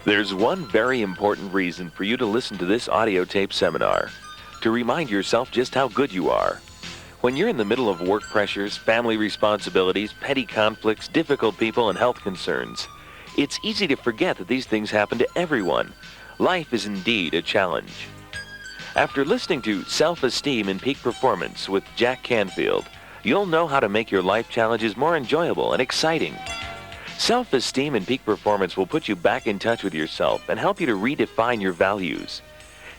There's one very important reason for you to listen to this audio tape seminar, to remind yourself just how good you are. When you're in the middle of work pressures, family responsibilities, petty conflicts, difficult people, and health concerns, it's easy to forget that these things happen to everyone. Life is indeed a challenge. After listening to Self-Esteem and Peak Performance with Jack Canfield, you'll know how to make your life challenges more enjoyable and exciting. Self-esteem and peak performance will put you back in touch with yourself and help you to redefine your values.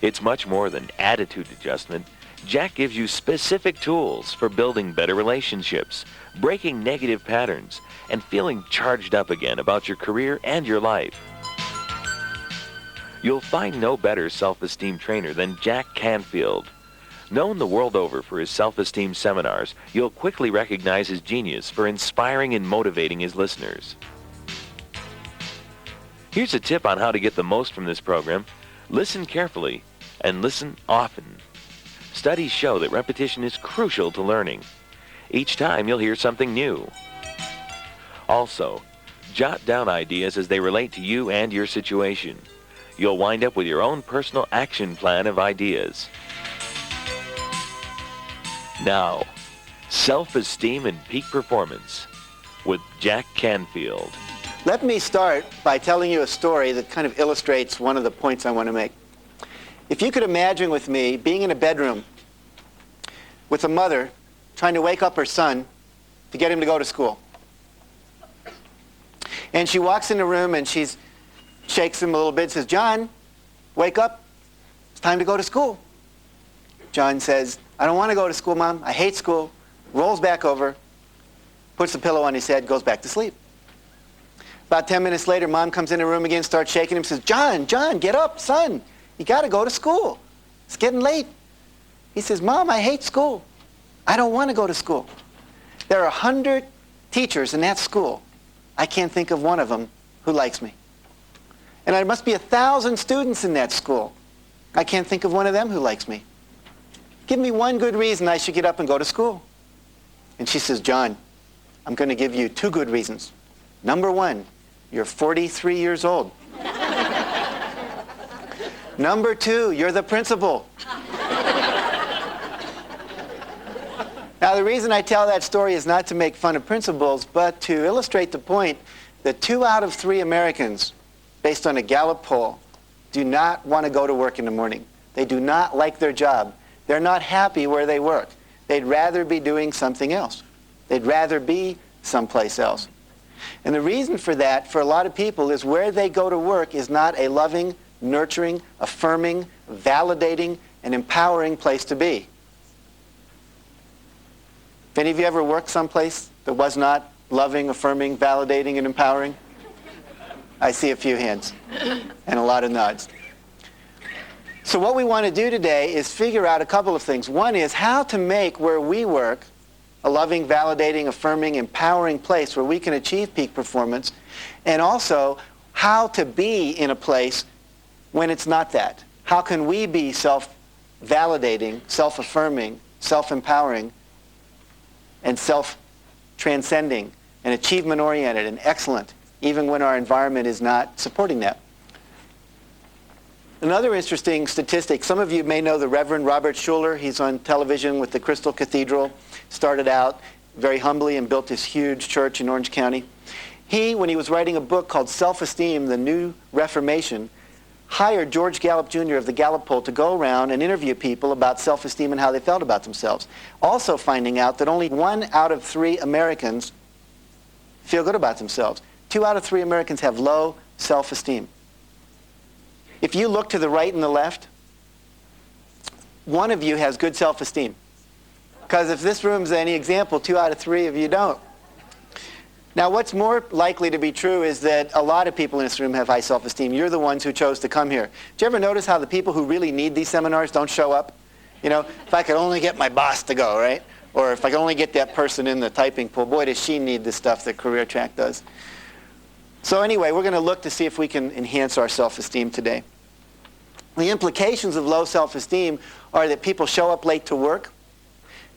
It's much more than attitude adjustment. Jack gives you specific tools for building better relationships, breaking negative patterns, and feeling charged up again about your career and your life. You'll find no better self-esteem trainer than Jack Canfield. Known the world over for his self-esteem seminars, you'll quickly recognize his genius for inspiring and motivating his listeners. Here's a tip on how to get the most from this program. Listen carefully and listen often. Studies show that repetition is crucial to learning. Each time you'll hear something new. Also, jot down ideas as they relate to you and your situation. You'll wind up with your own personal action plan of ideas. Now, Self-Esteem and Peak Performance with Jack Canfield. Let me start by telling you a story that kind of illustrates one of the points I want to make. If you could imagine with me being in a bedroom with a mother trying to wake up her son to get him to go to school. And she walks in the room and she shakes him a little bit and says, "John, wake up. It's time to go to school." John says, "I don't want to go to school, Mom. I hate school." Rolls back over, puts the pillow on his head, goes back to sleep. About 10 minutes later, Mom comes in the room again, starts shaking him, says, John, get up, son. You got to go to school. It's getting late." He says, "Mom, I hate school. I don't want to go to school. There are 100 teachers in that school. I can't think of one of them who likes me. And there must be 1,000 students in that school. I can't think of one of them who likes me. Give me one good reason I should get up and go to school." And she says, "John, I'm going to give you 2 good reasons. Number 1, you're 43 years old. Number 2, you're the principal." Now, the reason I tell that story is not to make fun of principals, but to illustrate the point that 2 out of 3 Americans, based on a Gallup poll, do not want to go to work in the morning. They do not like their job. They're not happy where they work. They'd rather be doing something else. They'd rather be someplace else. And the reason for that, for a lot of people, is where they go to work is not a loving, nurturing, affirming, validating, and empowering place to be. Have any of you ever worked someplace that was not loving, affirming, validating, and empowering? I see a few hands and a lot of nods. So what we want to do today is figure out a couple of things. One is how to make where we work a loving, validating, affirming, empowering place where we can achieve peak performance, and also how to be in a place when it's not that. How can we be self-validating, self-affirming, self-empowering, and self-transcending, and achievement-oriented and excellent, even when our environment is not supporting that. Another interesting statistic, some of you may know the Reverend Robert Schuller. He's on television with the Crystal Cathedral. Started out very humbly and built this huge church in Orange County. He, when he was writing a book called Self-Esteem, The New Reformation, hired George Gallup Jr. of the Gallup poll to go around and interview people about self-esteem and how they felt about themselves. Also finding out that only 1 out of 3 Americans feel good about themselves. 2 out of 3 Americans have low self-esteem. If you look to the right and the left, one of you has good self-esteem. Because if this room's any example, 2 out of 3 of you don't. Now, what's more likely to be true is that a lot of people in this room have high self-esteem. You're the ones who chose to come here. Did you ever notice how the people who really need these seminars don't show up? You know, if I could only get my boss to go, right? Or if I could only get that person in the typing pool, boy, does she need the stuff that Career Track does. So anyway, we're going to look to see if we can enhance our self-esteem today. The implications of low self-esteem are that people show up late to work,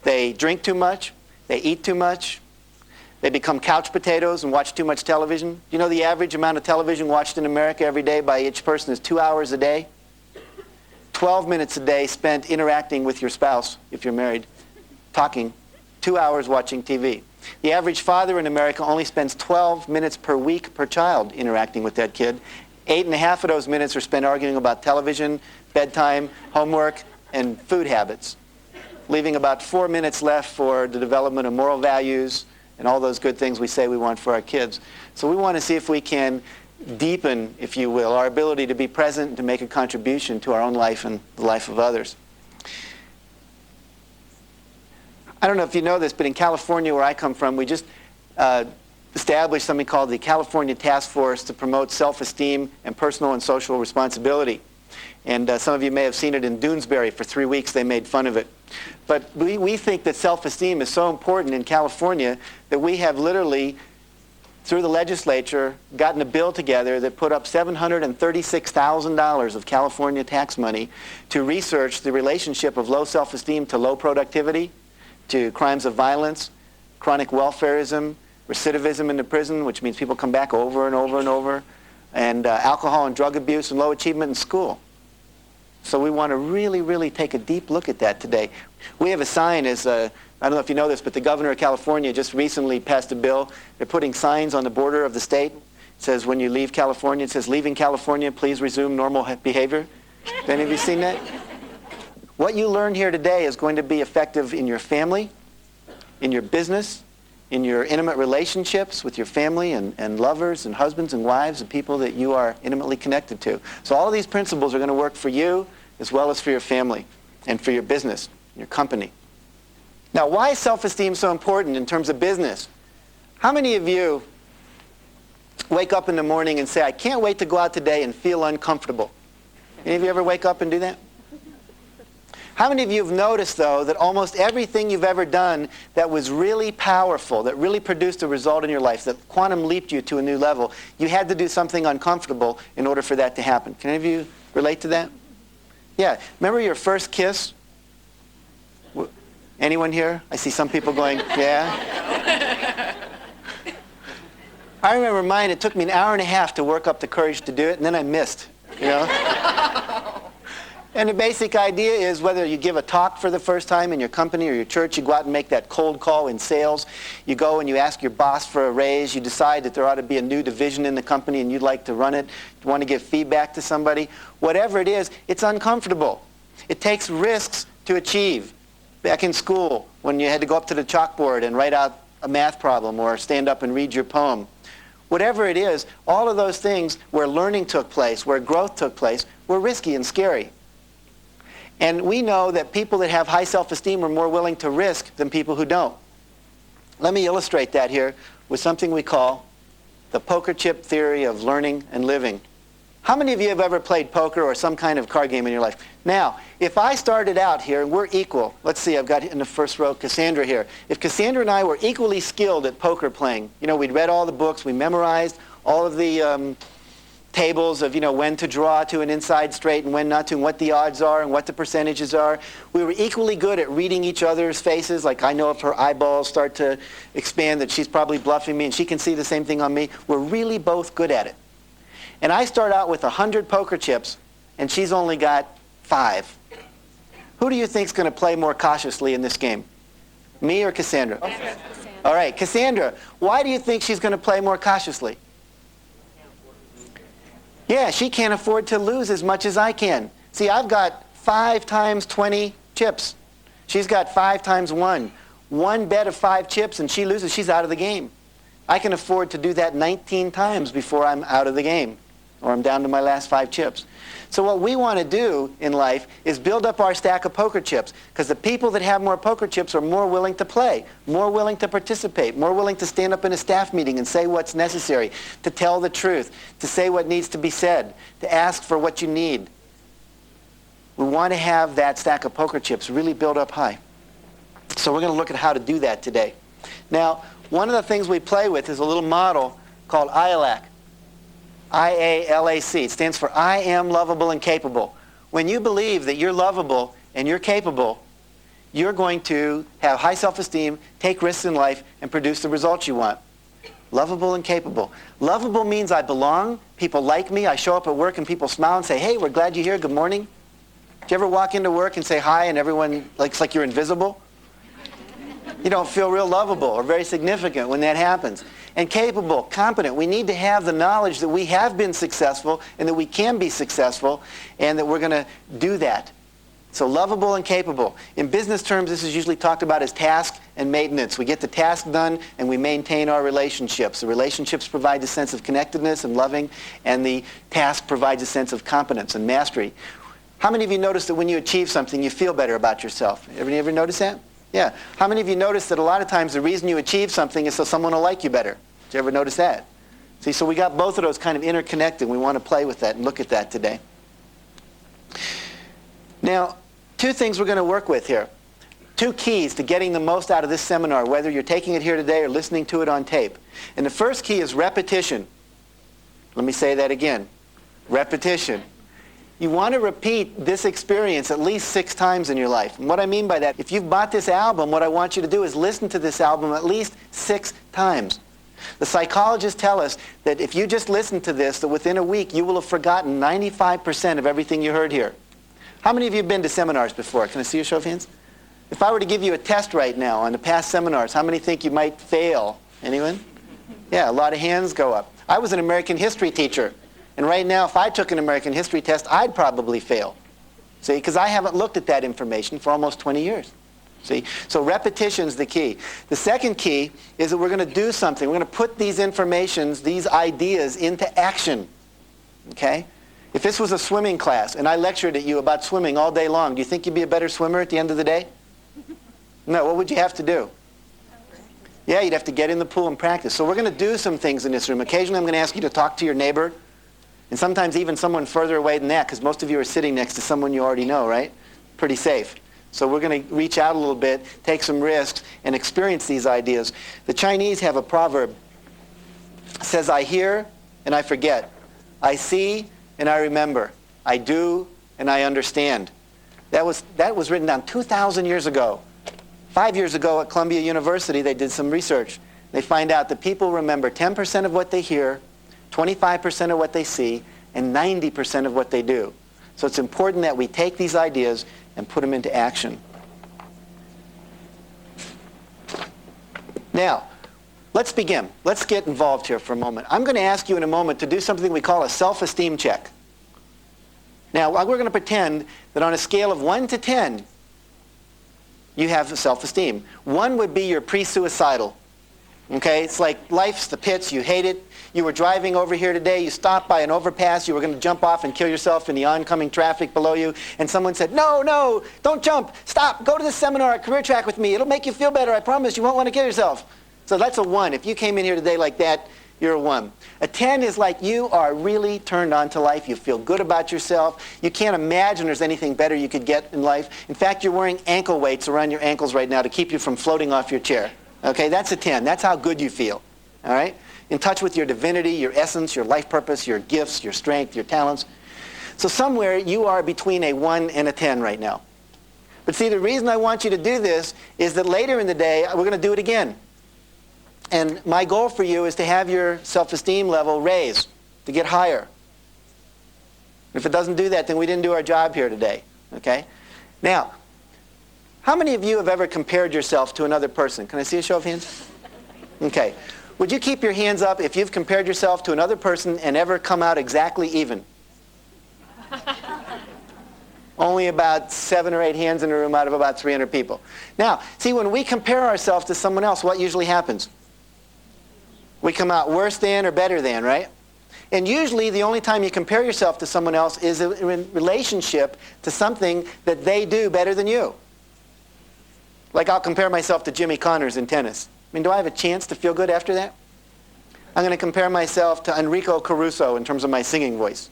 they drink too much, they eat too much, They become couch potatoes and watch too much television. You know the average amount of television watched in America every day by each person is 2 hours a day? 12 minutes a day spent interacting with your spouse, if you're married, talking, 2 hours watching TV. The average father in America only spends 12 minutes per week per child interacting with that kid. 8.5 of those minutes are spent arguing about television, bedtime, homework, and food habits, leaving about 4 minutes left for the development of moral values and all those good things we say we want for our kids. So we want to see if we can deepen, if you will, our ability to be present and to make a contribution to our own life and the life of others. I don't know if you know this, but in California, where I come from, we just established something called the California Task Force to promote self-esteem and personal and social responsibility. And some of you may have seen it in Doonesbury. For 3 weeks they made fun of it. But we think that self-esteem is so important in California that we have literally, through the legislature, gotten a bill together that put up $736,000 of California tax money to research the relationship of low self-esteem to low productivity, to crimes of violence, chronic welfarism, recidivism in the prison, which means people come back over and over and over, and alcohol and drug abuse and low achievement in school. So we want to really, really take a deep look at that today. We have a sign as, I don't know if you know this, but the governor of California just recently passed a bill. They're putting signs on the border of the state. It says when you leave California, it says, "Leaving California, please resume normal behavior." Have any of you seen that? What you learn here today is going to be effective in your family, in your business, in your intimate relationships with your family and lovers and husbands and wives and people that you are intimately connected to. So all of these principles are going to work for you as well as for your family and for your business, your company. Now, why is self-esteem so important in terms of business? How many of you wake up in the morning and say, "I can't wait to go out today and feel uncomfortable"? Any of you ever wake up and do that? How many of you have noticed, though, that almost everything you've ever done that was really powerful, that really produced a result in your life, that quantum leaped you to a new level, you had to do something uncomfortable in order for that to happen? Can any of you relate to that? Yeah. Remember your first kiss? Anyone here? I see some people going, yeah. I remember mine. It took me an hour and a half to work up the courage to do it, and then I missed, you know? And the basic idea is whether you give a talk for the first time in your company or your church, you go out and make that cold call in sales. You go and you ask your boss for a raise. You decide that there ought to be a new division in the company and you'd like to run it. You want to give feedback to somebody. Whatever it is, it's uncomfortable. It takes risks to achieve. Back in school, when you had to go up to the chalkboard and write out a math problem or stand up and read your poem. Whatever it is, all of those things where learning took place, where growth took place, were risky and scary. And we know that people that have high self-esteem are more willing to risk than people who don't. Let me illustrate that here with something we call the poker chip theory of learning and living. How many of you have ever played poker or some kind of card game in your life? Now, if I started out here and we're equal, let's see, I've got in the first row Cassandra here. If Cassandra and I were equally skilled at poker playing, you know, we'd read all the books, we memorized all of the tables of, you know, when to draw to an inside straight and when not to, and what the odds are and what the percentages are. We were equally good at reading each other's faces. Like, I know if her eyeballs start to expand that she's probably bluffing me, and she can see the same thing on me. We're really both good at it. And I start out with 100 poker chips, and she's only got 5. Who do you think is going to play more cautiously in this game? Me or Cassandra? Cassandra. All right, Cassandra, why do you think she's going to play more cautiously? Yeah, she can't afford to lose as much as I can. See, I've got 5 times 20 chips. She's got 5 times 1. One bet of 5 chips and she loses, she's out of the game. I can afford to do that 19 times before I'm out of the game, or I'm down to my last 5 chips. So what we want to do in life is build up our stack of poker chips, because the people that have more poker chips are more willing to play, more willing to participate, more willing to stand up in a staff meeting and say what's necessary, to tell the truth, to say what needs to be said, to ask for what you need. We want to have that stack of poker chips really built up high. So we're going to look at how to do that today. Now, one of the things we play with is a little model called IALAC. I-A-L-A-C. It stands for I am lovable and capable. When you believe that you're lovable and you're capable, you're going to have high self-esteem, take risks in life, and produce the results you want. Lovable and capable. Lovable means I belong, people like me, I show up at work and people smile and say, hey, we're glad you're here, good morning. Do you ever walk into work and say hi and everyone looks like you're invisible? You don't feel real lovable or very significant when that happens. And capable, competent. We need to have the knowledge that we have been successful and that we can be successful and that we're going to do that. So lovable and capable. In business terms, this is usually talked about as task and maintenance. We get the task done and we maintain our relationships. The relationships provide a sense of connectedness and loving, and the task provides a sense of competence and mastery. How many of you notice that when you achieve something, you feel better about yourself? Ever notice that? Yeah. How many of you notice that a lot of times the reason you achieve something is so someone will like you better? Did you ever notice that? See, so we got both of those kind of interconnected. We want to play with that and look at that today. Now, two things we're going to work with here. Two keys to getting the most out of this seminar, whether you're taking it here today or listening to it on tape. And the first key is repetition. Let me say that again. Repetition. You want to repeat this experience at least 6 times in your life. And what I mean by that, if you've bought this album, what I want you to do is listen to this album at least 6 times. The psychologists tell us that if you just listen to this, that within a week you will have forgotten 95% of everything you heard here. How many of you have been to seminars before? Can I see a show of hands? If I were to give you a test right now on the past seminars, how many think you might fail? Anyone? Yeah, a lot of hands go up. I was an American history teacher. And right now, if I took an American history test, I'd probably fail. See, because I haven't looked at that information for almost 20 years. See, so repetition's the key. The second key is that we're going to do something. We're going to put these informations, these ideas into action. Okay? If this was a swimming class and I lectured at you about swimming all day long, do you think you'd be a better swimmer at the end of the day? No, what would you have to do? Yeah, you'd have to get in the pool and practice. So we're going to do some things in this room. Occasionally I'm going to ask you to talk to your neighbor, and sometimes even someone further away than that, because most of you are sitting next to someone you already know, right? Pretty safe. So we're going to reach out a little bit, take some risks, and experience these ideas. The Chinese have a proverb. It says, I hear and I forget. I see and I remember. I do and I understand. That was written down 2,000 years ago. 5 years ago at Columbia University, they did some research. They find out that people remember 10% of what they hear, 25% of what they see, and 90% of what they do. So it's important that we take these ideas and put them into action. Now, let's begin. Let's get involved here for a moment. I'm going to ask you in a moment to do something we call a self-esteem check. Now, we're going to pretend that on a scale of 1 to 10, you have self-esteem. 1 would be you're pre-suicidal. Okay? It's like life's the pits, you hate it. You were driving over here today, you stopped by an overpass, you were going to jump off and kill yourself in the oncoming traffic below you, and someone said, no, don't jump, stop, go to this seminar at Career Track with me, it'll make you feel better, I promise, you won't want to kill yourself. So that's a 1. If you came in here today like that, you're a 1. A 10 is like you are really turned on to life, you feel good about yourself, you can't imagine there's anything better you could get in life. In fact, you're wearing ankle weights around your ankles right now to keep you from floating off your chair. Okay, that's a 10, that's how good you feel. All right? In touch with your divinity, your essence, your life purpose, your gifts, your strength, your talents. So somewhere you are between a 1 and a 10 right now. But see, the reason I want you to do this is that later in the day, we're going to do it again. And my goal for you is to have your self-esteem level raised, to get higher. If it doesn't do that, then we didn't do our job here today. Okay? Now, how many of you have ever compared yourself to another person? Can I see a show of hands? Okay. Would you keep your hands up if you've compared yourself to another person and ever come out exactly even? Only about 7 or 8 hands in a room out of about 300 people. Now, see, when we compare ourselves to someone else, what usually happens? We come out worse than or better than, right? And usually the only time you compare yourself to someone else is in relationship to something that they do better than you. Like I'll compare myself to Jimmy Connors in tennis. I mean, do I have a chance to feel good after that? I'm going to compare myself to Enrico Caruso in terms of my singing voice.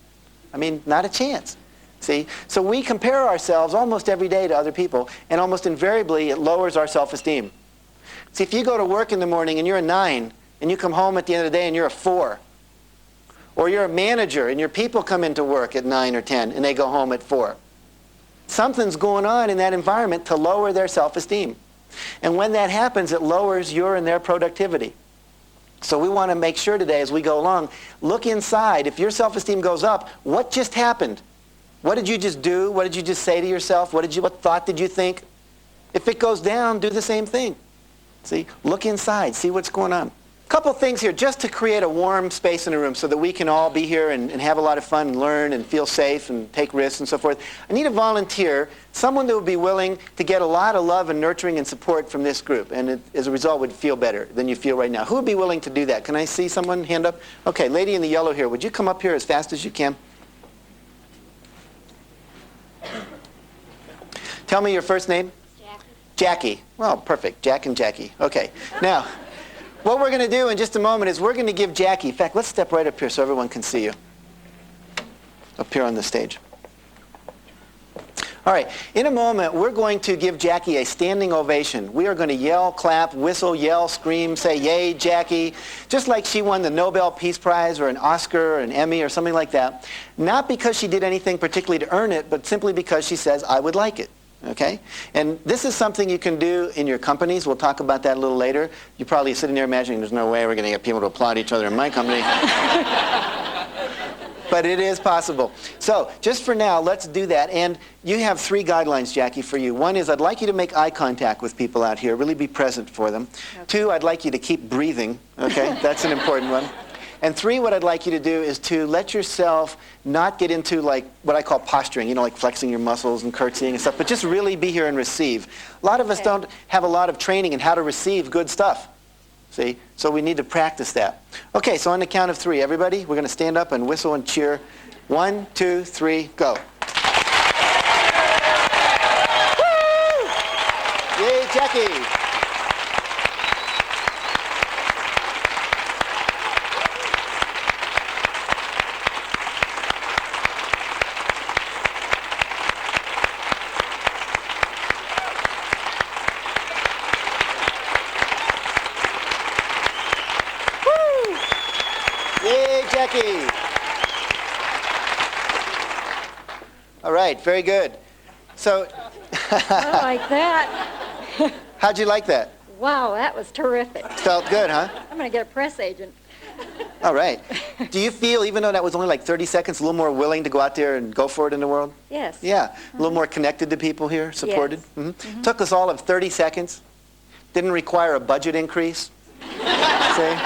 I mean, not a chance. See? So we compare ourselves almost every day to other people, and almost invariably it lowers our self-esteem. See, if you go to work in the morning and you're a 9, and you come home at the end of the day and you're a 4, or you're a manager and your people come into work at 9 or 10 and they go home at 4, Something's going on in that environment to lower their self-esteem. And when that happens, it lowers your and their productivity. So we want to make sure today as we go along, look inside. If your self-esteem goes up, what just happened? What did you just do? What did you just say to yourself? What thought did you think? If it goes down, do the same thing. See, look inside, see what's going on. Couple things here just to create a warm space in the room so that we can all be here and have a lot of fun and learn and feel safe and take risks and so forth. I need a volunteer, someone that would be willing to get a lot of love and nurturing and support from this group, and as a result would feel better than you feel right now. Who would be willing to do that? Can I see someone hand up? Okay, lady in the yellow here, would you come up here as fast as you can? Tell me your first name. Jackie. Jackie. Well, perfect. Jack and Jackie. Okay. Now, what we're going to do in just a moment is we're going to give Jackie, in fact, let's step right up here so everyone can see you. Up here on the stage. All right. In a moment, we're going to give Jackie a standing ovation. We are going to yell, clap, whistle, yell, scream, say, yay, Jackie, just like she won the Nobel Peace Prize or an Oscar or an Emmy or something like that. Not because she did anything particularly to earn it, but simply because she says, I would like it. Okay? And this is something you can do in your companies. We'll talk about that a little later. You're probably sitting there imagining there's no way we're going to get people to applaud each other in my company. But it is possible. So just for now, let's do that. And you have 3 guidelines, Jackie, for you. One is I'd like you to make eye contact with people out here, really be present for them. Okay. 2, I'd like you to keep breathing. Okay? That's an important one. And 3, what I'd like you to do is to let yourself not get into like what I call posturing, like flexing your muscles and curtsying and stuff, but just really be here and receive. A lot of us don't have a lot of training in how to receive good stuff. See? So we need to practice that. Okay, so on the count of 3, everybody, we're going to stand up and whistle and cheer. 1, 2, 3, go. Woo! Yay, Jackie! Jackie. All right, very good. So, I like that. How'd you like that? Wow, that was terrific. Felt good, huh? I'm going to get a press agent. All right. Do you feel, even though that was only like 30 seconds, a little more willing to go out there and go for it in the world? Yes. Yeah, a little more connected to people here, supported? Yes. Mm-hmm. Mm-hmm. Took us all of 30 seconds. Didn't require a budget increase. See?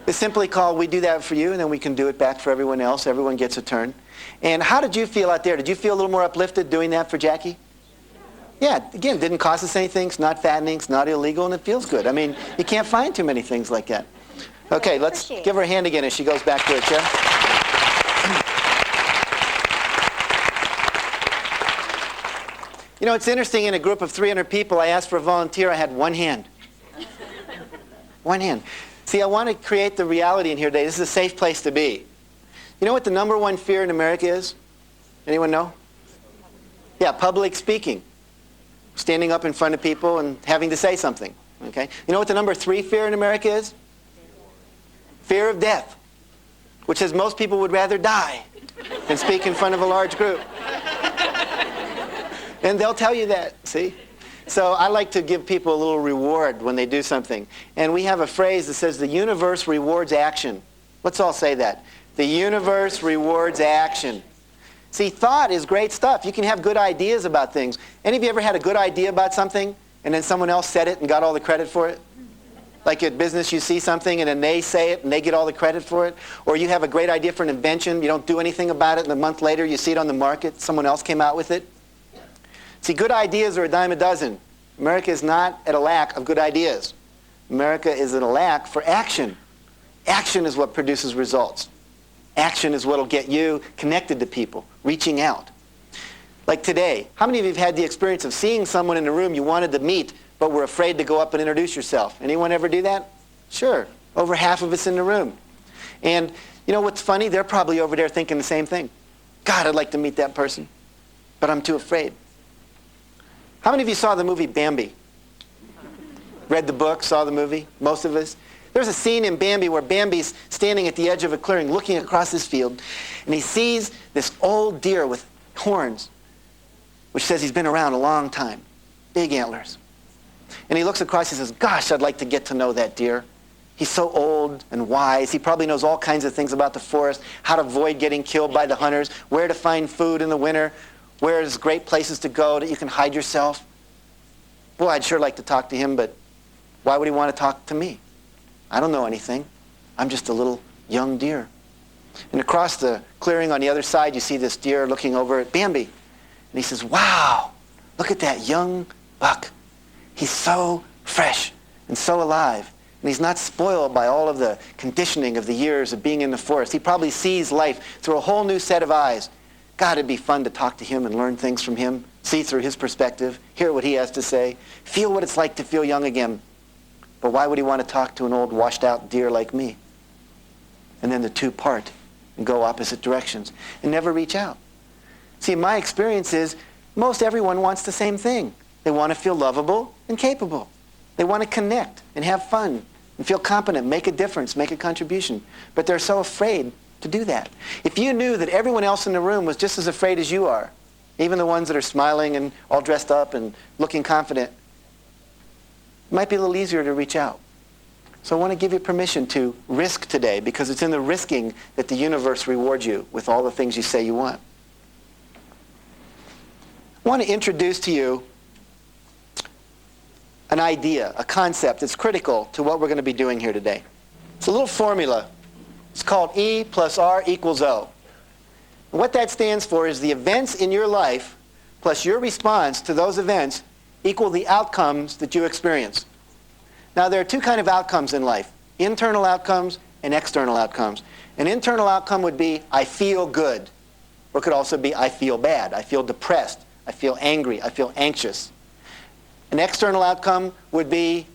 It's simply called, we do that for you, and then we can do it back for everyone else. Everyone gets a turn. And how did you feel out there? Did you feel a little more uplifted doing that for Jackie? Yeah, again, didn't cost us anything. It's not fattening. It's not illegal, and it feels good. I mean, you can't find too many things like that. Okay, let's give her a hand again as she goes back to her chair. It's interesting, in a group of 300 people, I asked for a volunteer. I had one hand. One hand. See, I want to create the reality in here today. This is a safe place to be. You know what the number 1 fear in America is? Anyone know? Yeah, public speaking. Standing up in front of people and having to say something. Okay? You know what the number 3 fear in America is? Fear of death. Which says most people would rather die than speak in front of a large group. And they'll tell you that, see? So I like to give people a little reward when they do something. And we have a phrase that says the universe rewards action. Let's all say that. The universe rewards action. See, thought is great stuff. You can have good ideas about things. Any of you ever had a good idea about something and then someone else said it and got all the credit for it? Like at business, you see something and then they say it and they get all the credit for it. Or you have a great idea for an invention, you don't do anything about it, and a month later you see it on the market, someone else came out with it. See, good ideas are a dime a dozen. America is not at a lack of good ideas. America is at a lack for action. Action is what produces results. Action is what will get you connected to people, reaching out. Like today, how many of you have had the experience of seeing someone in a room you wanted to meet, but were afraid to go up and introduce yourself? Anyone ever do that? Sure. Over half of us in the room. And you know what's funny? They're probably over there thinking the same thing. God, I'd like to meet that person, but I'm too afraid. How many of you saw the movie Bambi? Read the book, saw the movie? Most of us. There's a scene in Bambi where Bambi's standing at the edge of a clearing looking across this field, and he sees this old deer with horns. which says he's been around a long time. Big antlers. And he looks across, he says, gosh, I'd like to get to know that deer. He's so old and wise. He probably knows all kinds of things about the forest, how to avoid getting killed by the hunters, where to find food in the winter, where there's great places to go that you can hide yourself. Boy, I'd sure like to talk to him, but why would he want to talk to me? I don't know anything. I'm just a little young deer. And across the clearing on the other side, you see this deer looking over at Bambi. And he says, wow, look at that young buck. He's so fresh and so alive. And he's not spoiled by all of the conditioning of the years of being in the forest. He probably sees life through a whole new set of eyes. God, it'd be fun to talk to him and learn things from him, see through his perspective, hear what he has to say, feel what it's like to feel young again. But why would he want to talk to an old washed-out deer like me? And then the two part and go opposite directions and never reach out. See, my experience is most everyone wants the same thing. They want to feel lovable and capable. They want to connect and have fun and feel competent, make a difference, make a contribution. But they're so afraid to do that. If you knew that everyone else in the room was just as afraid as you are, even the ones that are smiling and all dressed up and looking confident, it might be a little easier to reach out. So I want to give you permission to risk today, because it's in the risking that the universe rewards you with all the things you say you want. I want to introduce to you an idea, a concept that's critical to what we're going to be doing here today. It's a little formula. It's called E plus R equals O. And what that stands for is the events in your life plus your response to those events equal the outcomes that you experience. Now, there are two kinds of outcomes in life, internal outcomes and external outcomes. An internal outcome would be, I feel good. Or it could also be, I feel bad. I feel depressed. I feel angry. I feel anxious. An external outcome would be,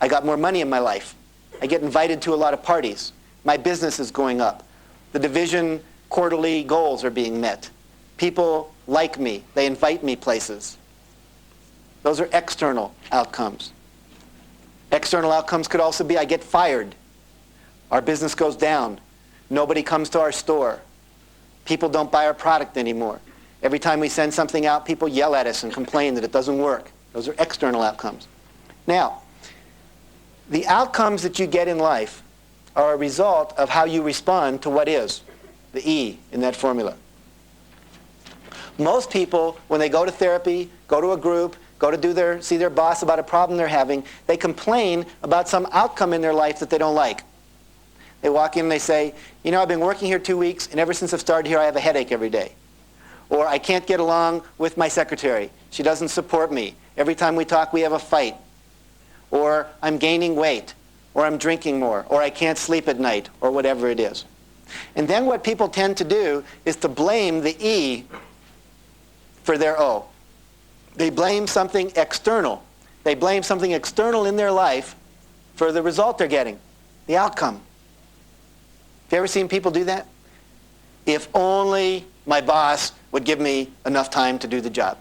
I got more money in my life. I get invited to a lot of parties. My business is going up. The division quarterly goals are being met. People like me. They invite me places. Those are external outcomes. External outcomes could also be, I get fired. Our business goes down. Nobody comes to our store. People don't buy our product anymore. Every time we send something out, people yell at us and complain that it doesn't work. Those are external outcomes. Now, the outcomes that you get in life are a result of how you respond to what is, the E in that formula. Most people, when they go to therapy, go to a group, go to see their boss about a problem they're having, they complain about some outcome in their life that they don't like. They walk in and they say, you know, I've been working here 2 weeks, and ever since I've started here, I have a headache every day. Or I can't get along with my secretary. She doesn't support me. Every time we talk, we have a fight. Or I'm gaining weight. Or I'm drinking more. Or I can't sleep at night. Or whatever it is. And then what people tend to do is to blame the E for their O. They blame something external. They blame something external in their life for the result they're getting, the outcome. Have you ever seen people do that? If only my boss would give me enough time to do the job.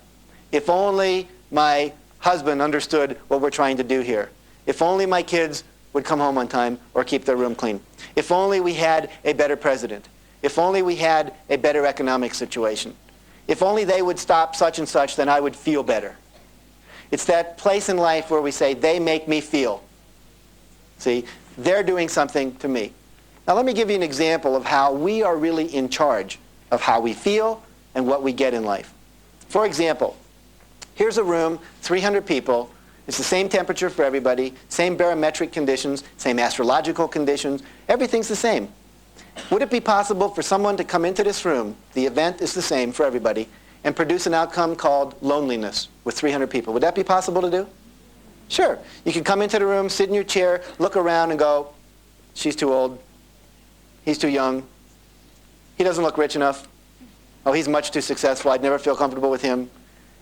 If only my husband understood what we're trying to do here. If only my kids would come home on time or keep their room clean. If only we had a better president. If only we had a better economic situation. If only they would stop such and such, then I would feel better. It's that place in life where we say, they make me feel. See, they're doing something to me. Now let me give you an example of how we are really in charge of how we feel and what we get in life. For example, here's a room, 300 people. It's the same temperature for everybody, same barometric conditions, same astrological conditions. Everything's the same. Would it be possible for someone to come into this room, the event is the same for everybody, and produce an outcome called loneliness with 300 people? Would that be possible to do? Sure. You can come into the room, sit in your chair, look around and go, she's too old. He's too young. He doesn't look rich enough. Oh, he's much too successful. I'd never feel comfortable with him.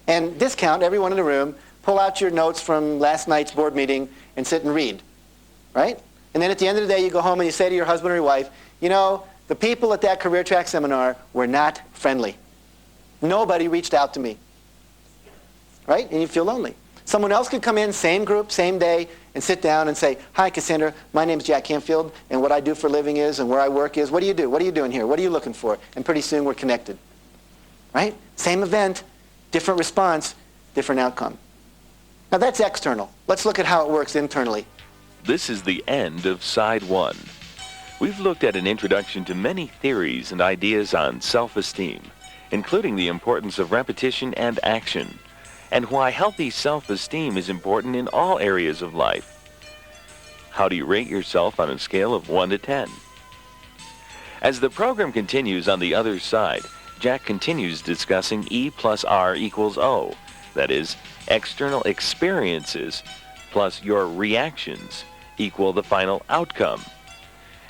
And discount everyone in the room, pull out your notes from last night's board meeting and sit and read, right? And then at the end of the day, you go home and you say to your husband or your wife, you know, the people at that career track seminar were not friendly. Nobody reached out to me, right? And you feel lonely. Someone else could come in, same group, same day, and sit down and say, hi, Cassandra, my name's Jack Canfield, and what I do for a living is, and where I work is, what do you do? What are you doing here? What are you looking for? And pretty soon we're connected, right? Same event, Different response, different outcome. Now that's external. Let's look at how it works internally. This is the end of Side 1. We've looked at an introduction to many theories and ideas on self-esteem, including the importance of repetition and action, and why healthy self-esteem is important in all areas of life. How do you rate yourself on a scale of 1 to 10? As the program continues on the other side, Jack continues discussing E plus R equals O, that is, external experiences plus your reactions equal the final outcome,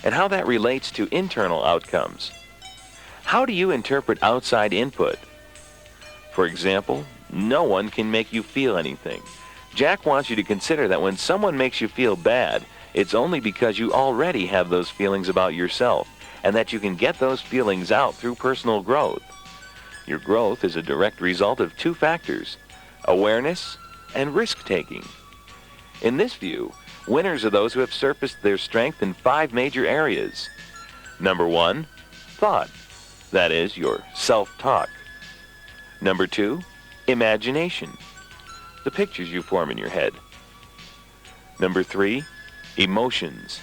and how that relates to internal outcomes. How do you interpret outside input? For example, no one can make you feel anything. Jack wants you to consider that when someone makes you feel bad, it's only because you already have those feelings about yourself, and that you can get those feelings out through personal growth. Your growth is a direct result of 2 factors, awareness and risk-taking. In this view, winners are those who have surfaced their strength in 5 major areas. Number 1, thought, that is, your self-talk. Number 2, imagination, the pictures you form in your head. Number 3, emotions,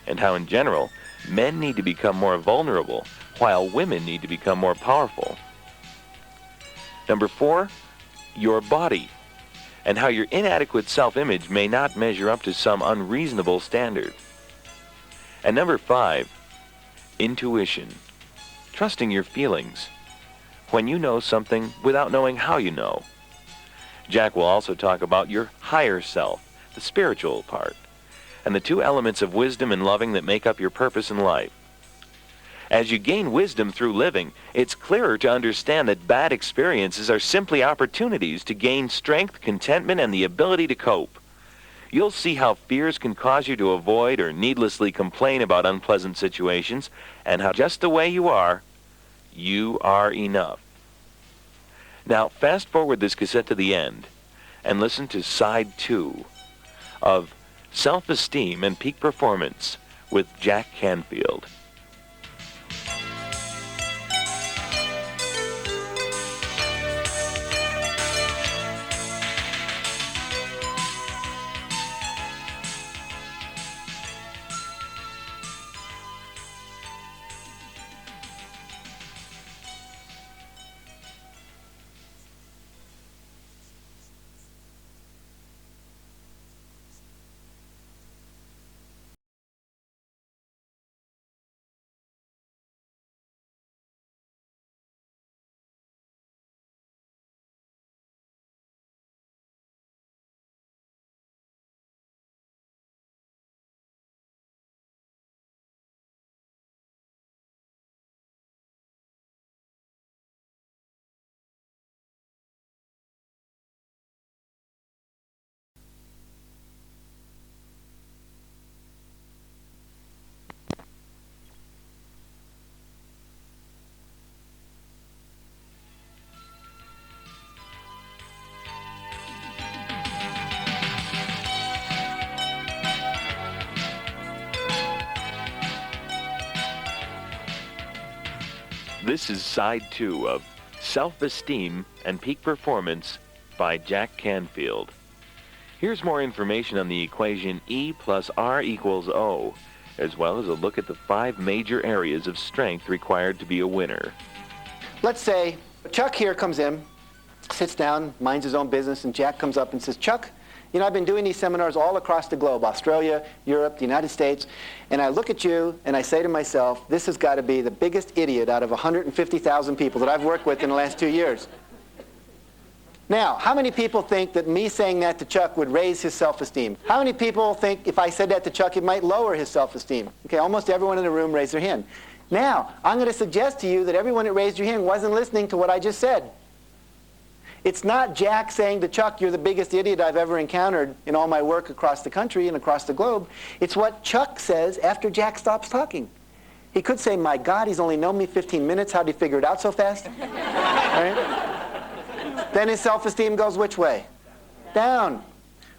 and how in general, men need to become more vulnerable, while women need to become more powerful. Number 4, your body, and how your inadequate self-image may not measure up to some unreasonable standard. And number 5, intuition, trusting your feelings, when you know something without knowing how you know. Jack will also talk about your higher self, the spiritual part, and the 2 elements of wisdom and loving that make up your purpose in life. As you gain wisdom through living, it's clearer to understand that bad experiences are simply opportunities to gain strength, contentment, and the ability to cope. You'll see how fears can cause you to avoid or needlessly complain about unpleasant situations, and how just the way you are enough. Now, fast forward this cassette to the end, and listen to Side 2 of Self-Esteem and Peak Performance with Jack Canfield. This is Side 2 of Self-Esteem and Peak Performance by Jack Canfield. Here's more information on the equation E plus R equals O, as well as a look at the 5 major areas of strength required to be a winner. Let's say Chuck here comes in, sits down, minds his own business, and Jack comes up and says, Chuck, you know, I've been doing these seminars all across the globe, Australia, Europe, the United States, and I look at you and I say to myself, this has got to be the biggest idiot out of 150,000 people that I've worked with in the last 2 years. Now, how many people think that me saying that to Chuck would raise his self-esteem? How many people think if I said that to Chuck, it might lower his self-esteem? Okay, almost everyone in the room raised their hand. Now, I'm going to suggest to you that everyone that raised your hand wasn't listening to what I just said. It's not Jack saying to Chuck, you're the biggest idiot I've ever encountered in all my work across the country and across the globe. It's what Chuck says after Jack stops talking. He could say, my God, he's only known me 15 minutes. How'd he figure it out so fast? Right? Then his self-esteem goes which way? Down.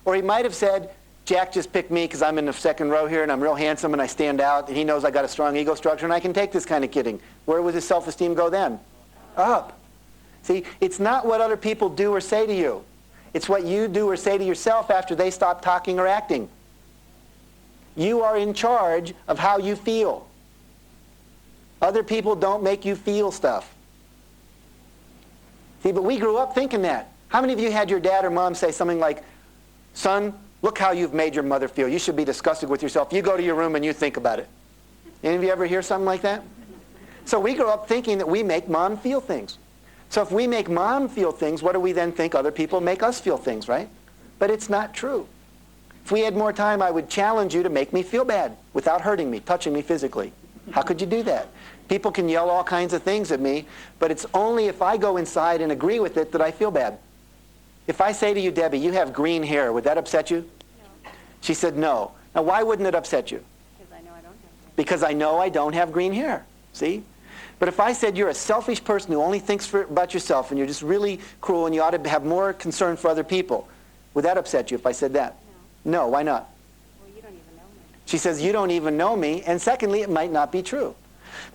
Or he might have said, Jack just picked me because I'm in the second row here and I'm real handsome and I stand out and he knows I got a strong ego structure and I can take this kind of kidding. Where would his self-esteem go then? Up. See, it's not what other people do or say to you. It's what you do or say to yourself after they stop talking or acting. You are in charge of how you feel. Other people don't make you feel stuff. See, but we grew up thinking that. How many of you had your dad or mom say something like, son, look how you've made your mother feel. You should be disgusted with yourself. You go to your room and you think about it. Any of you ever hear something like that? So we grew up thinking that we make mom feel things. So if we make mom feel things, what do we then think other people make us feel things, right? But it's not true. If we had more time, I would challenge you to make me feel bad without hurting me, touching me physically. How could you do that? People can yell all kinds of things at me, but it's only if I go inside and agree with it that I feel bad. If I say to you, Debbie, you have green hair, would that upset you? No. She said no. Now, why wouldn't it upset you? Because I know I don't have to. Because I know I don't have green hair. See? But if I said you're a selfish person who only thinks about yourself and you're just really cruel and you ought to have more concern for other people, would that upset you if I said that? No. No, why not? Well, you don't even know me. She says, you don't even know me, and secondly, it might not be true.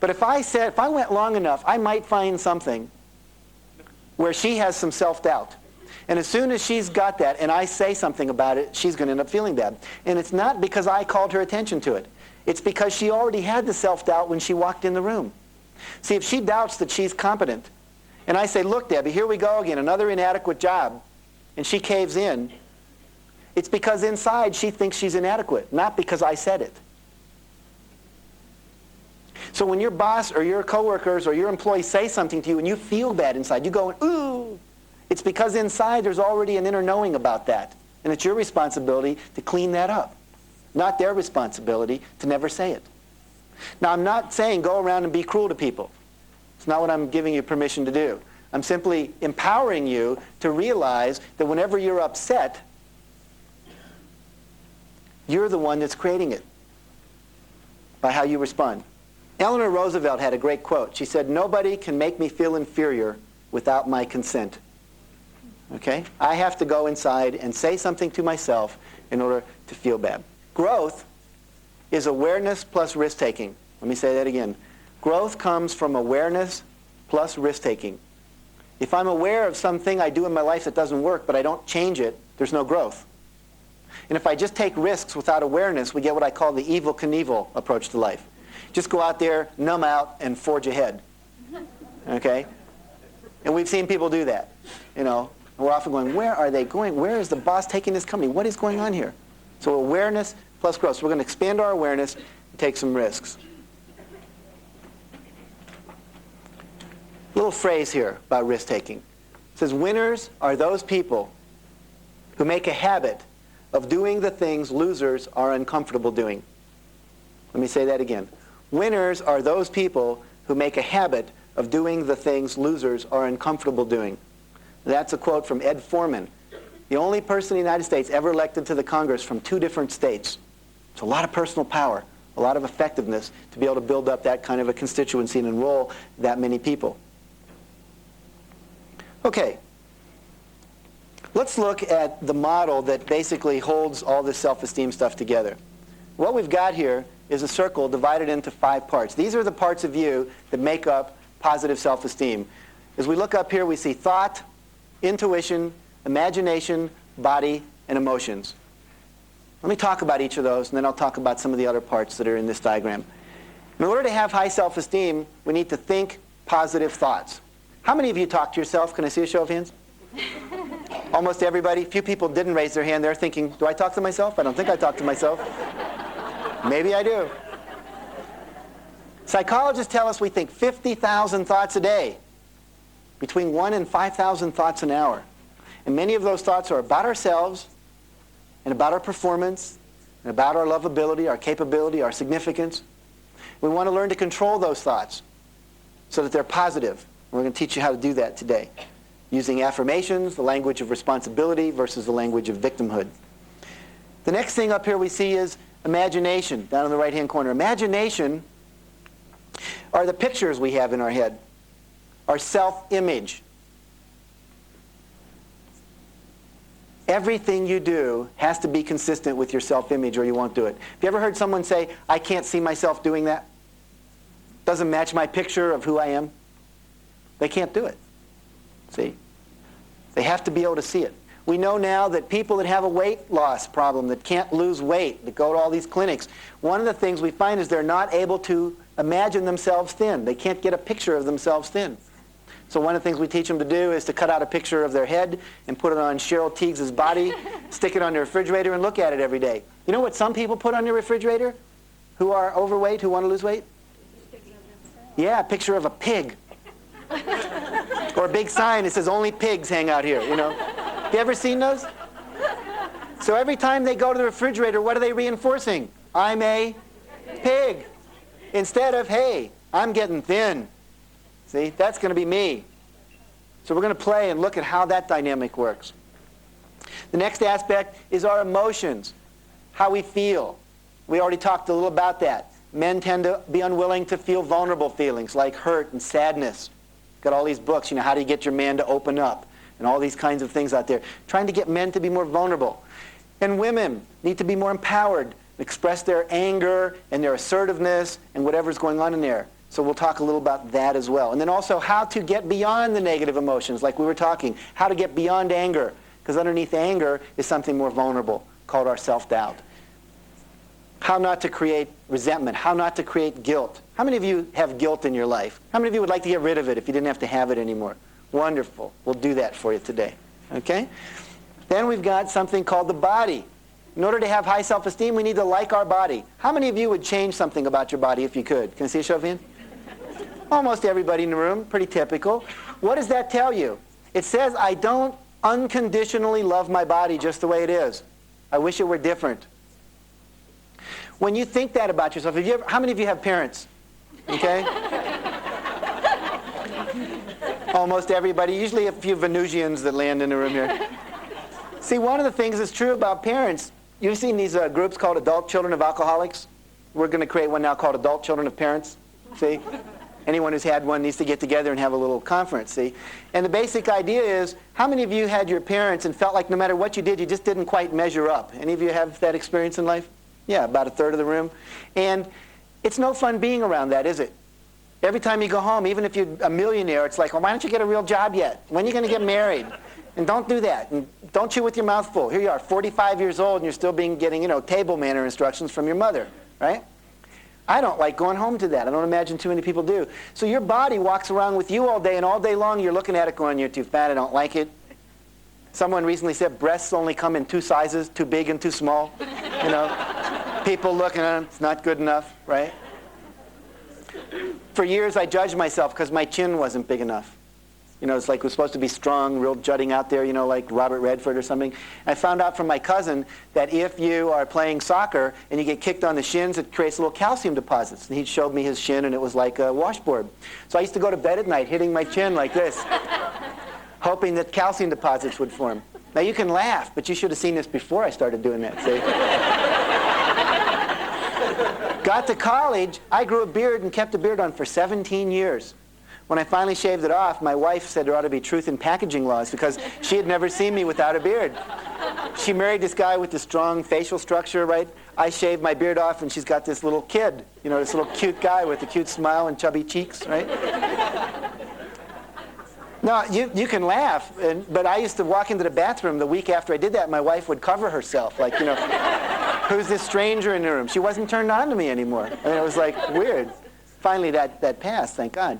But if I went long enough, I might find something where she has some self-doubt. And as soon as she's got that and I say something about it, she's going to end up feeling bad. And it's not because I called her attention to it. It's because she already had the self-doubt when she walked in the room. See, if she doubts that she's competent, and I say, look, Debbie, here we go again, another inadequate job, and she caves in, it's because inside she thinks she's inadequate, not because I said it. So when your boss or your coworkers or your employees say something to you and you feel bad inside, you go, ooh, it's because inside there's already an inner knowing about that. And it's your responsibility to clean that up, not their responsibility to never say it. Now, I'm not saying go around and be cruel to people. It's not what I'm giving you permission to do. I'm simply empowering you to realize that whenever you're upset, you're the one that's creating it by how you respond. Eleanor Roosevelt had a great quote. She said, nobody can make me feel inferior without my consent. Okay? I have to go inside and say something to myself in order to feel bad. Growth is awareness plus risk-taking. Let me say that again. Growth comes from awareness plus risk-taking. If I'm aware of something I do in my life that doesn't work, but I don't change it, there's no growth. And if I just take risks without awareness, we get what I call the Evel Knievel approach to life. Just go out there, numb out, and forge ahead. Okay? And we've seen people do that. You know, and we're often going, where are they going? Where is the boss taking this company? What is going on here? So awareness plus growth. So we're going to expand our awareness and take some risks. Little phrase here about risk-taking. It says, winners are those people who make a habit of doing the things losers are uncomfortable doing. Let me say that again. Winners are those people who make a habit of doing the things losers are uncomfortable doing. That's a quote from Ed Foreman, the only person in the United States ever elected to the Congress from 2 different states. It's a lot of personal power, a lot of effectiveness to be able to build up that kind of a constituency and enroll that many people. Okay. Let's look at the model that basically holds all this self-esteem stuff together. What we've got here is a circle divided into 5 parts. These are the parts of you that make up positive self-esteem. As we look up here, we see thought, intuition, imagination, body, and emotions. Let me talk about each of those, and then I'll talk about some of the other parts that are in this diagram. In order to have high self-esteem, we need to think positive thoughts. How many of you talk to yourself? Can I see a show of hands? Almost everybody. Few people didn't raise their hand. They're thinking, do I talk to myself? I don't think I talk to myself. Maybe I do. Psychologists tell us we think 50,000 thoughts a day, between 1 and 5,000 thoughts an hour. And many of those thoughts are about ourselves and about our performance and about our lovability, our capability, our significance. We want to learn to control those thoughts so that they're positive. We're going to teach you how to do that today, using affirmations, the language of responsibility versus the language of victimhood. The next thing up here we see is imagination, down in the right-hand corner. Imagination are the pictures we have in our head, our self-image. Everything you do has to be consistent with your self-image or you won't do it. Have you ever heard someone say, I can't see myself doing that? Doesn't match my picture of who I am? They can't do it. See? They have to be able to see it. We know now that people that have a weight loss problem, that can't lose weight, that go to all these clinics, one of the things we find is they're not able to imagine themselves thin. They can't get a picture of themselves thin. So one of the things we teach them to do is to cut out a picture of their head and put it on Cheryl Tiegs' body, stick it on their refrigerator, and look at it every day. You know what some people put on their refrigerator who are overweight, who want to lose weight? Yeah, a picture of a pig. Or a big sign that says, only pigs hang out here, you know. Have you ever seen those? So every time they go to the refrigerator, what are they reinforcing? I'm a pig. Instead of, hey, I'm getting thin. See, that's going to be me. So we're going to play and look at how that dynamic works. The next aspect is our emotions, how we feel. We already talked a little about that. Men tend to be unwilling to feel vulnerable feelings like hurt and sadness. Got all these books, you know, how do you get your man to open up? And all these kinds of things out there. Trying to get men to be more vulnerable. And women need to be more empowered, express their anger and their assertiveness and whatever's going on in there. So we'll talk a little about that as well. And then also how to get beyond the negative emotions, like we were talking. How to get beyond anger. Because underneath anger is something more vulnerable, called our self-doubt. How not to create resentment. How not to create guilt. How many of you have guilt in your life? How many of you would like to get rid of it if you didn't have to have it anymore? Wonderful. We'll do that for you today. Okay? Then we've got something called the body. In order to have high self-esteem, we need to like our body. How many of you would change something about your body if you could? Can I see a show of hands? Almost everybody in the room. Pretty typical. What does that tell you? It says, I don't unconditionally love my body just the way it is. I wish it were different. When you think that about yourself, how many of you have parents? Okay? Almost everybody. Usually a few Venusians that land in the room here. See, one of the things that's true about parents, you've seen these groups called Adult Children of Alcoholics. We're going to create one now called Adult Children of Parents. See? Anyone who's had one needs to get together and have a little conference, see? And the basic idea is, how many of you had your parents and felt like no matter what you did, you just didn't quite measure up? Any of you have that experience in life? Yeah, about a third of the room. And it's no fun being around that, is it? Every time you go home, even if you're a millionaire, it's like, well, why don't you get a real job yet? When are you going to get married? And don't do that. And don't chew with your mouth full. Here you are, 45 years old, and you're still getting, you know, table manner instructions from your mother, right? I don't like going home to that. I don't imagine too many people do. So your body walks around with you all day, and all day long you're looking at it going, you're too fat, I don't like it. Someone recently said breasts only come in two sizes, too big and too small. You know, people looking at them, it's not good enough, right? For years I judged myself because my chin wasn't big enough. You know, it's like it was supposed to be strong, real jutting out there, you know, like Robert Redford or something. I found out from my cousin that if you are playing soccer and you get kicked on the shins, it creates little calcium deposits. And he showed me his shin, and it was like a washboard. So I used to go to bed at night hitting my chin like this, hoping that calcium deposits would form. Now you can laugh, but you should have seen this before I started doing that, see? Got to college, I grew a beard and kept a beard on for 17 years. When I finally shaved it off, my wife said there ought to be truth in packaging laws because she had never seen me without a beard. She married this guy with this strong facial structure, right? I shaved my beard off, and she's got this little kid, you know, this little cute guy with a cute smile and chubby cheeks, right? No, you can laugh, but I used to walk into the bathroom the week after I did that. My wife would cover herself, like, you know, who's this stranger in the room? She wasn't turned on to me anymore. I mean, it was like weird. Finally, that passed, thank God.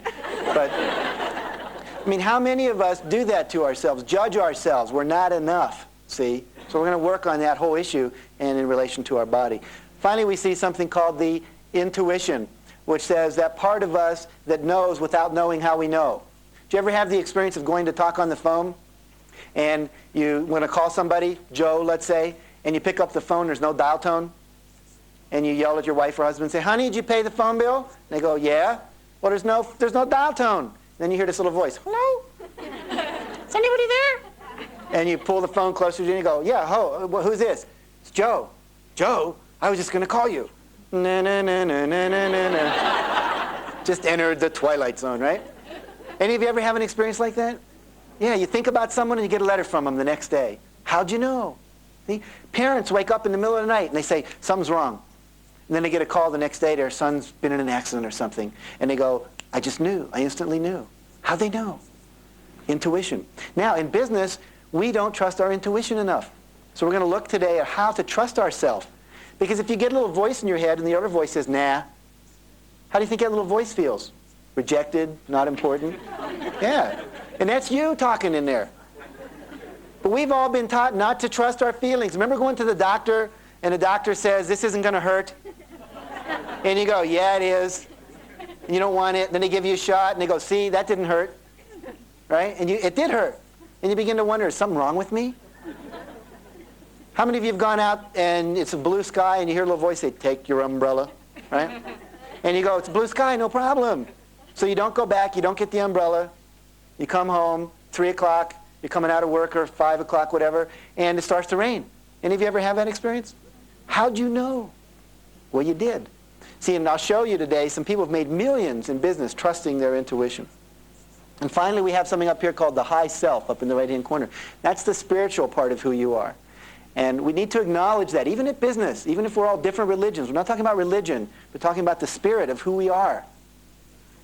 But, I mean, how many of us do that to ourselves, judge ourselves? We're not enough, see? So we're going to work on that whole issue and in relation to our body. Finally, we see something called the intuition, which says that part of us that knows without knowing how we know. Do you ever have the experience of going to talk on the phone, and you want to call somebody, Joe, let's say, and you pick up the phone, there's no dial tone, and you yell at your wife or husband and say, honey, did you pay the phone bill? And they go, yeah. Well, there's no dial tone. And then you hear this little voice, hello? Is anybody there? And you pull the phone closer to you and you go, yeah, who's this? It's Joe. Joe? I was just going to call you. Na, na, na, na, na, na, na. Just entered the twilight zone, right? Any of you ever have an experience like that? Yeah, you think about someone and you get a letter from them the next day. How'd you know? See? Parents wake up in the middle of the night and they say, something's wrong. And then they get a call the next day, their son's been in an accident or something. And they go, I just knew. I instantly knew. How'd they know? Intuition. Now, in business, we don't trust our intuition enough. So we're going to look today at how to trust ourselves. Because if you get a little voice in your head and the other voice says, nah, how do you think that little voice feels? Rejected, not important? Yeah. And that's you talking in there. But we've all been taught not to trust our feelings. Remember going to the doctor and the doctor says, this isn't going to hurt? And you go, yeah, it is. And you don't want it. Then they give you a shot and they go, see, that didn't hurt. Right? And it did hurt. And you begin to wonder, is something wrong with me? How many of you have gone out and it's a blue sky and you hear a little voice say, take your umbrella, right? And you go, it's blue sky, no problem. So you don't go back, you don't get the umbrella, you come home, 3 o'clock, you're coming out of work or 5 o'clock, whatever, and it starts to rain. Any of you ever have that experience? How'd you know? Well, you did. See, and I'll show you today, some people have made millions in business trusting their intuition. And finally, we have something up here called the high self up in the right-hand corner. That's the spiritual part of who you are. And we need to acknowledge that, even at business, even if we're all different religions. We're not talking about religion. We're talking about the spirit of who we are.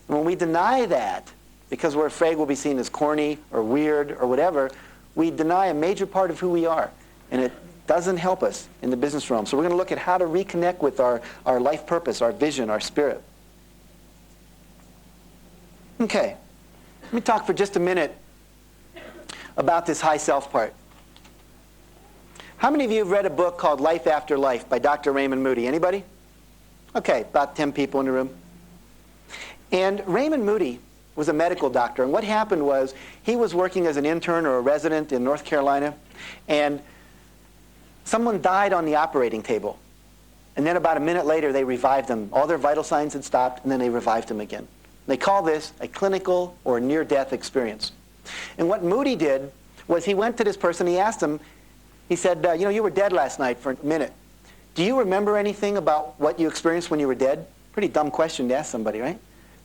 And when we deny that, because we're afraid we'll be seen as corny or weird or whatever, we deny a major part of who we are. And it doesn't help us in the business realm. So we're going to look at how to reconnect with our life purpose, our vision, our spirit. Okay. Let me talk for just a minute about this high self part. How many of you have read a book called Life After Life by Dr. Raymond Moody? Anybody? Okay, about 10 people in the room. And Raymond Moody was a medical doctor. And what happened was he was working as an intern or a resident in North Carolina. And someone died on the operating table. And then about a minute later, they revived them. All their vital signs had stopped, and then they revived them again. They call this a clinical or near-death experience. And what Moody did was he went to this person, he asked him, he said, you were dead last night for a minute. Do you remember anything about what you experienced when you were dead? Pretty dumb question to ask somebody, right?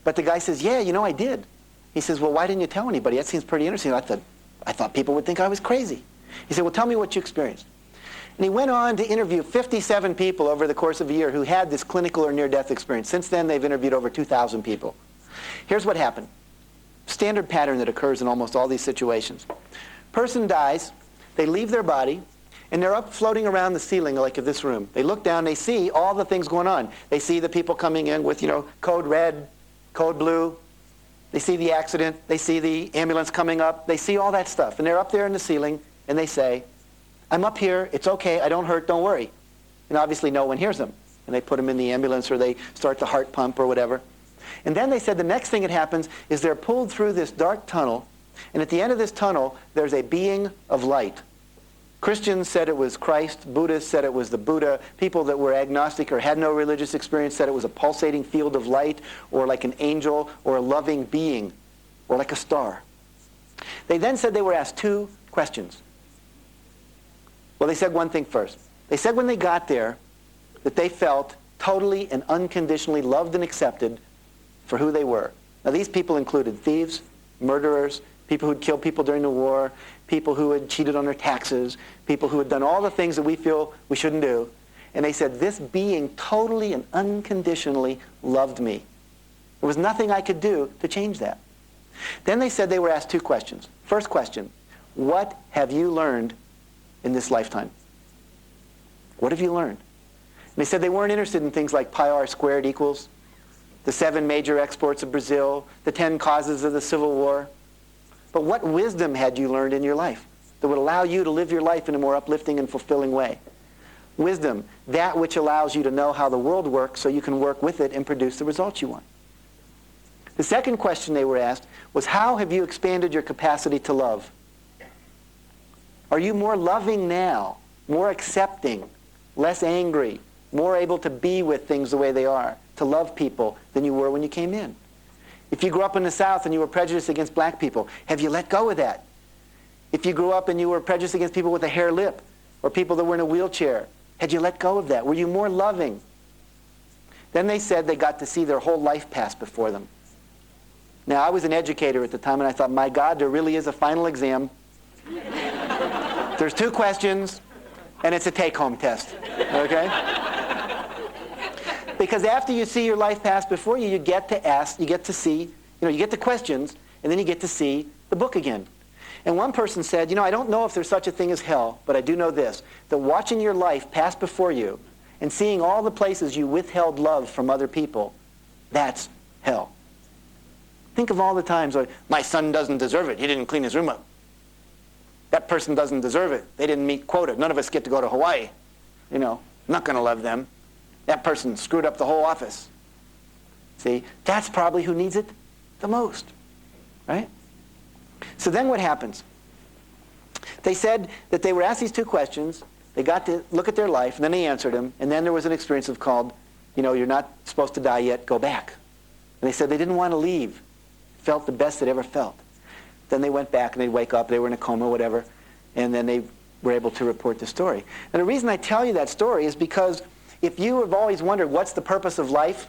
But the guy says, yeah, I did. He says, well, why didn't you tell anybody? That seems pretty interesting. I thought people would think I was crazy. He said, well, tell me what you experienced. And he went on to interview 57 people over the course of a year who had this clinical or near-death experience. Since then, they've interviewed over 2,000 people. Here's what happened. Standard pattern that occurs in almost all these situations. Person dies, they leave their body, and they're up floating around the ceiling like of this room. They look down, they see all the things going on. They see the people coming in with, code red, code blue. They see the accident. They see the ambulance coming up. They see all that stuff. And they're up there in the ceiling, and they say, I'm up here. It's okay. I don't hurt. Don't worry. And obviously no one hears them. And they put them in the ambulance, or they start the heart pump or whatever. And then they said the next thing that happens is they're pulled through this dark tunnel, and at the end of this tunnel, there's a being of light. Christians said it was Christ. Buddhists said it was the Buddha. People that were agnostic or had no religious experience said it was a pulsating field of light, or like an angel, or a loving being, or like a star. They then said they were asked 2 questions. Well, they said one thing first. They said when they got there that they felt totally and unconditionally loved and accepted for who they were. Now, these people included thieves, murderers, people who'd killed people during the war, people who had cheated on their taxes, people who had done all the things that we feel we shouldn't do. And they said, this being totally and unconditionally loved me. There was nothing I could do to change that. Then they said they were asked 2 questions. First question, what have you learned in this lifetime? What have you learned? And they said they weren't interested in things like pi r squared equals, the 7 major exports of Brazil, the 10 causes of the Civil War. But what wisdom had you learned in your life that would allow you to live your life in a more uplifting and fulfilling way? Wisdom, that which allows you to know how the world works so you can work with it and produce the results you want. The second question they were asked was, how have you expanded your capacity to love? Are you more loving now, more accepting, less angry, more able to be with things the way they are, to love people than you were when you came in? If you grew up in the South and you were prejudiced against black people, have you let go of that? If you grew up and you were prejudiced against people with a hair lip or people that were in a wheelchair, had you let go of that? Were you more loving? Then they said they got to see their whole life pass before them. Now, I was an educator at the time, and I thought, my God, there really is a final exam. There's 2 questions, and it's a take-home test, okay? Because after you see your life pass before you, you get to ask, you get to see, you get the questions, and then you get to see the book again. And one person said, I don't know if there's such a thing as hell, but I do know this, that watching your life pass before you and seeing all the places you withheld love from other people, that's hell. Think of all the times, like, my son doesn't deserve it. He didn't clean his room up. That person doesn't deserve it. They didn't meet quota. None of us get to go to Hawaii. I'm not going to love them. That person screwed up the whole office. See, that's probably who needs it the most, right? So then what happens? They said that they were asked these two questions. They got to look at their life, and then they answered them. And then there was an experience of called, you're not supposed to die yet, go back. And they said they didn't want to leave. Felt the best they'd ever felt. Then they went back and they'd wake up, they were in a coma or whatever, and then they were able to report the story. And the reason I tell you that story is because if you have always wondered what's the purpose of life,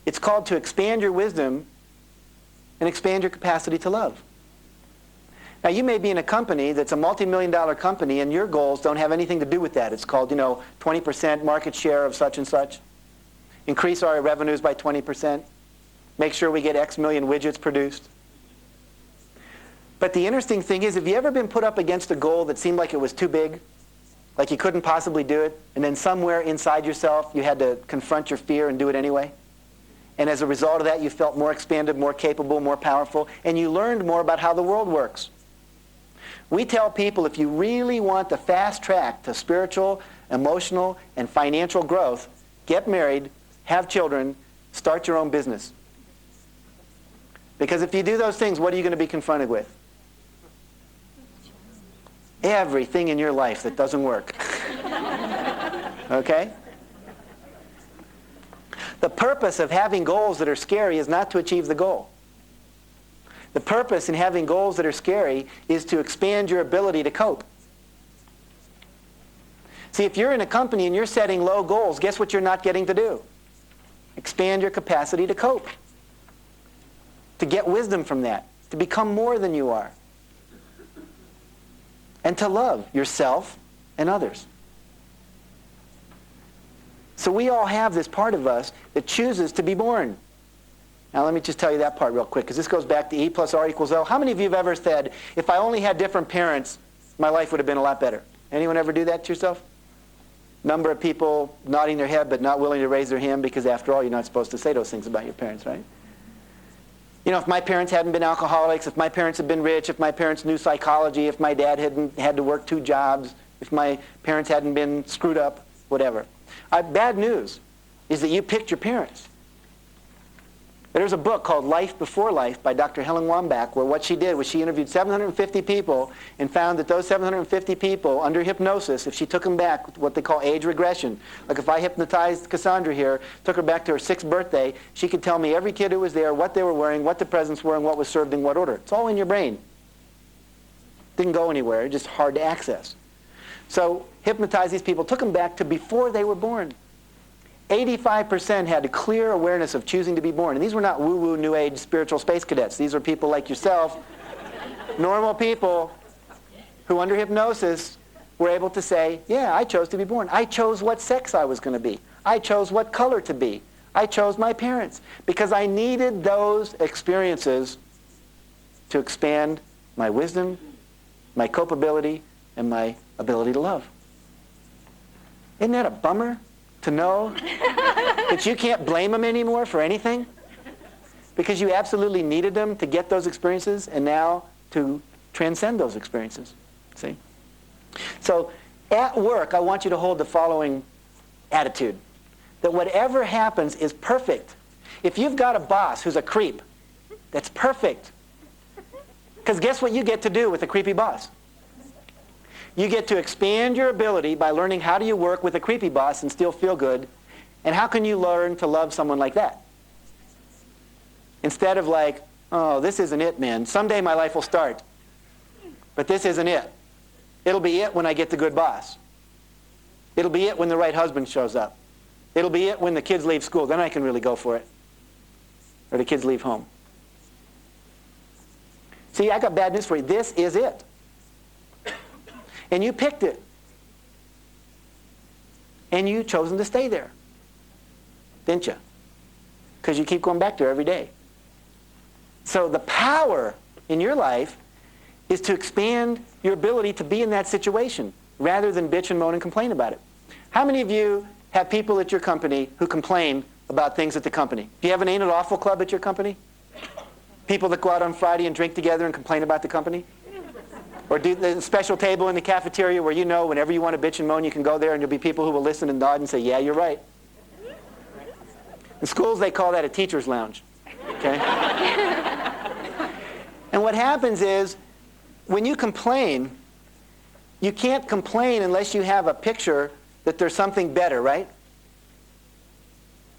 it's called to expand your wisdom and expand your capacity to love. Now you may be in a company that's a multi-million-dollar company and your goals don't have anything to do with that. It's called, 20% market share of such and such. Increase our revenues by 20%. Make sure we get X million widgets produced. But the interesting thing is, have you ever been put up against a goal that seemed like it was too big? Like you couldn't possibly do it? And then somewhere inside yourself, you had to confront your fear and do it anyway? And as a result of that, you felt more expanded, more capable, more powerful, and you learned more about how the world works. We tell people if you really want the fast track to spiritual, emotional, and financial growth, get married, have children, start your own business. Because if you do those things, what are you going to be confronted with? Everything in your life that doesn't work. Okay? The purpose of having goals that are scary is not to achieve the goal. The purpose in having goals that are scary is to expand your ability to cope. See, if you're in a company and you're setting low goals, guess what you're not getting to do? Expand your capacity to cope. To get wisdom from that. To become more than you are. And to love yourself and others. So we all have this part of us that chooses to be born. Now let me just tell you that part real quick, because this goes back to E plus R equals O. How many of you have ever said, if I only had different parents, my life would have been a lot better? Anyone ever do that to yourself? Number of people nodding their head but not willing to raise their hand, because after all, you're not supposed to say those things about your parents, right? If my parents hadn't been alcoholics, if my parents had been rich, if my parents knew psychology, if my dad hadn't had to work 2 jobs, if my parents hadn't been screwed up, whatever. Bad news is that you picked your parents. There's a book called Life Before Life by Dr. Helen Wambach, where what she did was she interviewed 750 people and found that those 750 people, under hypnosis, if she took them back, what they call age regression, like if I hypnotized Cassandra here, took her back to her 6th birthday, she could tell me every kid who was there, what they were wearing, what the presents were, and what was served in what order. It's all in your brain. Didn't go anywhere, it's just hard to access. So hypnotized these people, took them back to before they were born. 85% had a clear awareness of choosing to be born. And these were not woo-woo, new age spiritual space cadets. These are people like yourself, normal people who under hypnosis were able to say, yeah, I chose to be born. I chose what sex I was going to be. I chose what color to be. I chose my parents. Because I needed those experiences to expand my wisdom, my culpability, and my ability to love. Isn't that a bummer? To know that you can't blame them anymore for anything because you absolutely needed them to get those experiences and now to transcend those experiences. See? So at work, I want you to hold the following attitude, that whatever happens is perfect. If you've got a boss who's a creep, that's perfect. Because guess what you get to do with a creepy boss? You get to expand your ability by learning how do you work with a creepy boss and still feel good. And how can you learn to love someone like that? Instead of like, oh, this isn't it, man. Someday my life will start. But this isn't it. It'll be it when I get the good boss. It'll be it when the right husband shows up. It'll be it when the kids leave school. Then I can really go for it. Or the kids leave home. See, I got bad news for you. This is it. And you picked it. And you've chosen to stay there. Didn't you? Because you keep going back there every day. So the power in your life is to expand your ability to be in that situation rather than bitch and moan and complain about it. How many of you have people at your company who complain about things at the company? Do you have an Ain't It Awful club at your company? People that go out on Friday and drink together and complain about the company? Or do the special table in the cafeteria where you know whenever you want to bitch and moan, you can go there and there'll be people who will listen and nod and say, yeah, you're right. In schools, they call that a teacher's lounge. Okay? And what happens is, when you complain, you can't complain unless you have a picture that there's something better, right?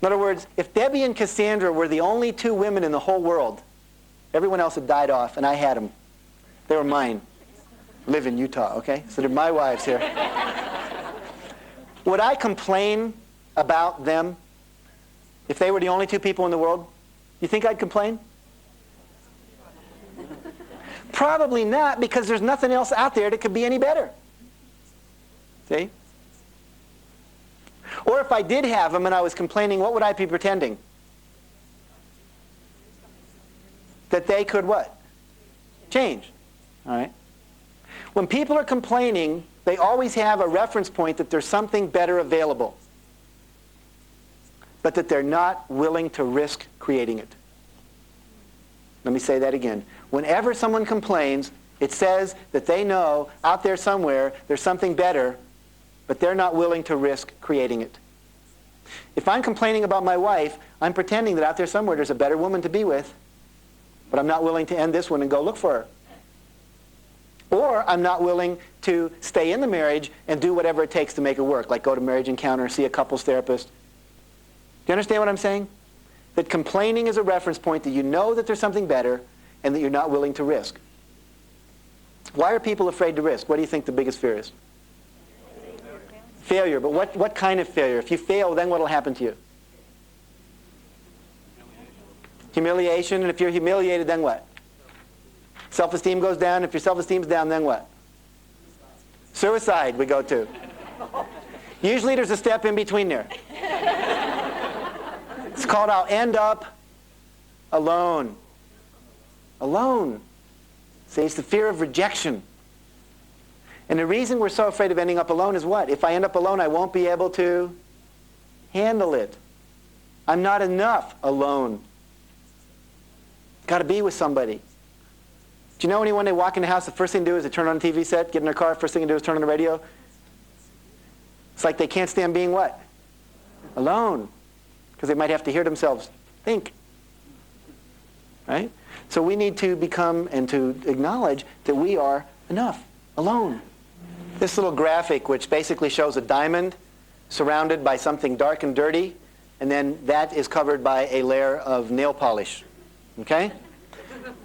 In other words, if Debbie and Cassandra were the only two women in the whole world, everyone else had died off, and I had them. They were mine. Live in Utah, okay? So they're my wives here. Would I complain about them if they were the only two people in the world? You think I'd complain? Probably not, because there's nothing else out there that could be any better. See? Or if I did have them and I was complaining, what would I be pretending? That they could what? Change. All right? When people are complaining, they always have a reference point that there's something better available, but that they're not willing to risk creating it. Let me say that again. Whenever someone complains, it says that they know out there somewhere there's something better, but they're not willing to risk creating it. If I'm complaining about my wife, I'm pretending that out there somewhere there's a better woman to be with, but I'm not willing to end this one and go look for her. Or I'm not willing to stay in the marriage and do whatever it takes to make it work, like go to marriage encounter, see a couples therapist. Do you understand what I'm saying? That complaining is a reference point that you know that there's something better and that you're not willing to risk. Why are people afraid to risk? What do you think the biggest fear is? Failure. But what kind of failure? If you fail, then what will happen to you? Humiliation. And if you're humiliated, then what? Self-esteem goes down. If your self-esteem's down, then what? Suicide we go to. Usually there's a step in between there. It's called I'll end up alone. Alone. See, it's the fear of rejection. And the reason we're so afraid of ending up alone is what? If I end up alone, I won't be able to handle it. I'm not enough alone. Got to be with somebody. Do you know anyone, they walk in the house, the first thing they do is they turn on the TV set, get in their car, first thing they do is turn on the radio? It's like they can't stand being what? Alone. Because they might have to hear themselves think. Right? So we need to become and to acknowledge that we are enough, alone. This little graphic, which basically shows a diamond surrounded by something dark and dirty, and then that is covered by a layer of nail polish. Okay?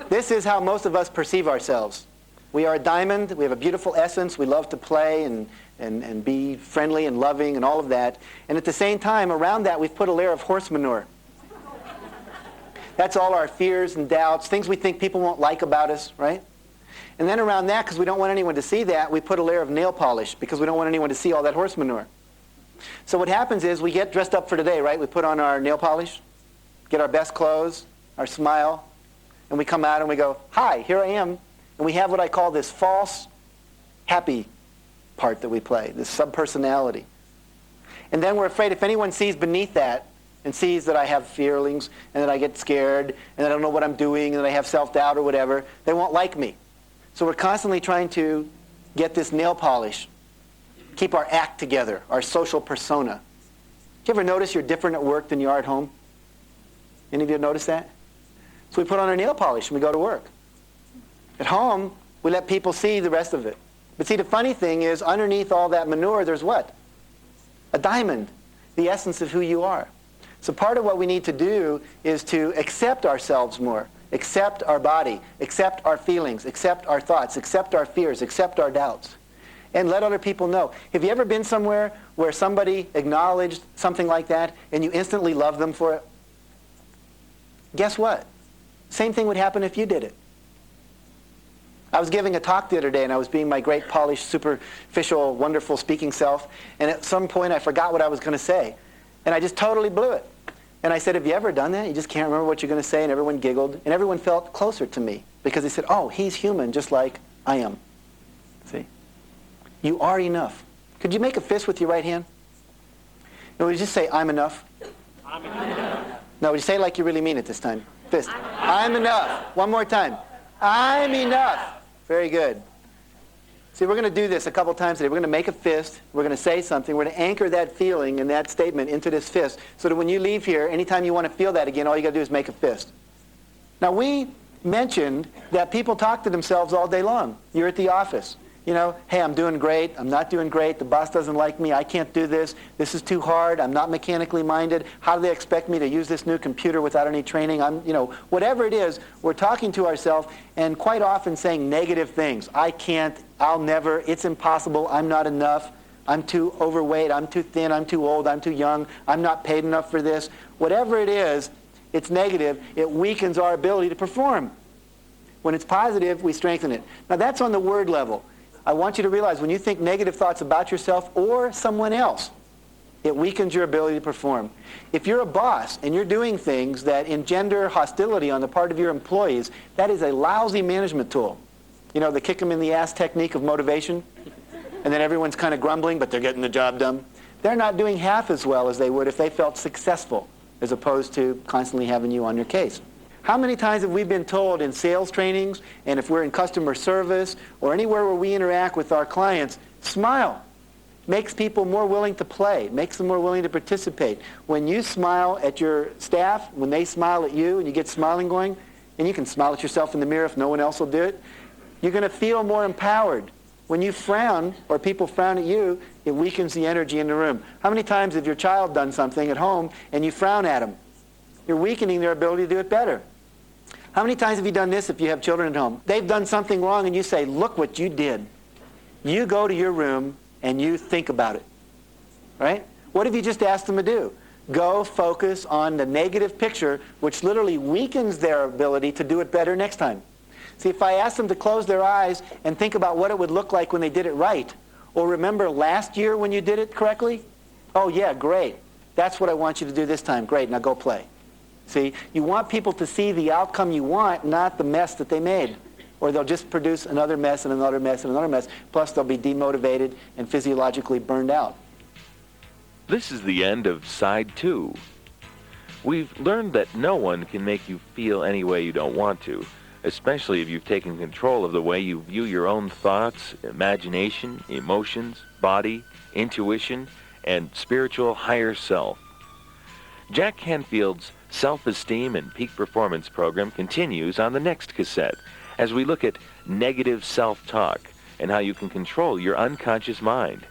This is how most of us perceive ourselves. We are a diamond. We have a beautiful essence. We love to play and be friendly and loving and all of that. And at the same time, around that, we've put a layer of horse manure. That's all our fears and doubts, things we think people won't like about us, right? And then around that, because we don't want anyone to see that, we put a layer of nail polish because we don't want anyone to see all that horse manure. So what happens is we get dressed up for today, right? We put on our nail polish, get our best clothes, our smile, and we come out and we go, hi, here I am. And we have what I call this false happy part that we play, this subpersonality. And then we're afraid if anyone sees beneath that and sees that I have feelings and that I get scared and that I don't know what I'm doing and that I have self-doubt or whatever, they won't like me. So we're constantly trying to get this nail polish, keep our act together, our social persona. Do you ever notice you're different at work than you are at home? Any of you notice that? So we put on our nail polish and we go to work. At home, we let people see the rest of it. But see, the funny thing is, underneath all that manure, there's what? A diamond, the essence of who you are. So part of what we need to do is to accept ourselves more, accept our body, accept our feelings, accept our thoughts, accept our fears, accept our doubts, and let other people know. Have you ever been somewhere where somebody acknowledged something like that and you instantly loved them for it? Guess what? Same thing would happen if you did it. I was giving a talk the other day, and I was being my great, polished, superficial, wonderful speaking self, and at some point I forgot what I was going to say, and I just totally blew it. And I said, have you ever done that? You just can't remember what you're going to say, and everyone giggled, and everyone felt closer to me. because they said, oh, he's human just like I am. See? You are enough. Could you make a fist with your right hand? No, would you just say, I'm enough? I'm enough. No, would you say it like you really mean it this time? Fist. I'm enough. One more time. I'm enough. Very good. See, we're going to do this a couple times today. We're going to make a fist. We're going to say something. We're going to anchor that feeling and that statement into this fist so that when you leave here, anytime you want to feel that again, all you got to do is make a fist. Now, we mentioned that people talk to themselves all day long. You're at the office. You know, hey, I'm doing great. I'm not doing great. The boss doesn't like me. I can't do this. This is too hard. I'm not mechanically minded. How do they expect me to use this new computer without any training? Whatever it is, we're talking to ourselves and quite often saying negative things. I can't. I'll never. It's impossible. I'm not enough. I'm too overweight. I'm too thin. I'm too old. I'm too young. I'm not paid enough for this. Whatever it is, it's negative. It weakens our ability to perform. When it's positive, we strengthen it. Now, that's on the word level. I want you to realize when you think negative thoughts about yourself or someone else, it weakens your ability to perform. If you're a boss and you're doing things that engender hostility on the part of your employees, that is a lousy management tool. You know, the kick them in the ass technique of motivation, and then everyone's kind of grumbling, but they're getting the job done. They're not doing half as well as they would if they felt successful, as opposed to constantly having you on your case. How many times have we been told in sales trainings, and if we're in customer service, or anywhere where we interact with our clients, smile. Makes people more willing to play, makes them more willing to participate. When you smile at your staff, when they smile at you, and you get smiling going, and you can smile at yourself in the mirror if no one else will do it, you're going to feel more empowered. When you frown, or people frown at you, it weakens the energy in the room. How many times have your child done something at home, and you frown at them? You're weakening their ability to do it better. How many times have you done this if you have children at home? They've done something wrong and you say, look what you did. You go to your room and you think about it. Right? What have you just asked them to do? Go focus on the negative picture, which literally weakens their ability to do it better next time. See, if I ask them to close their eyes and think about what it would look like when they did it right, or remember last year when you did it correctly, oh yeah, great. That's what I want you to do this time. Great, now go play. See, you want people to see the outcome you want, not the mess that they made. Or they'll just produce another mess and another mess and another mess. Plus, they'll be demotivated and physiologically burned out. This is the end of Side 2. We've learned that no one can make you feel any way you don't want to, especially if you've taken control of the way you view your own thoughts, imagination, emotions, body, intuition, and spiritual higher self. Jack Canfield's Self-Esteem and Peak Performance program continues on the next cassette as we look at negative self-talk and how you can control your unconscious mind.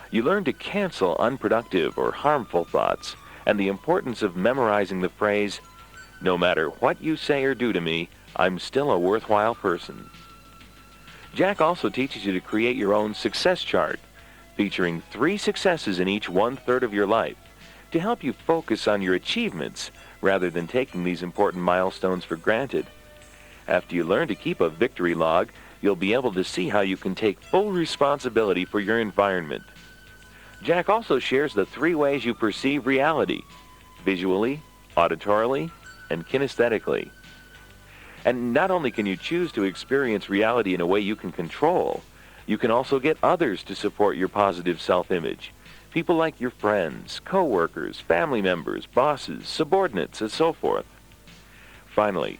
You learn to cancel unproductive or harmful thoughts and the importance of memorizing the phrase, no matter what you say or do to me, I'm still a worthwhile person. Jack also teaches you to create your own success chart, featuring 3 successes in each 1/3 of your life to help you focus on your achievements rather than taking these important milestones for granted. After you learn to keep a victory log, you'll be able to see how you can take full responsibility for your environment. Jack also shares the 3 ways you perceive reality: visually, auditorily, and kinesthetically. And not only can you choose to experience reality in a way you can control, you can also get others to support your positive self-image. People like your friends, co-workers, family members, bosses, subordinates, and so forth. Finally,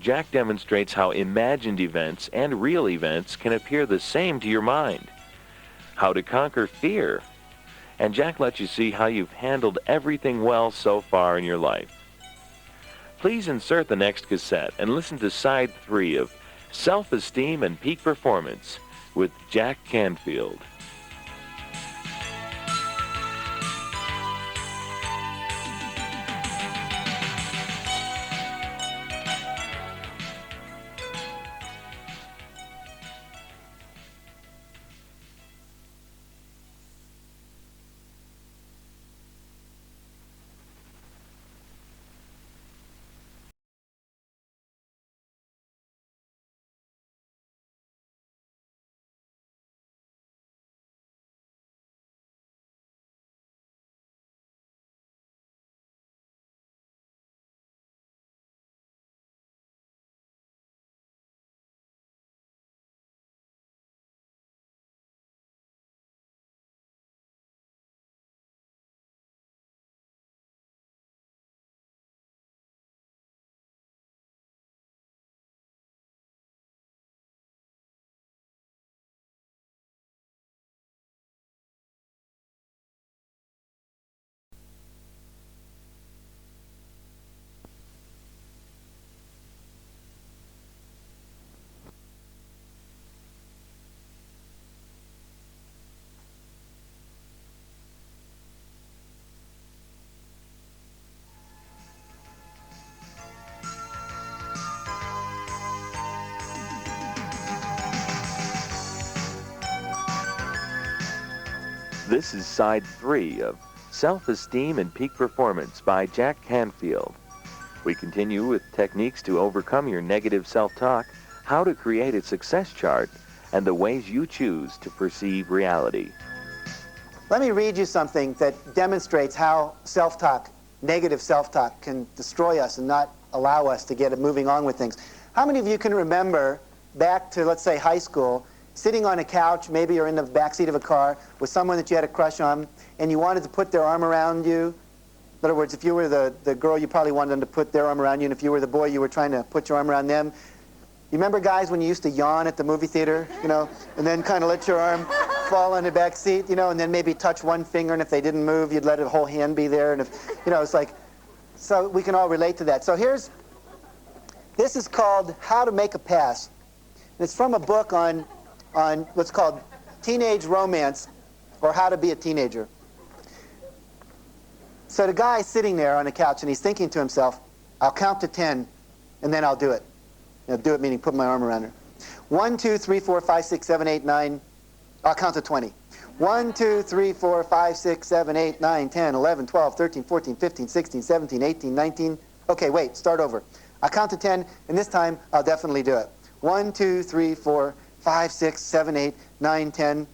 Jack demonstrates how imagined events and real events can appear the same to your mind, how to conquer fear, and Jack lets you see how you've handled everything well so far in your life. Please insert the next cassette and listen to Side 3 of Self-Esteem and Peak Performance with Jack Canfield. This is side 3 of Self-Esteem and Peak Performance by Jack Canfield. We continue with techniques to overcome your negative self-talk, how to create a success chart, and the ways you choose to perceive reality. Let me read you something that demonstrates how self-talk, negative self-talk, can destroy us and not allow us to get moving on with things. How many of you can remember back to, let's say, high school, sitting on a couch, maybe you're in the backseat of a car, with someone that you had a crush on, and you wanted to put their arm around you? In other words, if you were the girl, you probably wanted them to put their arm around you, and if you were the boy, you were trying to put your arm around them. You remember, guys, when you used to yawn at the movie theater, you know, and then kind of let your arm fall on the back seat, you know, and then maybe touch one finger, and if they didn't move, you'd let a whole hand be there, and if, you know, it's like, so we can all relate to that. So this is called How to Make a Pass. And it's from a book on what's called teenage romance, or how to be a teenager. So the guy's sitting there on the couch, and he's thinking to himself, I'll count to 10, and then I'll do it. You know, do it meaning put my arm around her. 1, 2, 3, 4, 5, 6, 7, 8, 9. I'll count to 20. 1, 2, 3, 4, 5, 6, 7, 8, 9, 10, 11, 12, 13, 14, 15, 16, 17, 18, 19. Okay, wait, start over. I'll count to 10, and this time I'll definitely do it. 1, 2, 3, 4, 5, 6, 7, 8, 9, 10.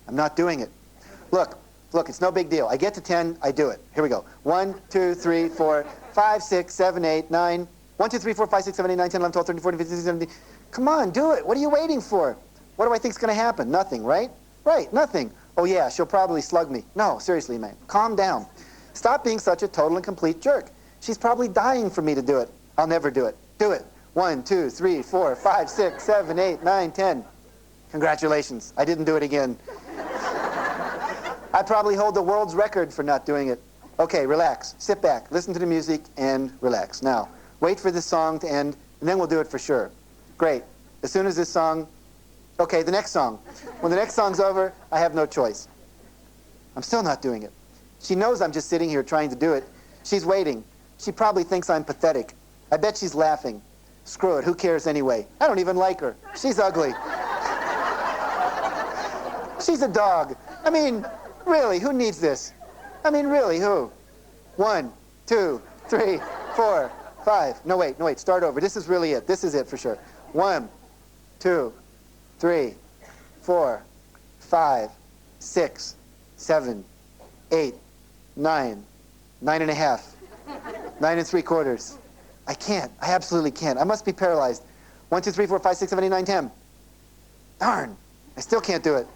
I'm not doing it. Look, it's no big deal. I get to 10, I do it. Here we go. 1, 2, 3, 4, 5, 6, 7, 8, 9. 1, 2, 3, 4, 5, 6, 7, 8, 9, 10, 11, 12, 13, 14, 15, 16, 17. Come on, do it. What are you waiting for? What do I think's going to happen? Nothing, right? Right, nothing. Oh yeah, she'll probably slug me. No, seriously, man. Calm down. Stop being such a total and complete jerk. She's probably dying for me to do it. I'll never do it. Do it. 1, 2, 3, 4, 5, 6, 7, 8, 9, 10. Congratulations. I didn't do it again. I probably hold the world's record for not doing it. Okay, relax. Sit back. Listen to the music and relax. Now, wait for this song to end, and then we'll do it for sure. Great. As soon as this song... Okay, the next song. When the next song's over, I have no choice. I'm still not doing it. She knows I'm just sitting here trying to do it. She's waiting. She probably thinks I'm pathetic. I bet she's laughing. Screw it, who cares anyway? I don't even like her. She's ugly. She's a dog. I mean, really, who needs this? I mean, really, who? 1, 2, 3, 4, 5. No, wait, start over. This is really it. This is it for sure. 1, 2, 3, 4, 5, 6, 7, 8, 9, 9 and a half, 9 and 3/4. I can't. I absolutely can't. I must be paralyzed. 1, 2, 3, 4, 5, 6, 7, 8, 9, 10. Darn. I still can't do it.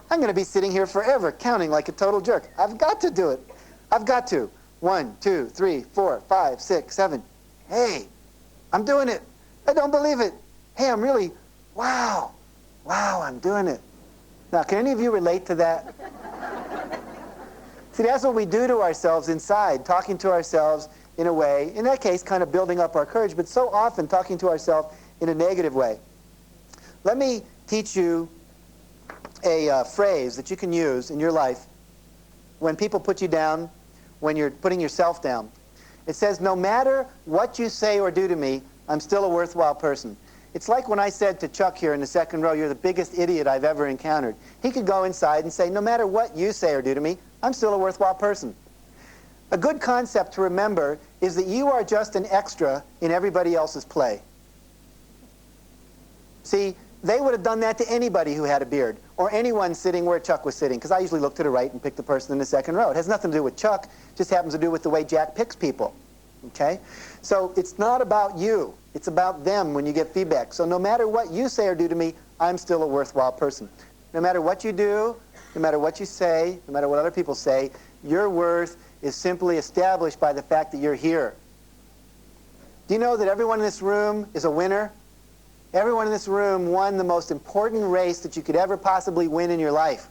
I'm going to be sitting here forever counting like a total jerk. I've got to do it. I've got to. 1, 2, 3, 4, 5, 6, 7. Hey, I'm doing it. I don't believe it. Hey, I'm really, wow, I'm doing it. Now, can any of you relate to that? See, that's what we do to ourselves inside, talking to ourselves in a way, in that case, kind of building up our courage, but so often talking to ourselves in a negative way. Let me teach you a phrase that you can use in your life when people put you down, when you're putting yourself down. It says, no matter what you say or do to me, I'm still a worthwhile person. It's like when I said to Chuck here in the second row, you're the biggest idiot I've ever encountered. He could go inside and say, no matter what you say or do to me, I'm still a worthwhile person. A good concept to remember is that you are just an extra in everybody else's play. See, they would have done that to anybody who had a beard, or anyone sitting where Chuck was sitting, because I usually look to the right and pick the person in the second row. It has nothing to do with Chuck, it just happens to do with the way Jack picks people. Okay? So it's not about you, it's about them when you get feedback. So no matter what you say or do to me, I'm still a worthwhile person. No matter what you do, no matter what you say, no matter what other people say, your worth is simply established by the fact that you're here. Do you know that everyone in this room is a winner? Everyone in this room won the most important race that you could ever possibly win in your life.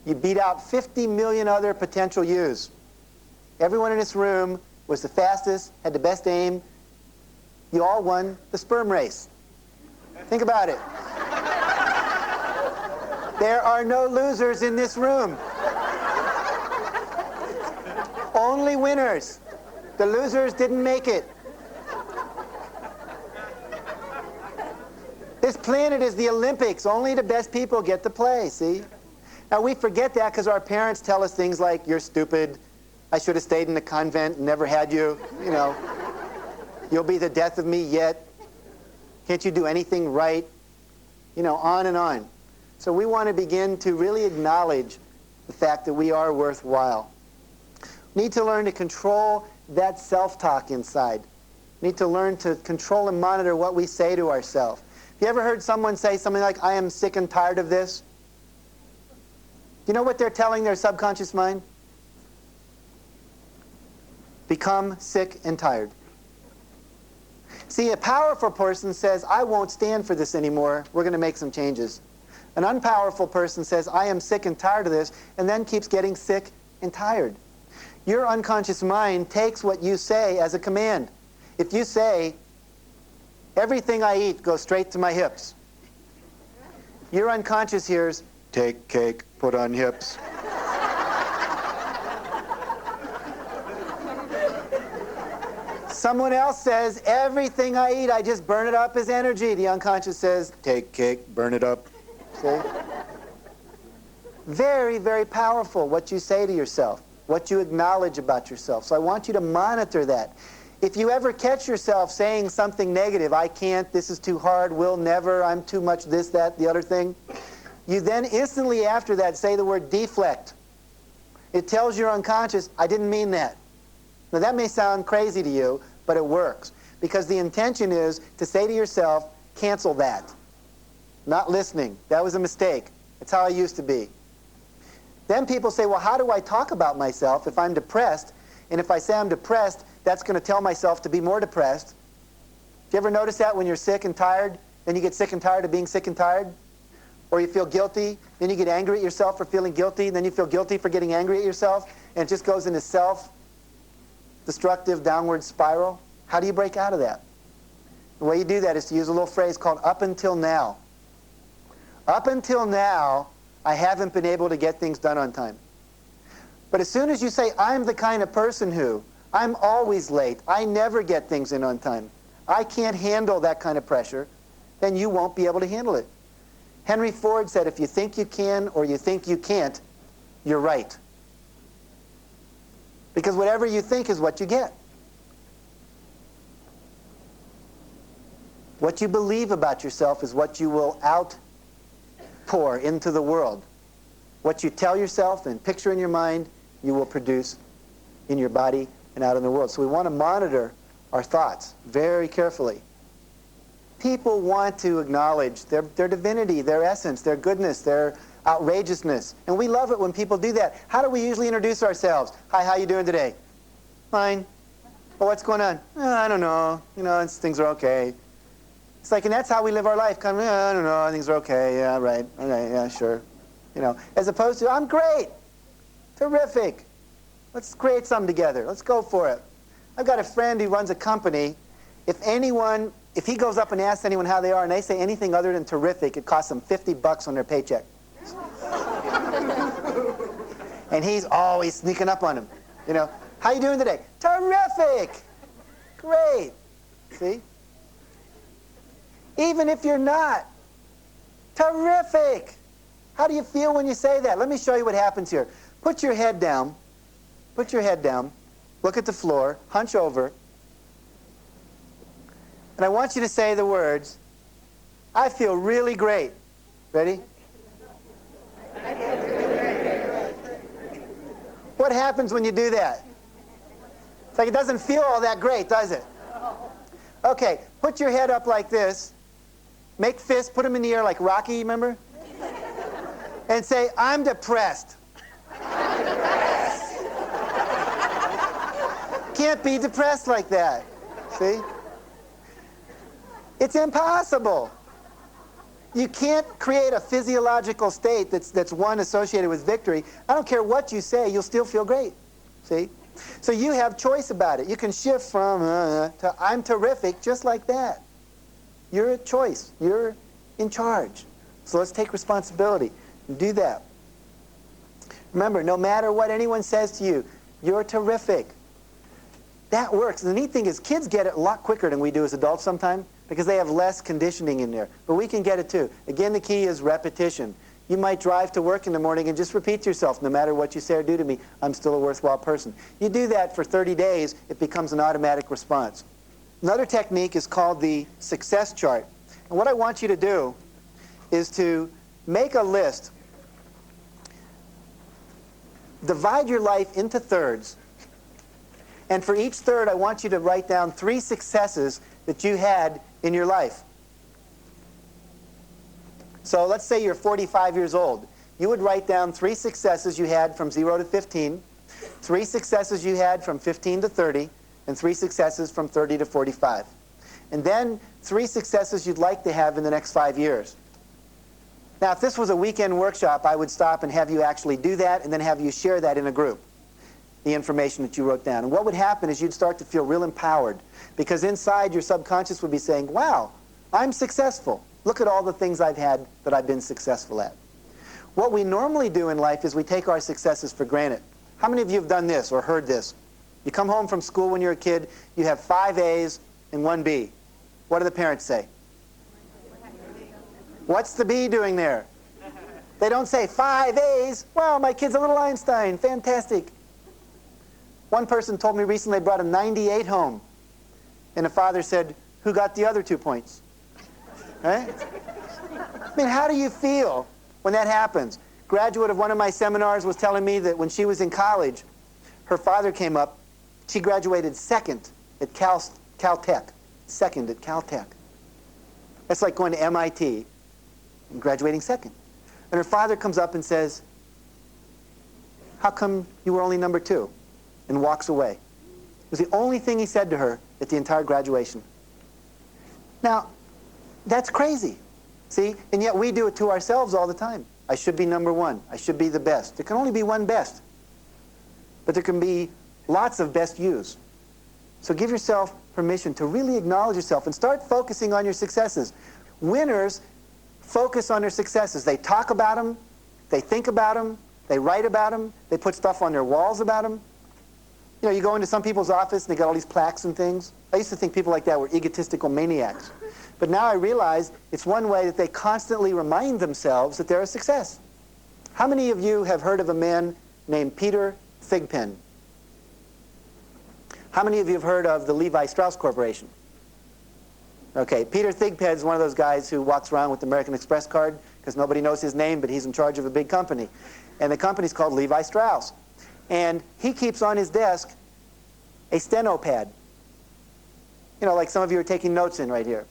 You beat out 50 million other potential yous. Everyone in this room was the fastest, had the best aim. You all won the sperm race. Think about it. There are no losers in this room. Only winners. The losers didn't make it. This planet is the Olympics. Only the best people get to play, see? Now, we forget that because our parents tell us things like, you're stupid, I should have stayed in the convent and never had you, you know. You'll be the death of me yet. Can't you do anything right? You know, on and on. So we want to begin to really acknowledge the fact that we are worthwhile. We need to learn to control that self-talk inside. We need to learn to control and monitor what we say to ourselves. Have you ever heard someone say something like, I am sick and tired of this? You know what they're telling their subconscious mind? Become sick and tired. See, a powerful person says, I won't stand for this anymore. We're going to make some changes. An unpowerful person says, I am sick and tired of this, and then keeps getting sick and tired. Your unconscious mind takes what you say as a command. If you say, everything I eat goes straight to my hips, your unconscious hears, take cake, put on hips. Someone else says, everything I eat, I just burn it up as energy. The unconscious says, take cake, burn it up. See? Very, very powerful what you say to yourself, what you acknowledge about yourself. So I want you to monitor that. If you ever catch yourself saying something negative, I can't, this is too hard, will never, I'm too much this, that, the other thing, you then instantly after that say the word deflect. It tells your unconscious, I didn't mean that. Now that may sound crazy to you, but it works. Because the intention is to say to yourself, cancel that. Not listening. That was a mistake. That's how I used to be. Then people say, well, how do I talk about myself if I'm depressed? And if I say I'm depressed, that's going to tell myself to be more depressed. Do you ever notice that when you're sick and tired, then you get sick and tired of being sick and tired? Or you feel guilty, then you get angry at yourself for feeling guilty, then you feel guilty for getting angry at yourself, and it just goes into self-destructive downward spiral? How do you break out of that? The way you do that is to use a little phrase called up until now. Up until now, I haven't been able to get things done on time. But as soon as you say, I'm the kind of person who, I'm always late, I never get things in on time, I can't handle that kind of pressure, then you won't be able to handle it. Henry Ford said, if you think you can or you think you can't, you're right. Because whatever you think is what you get. What you believe about yourself is what you will outpour into the world. What you tell yourself and picture in your mind, you will produce in your body and out in the world. So we want to monitor our thoughts very carefully. People want to acknowledge their divinity, their essence, their goodness, their outrageousness. And we love it when people do that. How do we usually introduce ourselves? Hi, how you doing today? Fine. Well, what's going on? I don't know. You know, things are okay. It's like, and that's how we live our life. Kind of, I don't know, things are okay. Yeah, right. Okay, yeah, sure. You know, as opposed to, I'm great. Terrific. Let's create something together. Let's go for it. I've got a friend who runs a company. If he goes up and asks anyone how they are and they say anything other than terrific, it costs them $50 on their paycheck. And he's always sneaking up on them. You know, how you doing today? Terrific. Great. See? Even if you're not. Terrific. How do you feel when you say that? Let me show you what happens here. Put your head down. Put your head down. Look at the floor. Hunch over. And I want you to say the words, I feel really great. Ready? What happens when you do that? It's like it doesn't feel all that great, does it? Okay, put your head up like this. Make fists, put them in the air like Rocky, remember? And say, I'm depressed. Can't be depressed like that. See? It's impossible. You can't create a physiological state that's one associated with victory. I don't care what you say, you'll still feel great. See? So you have choice about it. You can shift from to I'm terrific just like that. You're a choice. You're in charge. So let's take responsibility and do that. Remember, no matter what anyone says to you, you're terrific. That works. The neat thing is kids get it a lot quicker than we do as adults sometimes because they have less conditioning in there. But we can get it too. Again, the key is repetition. You might drive to work in the morning and just repeat to yourself, no matter what you say or do to me, I'm still a worthwhile person. You do that for 30 days, it becomes an automatic response. Another technique is called the success chart. And what I want you to do is to make a list. Divide your life into thirds. And for each third, I want you to write down 3 successes that you had in your life. So let's say you're 45 years old. You would write down 3 successes you had from 0 to 15, 3 successes you had from 15 to 30, and 3 successes from 30 to 45. And then 3 successes you'd like to have in the next 5 years. Now, if this was a weekend workshop, I would stop and have you actually do that and then have you share that in a group, the information that you wrote down. And what would happen is you'd start to feel real empowered, because inside your subconscious would be saying, wow, I'm successful. Look at all the things I've had that I've been successful at. What we normally do in life is we take our successes for granted. How many of you have done this or heard this? You come home from school when you're a kid, you have 5 A's and 1 B. What do the parents say? What's the B doing there? They don't say 5 A's. Wow, my kid's a little Einstein. Fantastic. One person told me recently they brought a 98 home. And the father said, who got the other 2 points? Right? I mean, how do you feel when that happens? Graduate of one of my seminars was telling me that when she was in college, her father came up. She graduated 2nd at Caltech. 2nd at Caltech. That's like going to MIT and graduating 2nd. And her father comes up and says, how come you were only number 2? And walks away. It was the only thing he said to her at the entire graduation. Now, that's crazy. See? And yet we do it to ourselves all the time. I should be number 1. I should be the best. There can only be one best. But there can be lots of best yous. So give yourself permission to really acknowledge yourself and start focusing on your successes. Winners focus on their successes. They talk about them. They think about them. They write about them. They put stuff on their walls about them. You know, you go into some people's office and they got all these plaques and things. I used to think people like that were egotistical maniacs. But now I realize it's one way that they constantly remind themselves that they're a success. How many of you have heard of a man named Peter Thigpen? How many of you have heard of the Levi Strauss Corporation? Okay, Peter Thigpen is one of those guys who walks around with the American Express card because nobody knows his name, but he's in charge of a big company. And the company's called Levi Strauss. And he keeps on his desk a steno pad. You know, like some of you are taking notes in right here.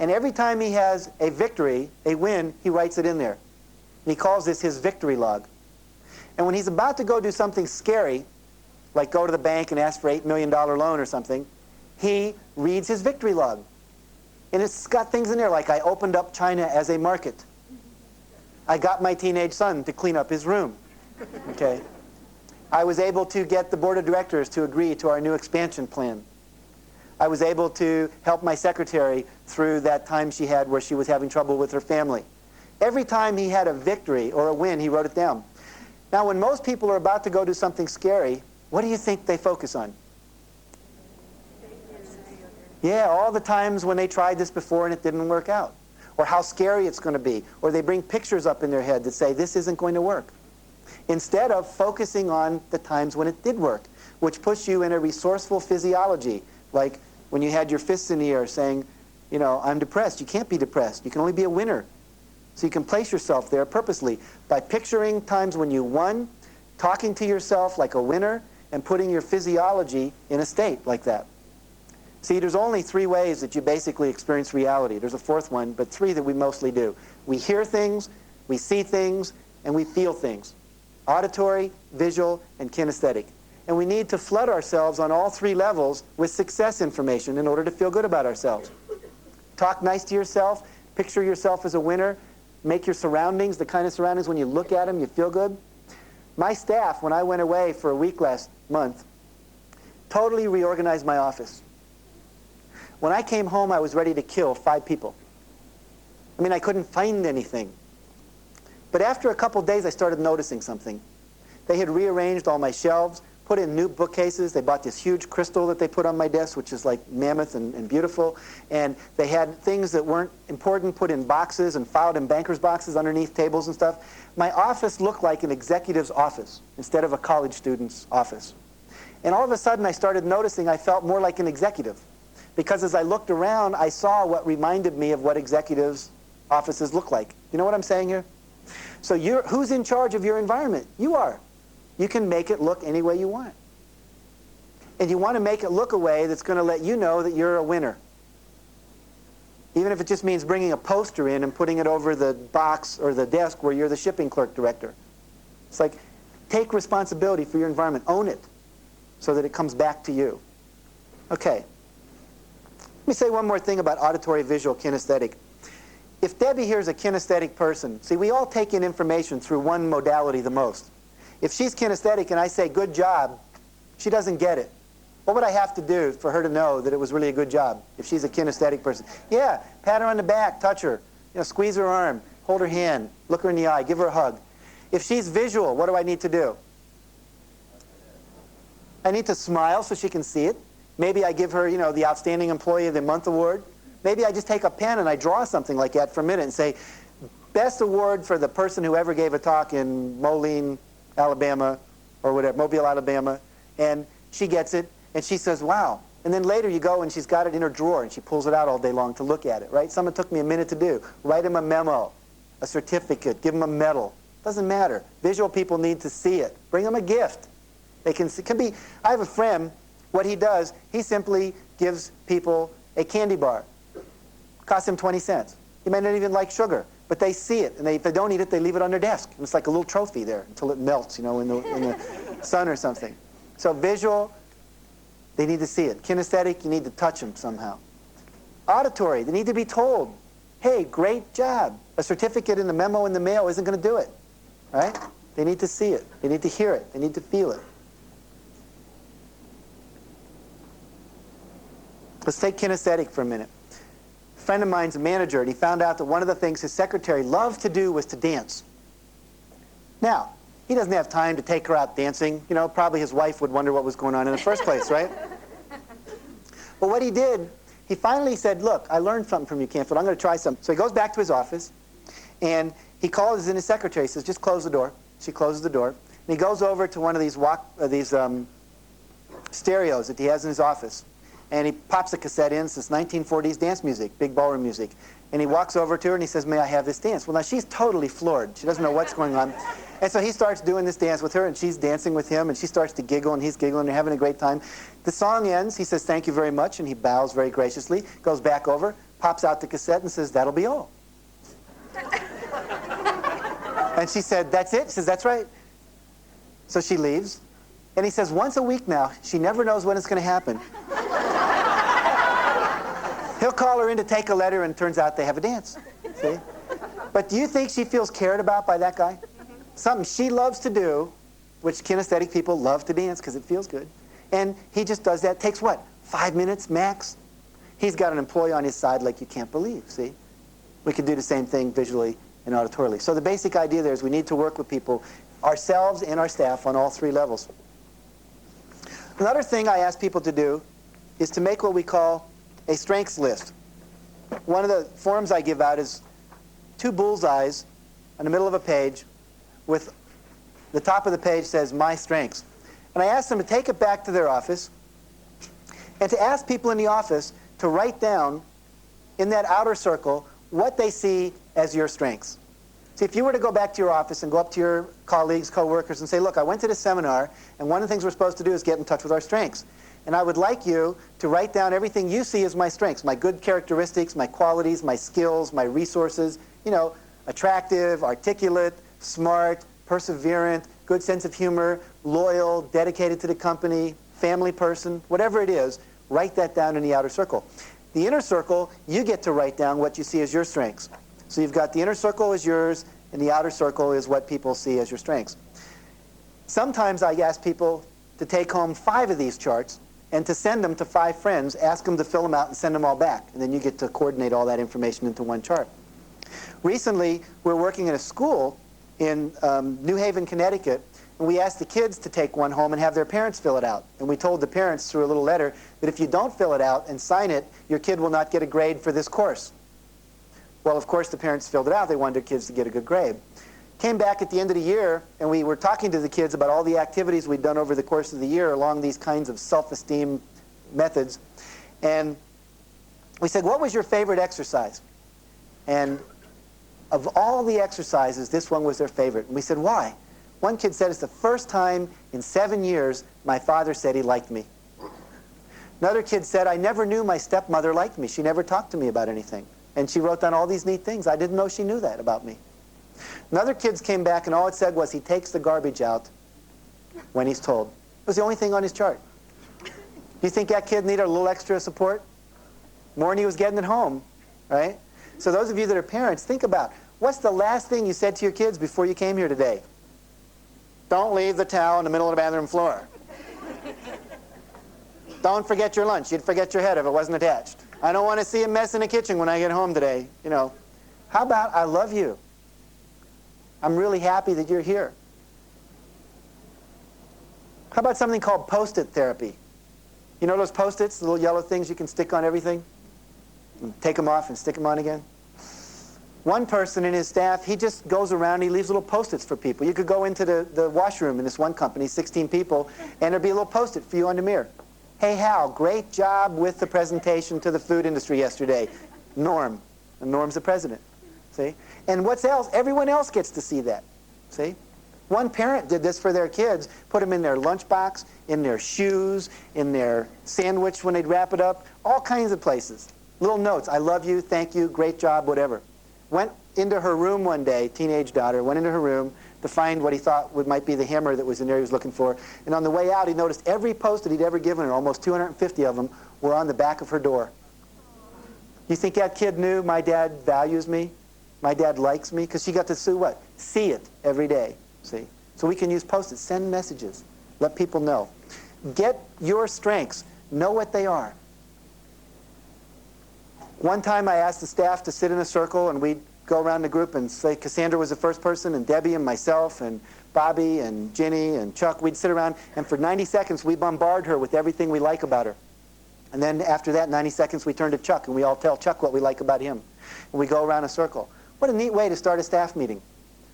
And every time he has a victory, a win, he writes it in there. And he calls this his victory log. And when he's about to go do something scary, like go to the bank and ask for $8 million loan or something, he reads his victory log. And it's got things in there like, I opened up China as a market. I got my teenage son to clean up his room. Okay? I was able to get the board of directors to agree to our new expansion plan. I was able to help my secretary through that time she had where she was having trouble with her family. Every time he had a victory or a win, he wrote it down. Now, when most people are about to go do something scary, what do you think they focus on? Yeah, all the times when they tried this before and it didn't work out. Or how scary it's going to be. Or they bring pictures up in their head that say, this isn't going to work. Instead of focusing on the times when it did work, which puts you in a resourceful physiology, like when you had your fists in the air saying, you know, I'm depressed. You can't be depressed. You can only be a winner. So you can place yourself there purposely by picturing times when you won, talking to yourself like a winner, and putting your physiology in a state like that. See, there's only 3 ways that you basically experience reality. There's a 4th one, but 3 that we mostly do. We hear things, we see things, and we feel things. Auditory, visual, and kinesthetic. And we need to flood ourselves on all 3 levels with success information in order to feel good about ourselves. Talk nice to yourself, picture yourself as a winner, make your surroundings the kind of surroundings when you look at them you feel good. My staff, when I went away for a week last month, totally reorganized my office. When I came home, I was ready to kill 5 people. I mean, I couldn't find anything. But after a couple days, I started noticing something. They had rearranged all my shelves, put in new bookcases. They bought this huge crystal that they put on my desk, which is like mammoth and beautiful. And they had things that weren't important put in boxes and filed in banker's boxes underneath tables and stuff. My office looked like an executive's office instead of a college student's office. And all of a sudden, I started noticing I felt more like an executive. Because as I looked around, I saw what reminded me of what executives' offices look like. You know what I'm saying here? So who's in charge of your environment? You are. You can make it look any way you want. And you want to make it look a way that's going to let you know that you're a winner. Even if it just means bringing a poster in and putting it over the box or the desk where you're the shipping clerk director. It's like, take responsibility for your environment. Own it so that it comes back to you. Okay. Let me say one more thing about auditory, visual, kinesthetic. If Debbie here is a kinesthetic person, see, we all take in information through one modality the most. If she's kinesthetic and I say, good job, she doesn't get it. What would I have to do for her to know that it was really a good job if she's a kinesthetic person? Yeah, pat her on the back, touch her, squeeze her arm, hold her hand, look her in the eye, give her a hug. If she's visual, what do I need to do? I need to smile so she can see it. Maybe I give her, the Outstanding Employee of the Month award. Maybe I just take a pen and I draw something like that for a minute and say, best award for the person who ever gave a talk in Moline, Alabama, or whatever, Mobile, Alabama. And she gets it, and she says, wow. And then later you go and she's got it in her drawer and she pulls it out all day long to look at it, right? Something took me a minute to do. Write them a memo, a certificate, give them a medal. Doesn't matter. Visual people need to see it. Bring them a gift. They can see, I have a friend, what he does, he simply gives people a candy bar. Costs him 20 cents. He may not even like sugar, but they see it, and if they don't eat it, they leave it on their desk. And it's like a little trophy there until it melts, in the sun or something. So visual, they need to see it. Kinesthetic, you need to touch them somehow. Auditory, they need to be told, hey, great job. A certificate in the memo in the mail isn't going to do it, right? They need to see it. They need to hear it. They need to feel it. Let's take kinesthetic for a minute. A friend of mine's a manager, and he found out that one of the things his secretary loved to do was to dance. Now, he doesn't have time to take her out dancing. Probably his wife would wonder what was going on in the first place, right? But what he did, he finally said, look, I learned something from you, Canfield. I'm going to try something. So he goes back to his office, and he calls in his secretary. He says, just close the door. She closes the door. And he goes over to one of these stereos that he has in his office. And he pops a cassette in, says 1940s dance music, big ballroom music. And he walks over to her and he says, may I have this dance? Well, now she's totally floored. She doesn't know what's going on. And so he starts doing this dance with her, and she's dancing with him, and she starts to giggle, and he's giggling, and they're having a great time. The song ends. He says, thank you very much, and he bows very graciously, goes back over, pops out the cassette, and says, that'll be all. And she said, that's it? She says, that's right. So she leaves. And he says, once a week now, she never knows when it's going to happen. He'll call her in to take a letter, and it turns out they have a dance. See? But do you think she feels cared about by that guy? Something she loves to do, which kinesthetic people love to dance because it feels good. And he just does that. Takes what? 5 minutes max? He's got an employee on his side like you can't believe, see? We can do the same thing visually and auditorily. So the basic idea there is we need to work with people, ourselves and our staff, on all three levels. Another thing I ask people to do is to make what we call a strengths list. One of the forms I give out is 2 bullseyes in the middle of a page with the top of the page says, my strengths. And I ask them to take it back to their office and to ask people in the office to write down in that outer circle what they see as your strengths. See, if you were to go back to your office and go up to your colleagues, coworkers, and say, look, I went to this seminar, and one of the things we're supposed to do is get in touch with our strengths. And I would like you to write down everything you see as my strengths, my good characteristics, my qualities, my skills, my resources, attractive, articulate, smart, perseverant, good sense of humor, loyal, dedicated to the company, family person, whatever it is, write that down in the outer circle. The inner circle, you get to write down what you see as your strengths. So you've got the inner circle is yours, and the outer circle is what people see as your strengths. Sometimes I ask people to take home 5 of these charts and to send them to 5 friends, ask them to fill them out and send them all back. And then you get to coordinate all that information into one chart. Recently, we're working in a school in New Haven, Connecticut, and we asked the kids to take one home and have their parents fill it out. And we told the parents through a little letter that if you don't fill it out and sign it, your kid will not get a grade for this course. Well, of course, the parents filled it out. They wanted their kids to get a good grade. Came back at the end of the year, and we were talking to the kids about all the activities we'd done over the course of the year along these kinds of self-esteem methods. And we said, what was your favorite exercise? And of all the exercises, this one was their favorite. And we said, why? One kid said, it's the first time in 7 years my father said he liked me. Another kid said, I never knew my stepmother liked me. She never talked to me about anything. And she wrote down all these neat things. I didn't know she knew that about me. Another kid came back, and all it said was he takes the garbage out when he's told. It was the only thing on his chart. Do you think that kid needed a little extra support? More than he was getting at home, right? So those of you that are parents, think about, what's the last thing you said to your kids before you came here today? Don't leave the towel in the middle of the bathroom floor. Don't forget your lunch. You'd forget your head if it wasn't attached. I don't want to see a mess in the kitchen when I get home today. You know, how about I love you? I'm really happy that you're here. How about something called Post-it therapy? You know those Post-its, the little yellow things you can stick on everything? And take them off and stick them on again? One person in his staff, he just goes around, he leaves little Post-its for people. You could go into the washroom in this one company, 16 people, and there'd be a little Post-it for you on the mirror. Hey, Hal, great job with the presentation to the food industry yesterday. Norm. And Norm's the president. See? And what's else? Everyone else gets to see that. See? One parent did this for their kids, put them in their lunchbox, in their shoes, in their sandwich when they'd wrap it up, all kinds of places. Little notes, I love you, thank you, great job, whatever. Went into her room one day, teenage daughter, went into her room to find what he thought might be the hammer that was in there he was looking for. And on the way out, he noticed every Post-it he'd ever given her, almost 250 of them, were on the back of her door. You think that kid knew my dad values me? My dad likes me? Because she got to see it every day. See? So we can use Post-its, send messages, let people know. Get your strengths, know what they are. One time I asked the staff to sit in a circle, and we'd go around the group and say Cassandra was the first person, and Debbie and myself and Bobby and Ginny and Chuck, we'd sit around, and for 90 seconds we bombard her with everything we like about her. And then after that 90 seconds we turn to Chuck, and we all tell Chuck what we like about him. And we go around a circle. What a neat way to start a staff meeting.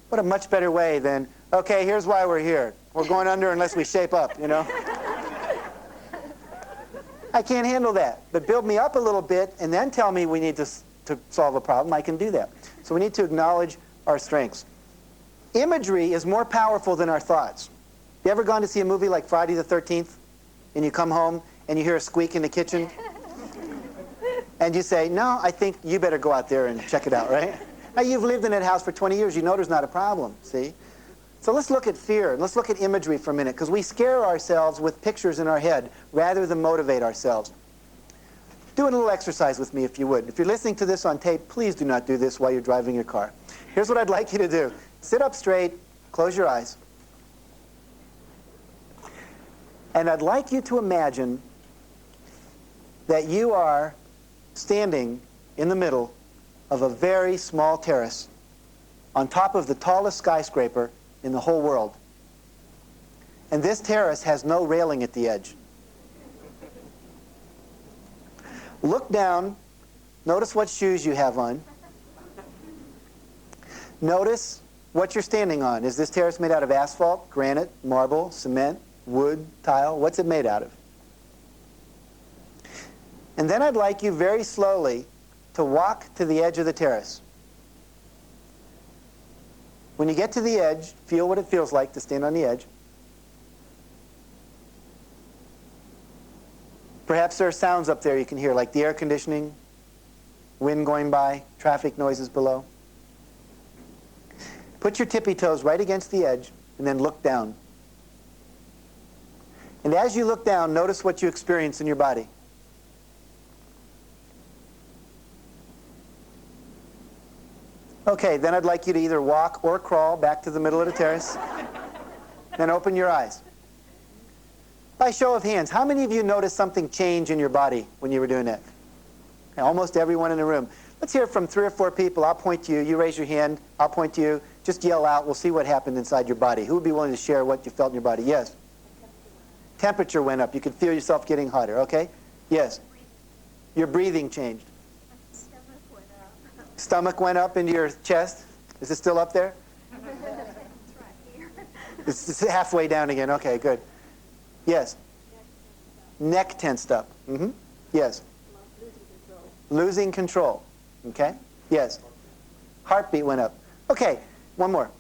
What a much better way than, okay, here's why we're here. We're going under unless we shape up, you know? I can't handle that. But build me up a little bit and then tell me we need to solve a problem. I can do that. So we need to acknowledge our strengths. Imagery is more powerful than our thoughts. You ever gone to see a movie like Friday the 13th and you come home and you hear a squeak in the kitchen and you say, no, I think you better go out there and check it out, right? Now, you've lived in that house for 20 years. You know there's not a problem, see? So let's look at fear, and let's look at imagery for a minute, because we scare ourselves with pictures in our head rather than motivate ourselves. Do a little exercise with me, if you would. If you're listening to this on tape, please do not do this while you're driving your car. Here's what I'd like you to do. Sit up straight, close your eyes. And I'd like you to imagine that you are standing in the middle of a very small terrace on top of the tallest skyscraper in the whole world. And this terrace has no railing at the edge. Look down. Notice what shoes you have on. Notice what you're standing on. Is this terrace made out of asphalt, granite, marble, cement, wood, tile? What's it made out of? And then I'd like you very slowly to walk to the edge of the terrace. When you get to the edge, feel what it feels like to stand on the edge. Perhaps there are sounds up there you can hear, like the air conditioning, wind going by, traffic noises below. Put your tippy toes right against the edge and then look down. And as you look down, notice what you experience in your body. Okay, then I'd like you to either walk or crawl back to the middle of the terrace. Then open your eyes. By show of hands, how many of you noticed something change in your body when you were doing that? Almost everyone in the room. Let's hear from 3 or 4 people. I'll point to you. You raise your hand. I'll point to you. Just yell out. We'll see what happened inside your body. Who would be willing to share what you felt in your body? Yes. Temperature went up. You could feel yourself getting hotter. Okay? Yes. Your breathing changed. Stomach went up. Stomach went up into your chest. Is it still up there? It's right here. It's halfway down again. Okay, good. Yes. Neck tensed up. Mm-hmm. Yes. Losing control. Okay? Yes. Heartbeat went up. Okay, one more.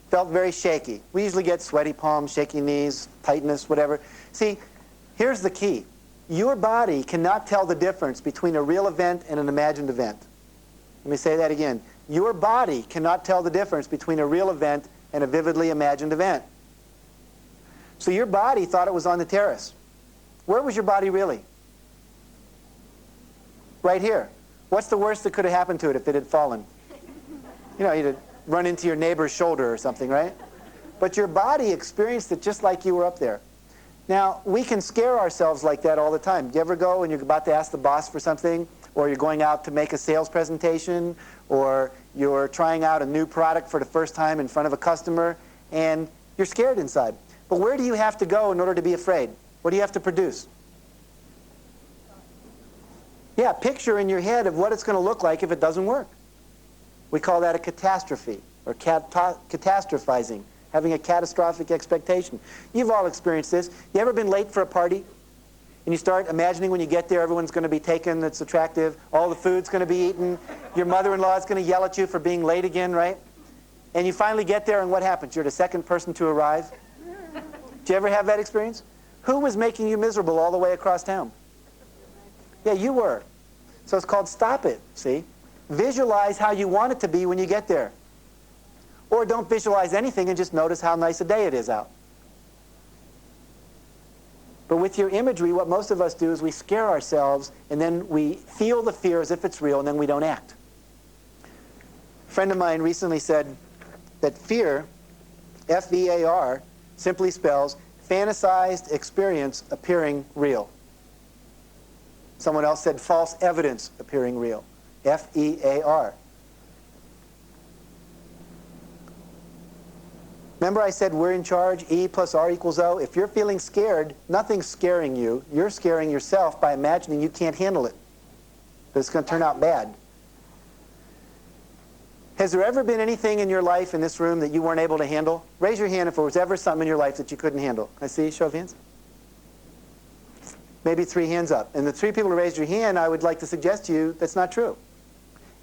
Felt very shaky. We usually get sweaty palms, shaky knees, tightness, whatever. See, here's the key. Your body cannot tell the difference between a real event and an imagined event. Let me say that again. Your body cannot tell the difference between a real event and a vividly imagined event. So your body thought it was on the terrace. Where was your body really? Right here. What's the worst that could have happened to it if it had fallen? You know, you'd have run into your neighbor's shoulder or something, right? But your body experienced it just like you were up there. Now, we can scare ourselves like that all the time. Do you ever go and you're about to ask the boss for something, or you're going out to make a sales presentation, or you're trying out a new product for the first time in front of a customer, and you're scared inside. But where do you have to go in order to be afraid? What do you have to produce? Yeah, picture in your head of what it's going to look like if it doesn't work. We call that a catastrophe, or catastrophizing, having a catastrophic expectation. You've all experienced this. You ever been late for a party? And you start imagining when you get there, everyone's going to be taken that's attractive, all the food's going to be eaten, your mother-in-law is going to yell at you for being late again, right? And you finally get there, and what happens? You're the second person to arrive. Do you ever have that experience? Who was making you miserable all the way across town? Yeah, you were. So it's called stop it, see? Visualize how you want it to be when you get there. Or don't visualize anything and just notice how nice a day it is out. But with your imagery, what most of us do is we scare ourselves, and then we feel the fear as if it's real, and then we don't act. A friend of mine recently said that fear, F-E-A-R, simply spells fantasized experience appearing real. Someone else said false evidence appearing real. F-E-A-R. Remember I said we're in charge, E plus R equals O? If you're feeling scared, nothing's scaring you. You're scaring yourself by imagining you can't handle it. But it's going to turn out bad. Has there ever been anything in your life in this room that you weren't able to handle? Raise your hand if there was ever something in your life that you couldn't handle. I see, show of hands. Maybe 3 hands up. And the 3 people who raised your hand, I would like to suggest to you that's not true.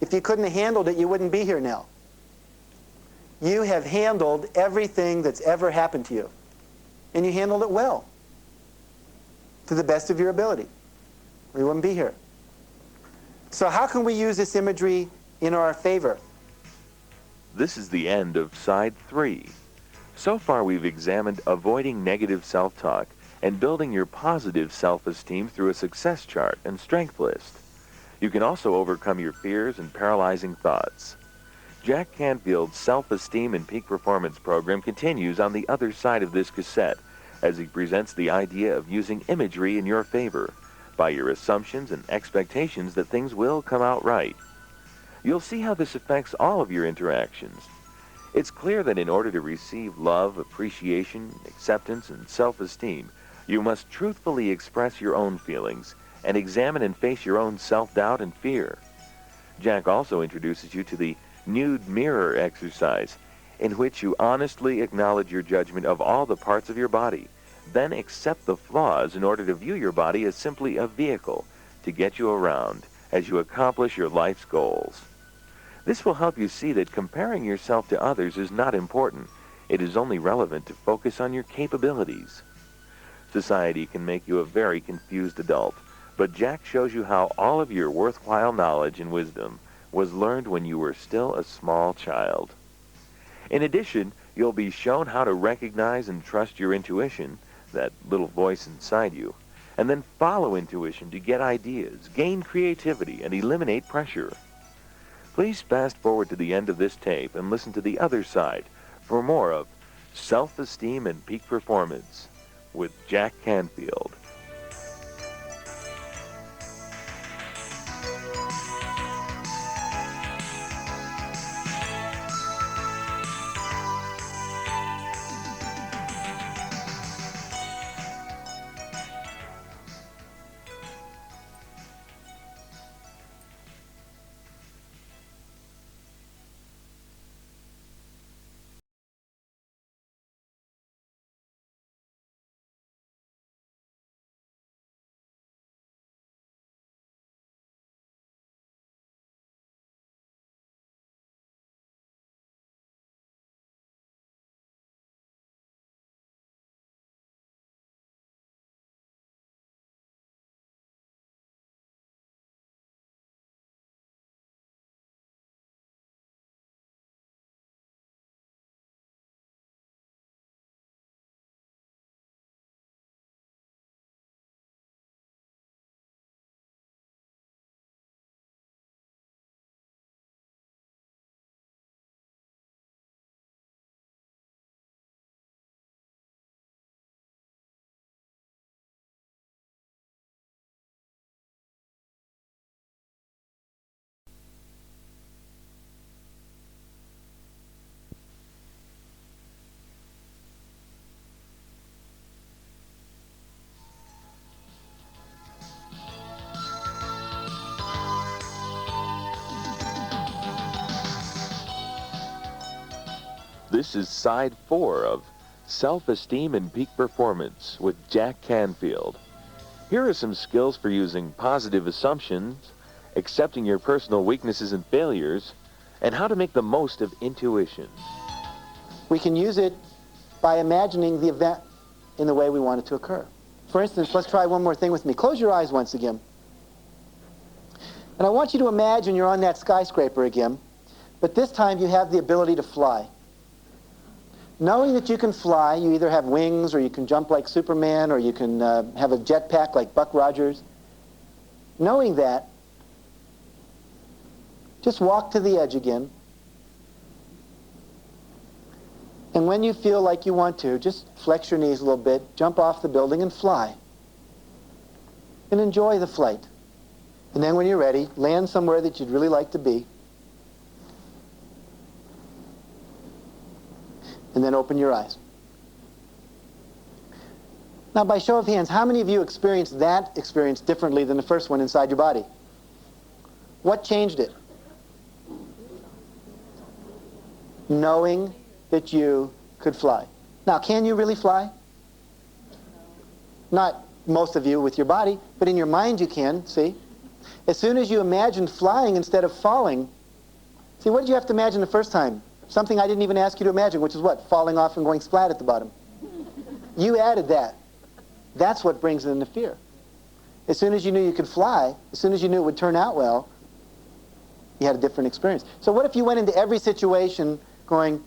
If you couldn't have handled it, you wouldn't be here now. You have handled everything that's ever happened to you. And you handled it well. To the best of your ability. Or you wouldn't be here. So how can we use this imagery in our favor? This is the end of Side 3. So far we've examined avoiding negative self-talk and building your positive self-esteem through a success chart and strength list. You can also overcome your fears and paralyzing thoughts. Jack Canfield's Self-Esteem and Peak Performance program continues on the other side of this cassette as he presents the idea of using imagery in your favor by your assumptions and expectations that things will come out right. You'll see how this affects all of your interactions. It's clear that in order to receive love, appreciation, acceptance, and self-esteem, you must truthfully express your own feelings and examine and face your own self-doubt and fear. Jack also introduces you to the nude mirror exercise, in which you honestly acknowledge your judgment of all the parts of your body, then accept the flaws in order to view your body as simply a vehicle to get you around as you accomplish your life's goals. This will help you see that comparing yourself to others is not important. It is only relevant to focus on your capabilities. Society can make you a very confused adult, but Jack shows you how all of your worthwhile knowledge and wisdom was learned when you were still a small child. In addition, you'll be shown how to recognize and trust your intuition, that little voice inside you, and then follow intuition to get ideas, gain creativity, and eliminate pressure. Please fast forward to the end of this tape and listen to the other side for more of Self-Esteem and Peak Performance with Jack Canfield. This is side 4 of Self-Esteem and Peak Performance with Jack Canfield. Here are some skills for using positive assumptions, accepting your personal weaknesses and failures, and how to make the most of intuition. We can use it by imagining the event in the way we want it to occur. For instance, let's try one more thing with me. Close your eyes once again. And I want you to imagine you're on that skyscraper again, but this time you have the ability to fly. Knowing that you can fly, you either have wings or you can jump like Superman or you can have a jetpack like Buck Rogers. Knowing that, just walk to the edge again. And when you feel like you want to, just flex your knees a little bit, jump off the building and fly. And enjoy the flight. And then when you're ready, land somewhere that you'd really like to be. And then open your eyes. Now, by show of hands, how many of you experienced that experience differently than the first one inside your body? What changed it? Knowing that you could fly. Now, can you really fly? Not most of you with your body, but in your mind you can, see? As soon as you imagined flying instead of falling, see, what did you have to imagine the first time? Something I didn't even ask you to imagine, which is what? Falling off and going splat at the bottom. You added that. That's what brings in the fear. As soon as you knew you could fly, as soon as you knew it would turn out well, you had a different experience. So what if you went into every situation going,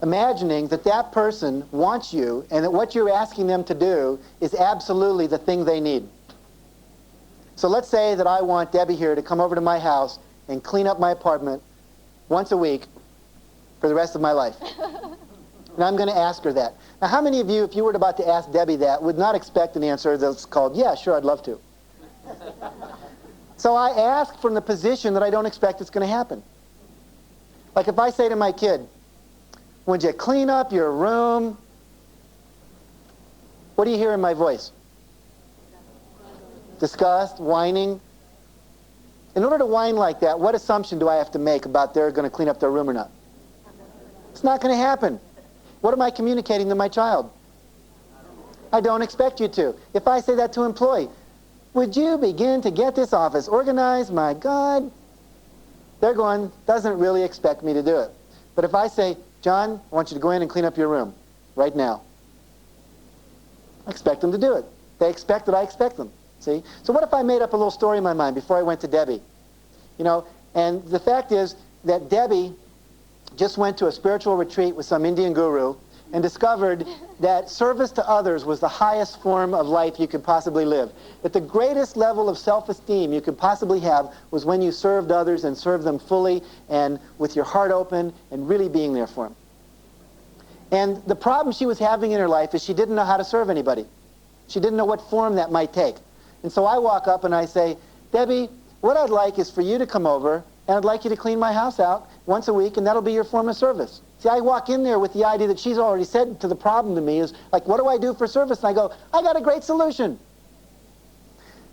imagining that that person wants you and that what you're asking them to do is absolutely the thing they need. So let's say that I want Debbie here to come over to my house and clean up my apartment once a week for the rest of my life. And I'm going to ask her that. Now, how many of you, if you were about to ask Debbie that, would not expect an answer that's called, yeah, sure, I'd love to? So I ask from the position that I don't expect it's going to happen. Like if I say to my kid, would you clean up your room? What do you hear in my voice? Disgust, whining. In order to whine like that, what assumption do I have to make about they're going to clean up their room or not? It's not going to happen. What am I communicating to my child? I don't expect you to. If I say that to an employee, would you begin to get this office organized? My God. They're going, doesn't really expect me to do it. But if I say, John, I want you to go in and clean up your room right now. I expect them to do it. They expect that I expect them. See? So what if I made up a little story in my mind before I went to Debbie? You know, and the fact is that Debbie just went to a spiritual retreat with some Indian guru and discovered that service to others was the highest form of life you could possibly live. That the greatest level of self-esteem you could possibly have was when you served others and served them fully and with your heart open and really being there for them. And the problem she was having in her life is she didn't know how to serve anybody. She didn't know what form that might take. And so I walk up and I say, Debbie, what I'd like is for you to come over and I'd like you to clean my house out once a week, and that'll be your form of service. See, I walk in there with the idea that she's already said to the problem to me is, like, what do I do for service? And I go, I got a great solution.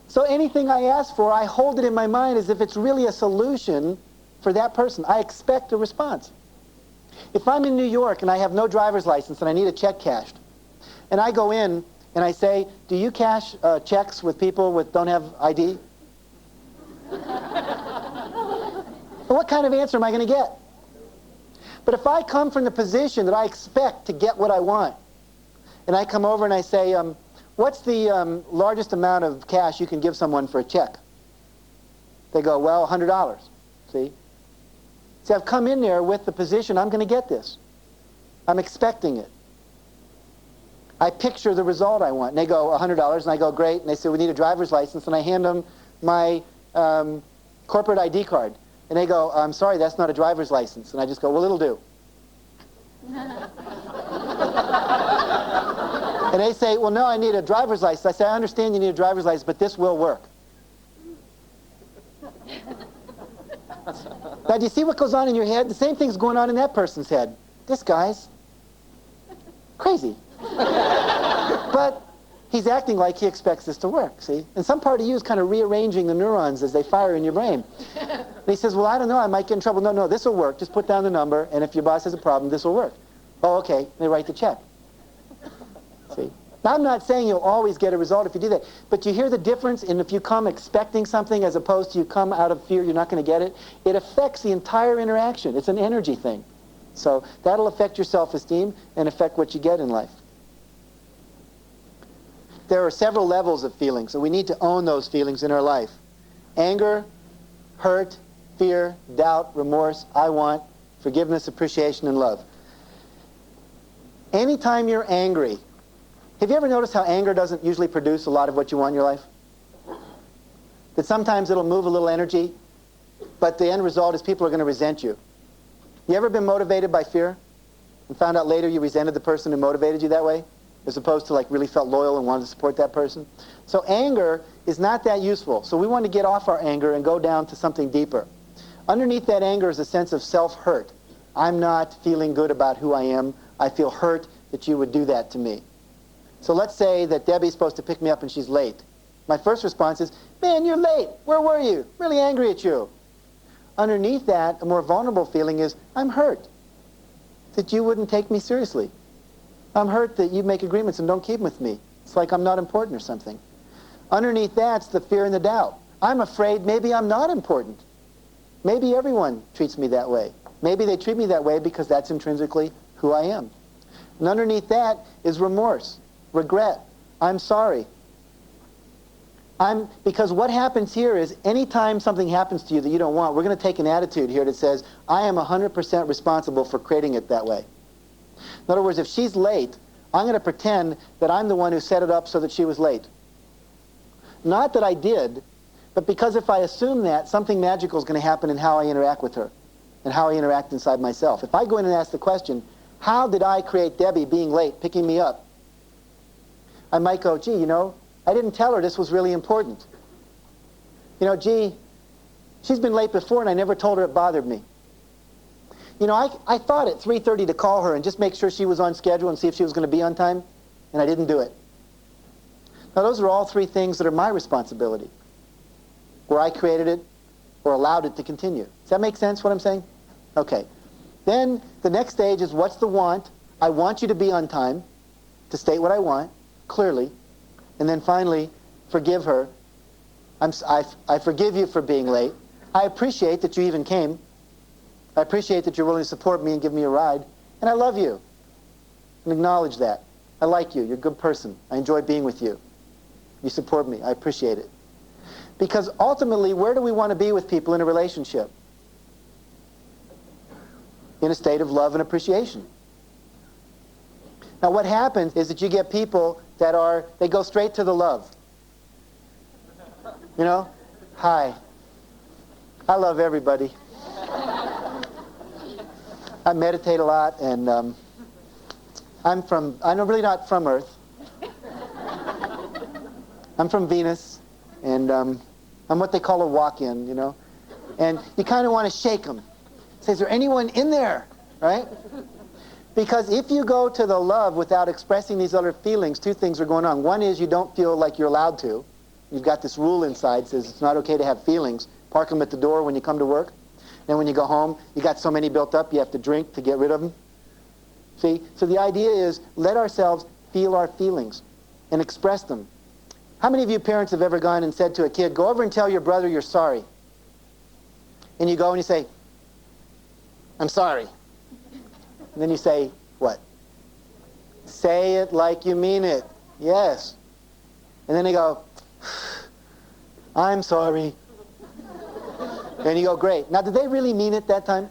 So anything I ask for, I hold it in my mind as if it's really a solution for that person. I expect a response. If I'm in New York and I have no driver's license and I need a check cashed, and I go in and I say, do you cash checks with people with don't have ID? What kind of answer am I going to get? But if I come from the position that I expect to get what I want, and I come over and I say, what's the largest amount of cash you can give someone for a check? They go, well, $100. See? See, I've come in there with the position, I'm going to get this. I'm expecting it. I picture the result I want. And they go, $100, and I go, great. And they say, we need a driver's license, and I hand them my corporate ID card. And they go, I'm sorry, that's not a driver's license. And I just go, well, it'll do. And they say, well, no, I need a driver's license. I say, I understand you need a driver's license, but this will work. Now, do you see what goes on in your head? The same thing's going on in that person's head. This guy's crazy. But he's acting like he expects this to work, see? And some part of you is kind of rearranging the neurons as they fire in your brain. And he says, well, I don't know, I might get in trouble. No, this will work. Just put down the number, and if your boss has a problem, this will work. Oh, okay. They write the check. See? Now, I'm not saying you'll always get a result if you do that, but you hear the difference in if you come expecting something as opposed to you come out of fear you're not going to get it? It affects the entire interaction. It's an energy thing. So that'll affect your self-esteem and affect what you get in life. There are several levels of feelings, so we need to own those feelings in our life. Anger, hurt, fear, doubt, remorse, I want, forgiveness, appreciation, and love. Anytime you're angry, have you ever noticed how anger doesn't usually produce a lot of what you want in your life? That sometimes it'll move a little energy, but the end result is people are going to resent you. You ever been motivated by fear and found out later you resented the person who motivated you that way, as opposed to like really felt loyal and wanted to support that person? So anger is not that useful. So we want to get off our anger and go down to something deeper. Underneath that anger is a sense of self-hurt. I'm not feeling good about who I am. I feel hurt that you would do that to me. So let's say that Debbie's supposed to pick me up and she's late. My first response is, man, you're late. Where were you? Really angry at you. Underneath that, a more vulnerable feeling is, I'm hurt that you wouldn't take me seriously. I'm hurt that you make agreements and don't keep them with me. It's like I'm not important or something. Underneath that's the fear and the doubt. I'm afraid maybe I'm not important. Maybe everyone treats me that way. Maybe they treat me that way because that's intrinsically who I am. And underneath that is remorse, regret. I'm sorry. Because what happens here is anytime something happens to you that you don't want, we're going to take an attitude here that says, I am 100% responsible for creating it that way. In other words, if she's late, I'm going to pretend that I'm the one who set it up so that she was late. Not that I did, but because if I assume that, something magical is going to happen in how I interact with her and how I interact inside myself. If I go in and ask the question, how did I create Debbie being late, picking me up? I might go, gee, you know, I didn't tell her this was really important. You know, gee, she's been late before and I never told her it bothered me. You know, I thought at 3:30 to call her and just make sure she was on schedule and see if she was going to be on time, and I didn't do it. Now, those are all three things that are my responsibility, where I created it or allowed it to continue. Does that make sense, what I'm saying? Okay. Then the next stage is what's the want? I want you to be on time, to state what I want, clearly. And then finally, forgive her. I forgive you for being late. I appreciate that you even came. I appreciate that you're willing to support me and give me a ride. And I love you. And acknowledge that. I like you. You're a good person. I enjoy being with you. You support me. I appreciate it. Because ultimately, where do we want to be with people in a relationship? In a state of love and appreciation. Now what happens is that you get people that they go straight to the love. You know? Hi. I love everybody. I meditate a lot, and I'm really not from Earth. I'm from Venus, and I'm what they call a walk-in, you know? And you kind of want to shake them. Say, is there anyone in there? Right? Because if you go to the love without expressing these other feelings, two things are going on. One is you don't feel like you're allowed to. You've got this rule inside that says it's not okay to have feelings. Park them at the door when you come to work. And when you go home, you got so many built up, you have to drink to get rid of them. See? So the idea is let ourselves feel our feelings and express them. How many of you parents have ever gone and said to a kid, go over and tell your brother you're sorry? And you go and you say, I'm sorry. And then you say, what? Say it like you mean it. Yes. And then they go, I'm sorry. And you go, great. Now, did they really mean it that time?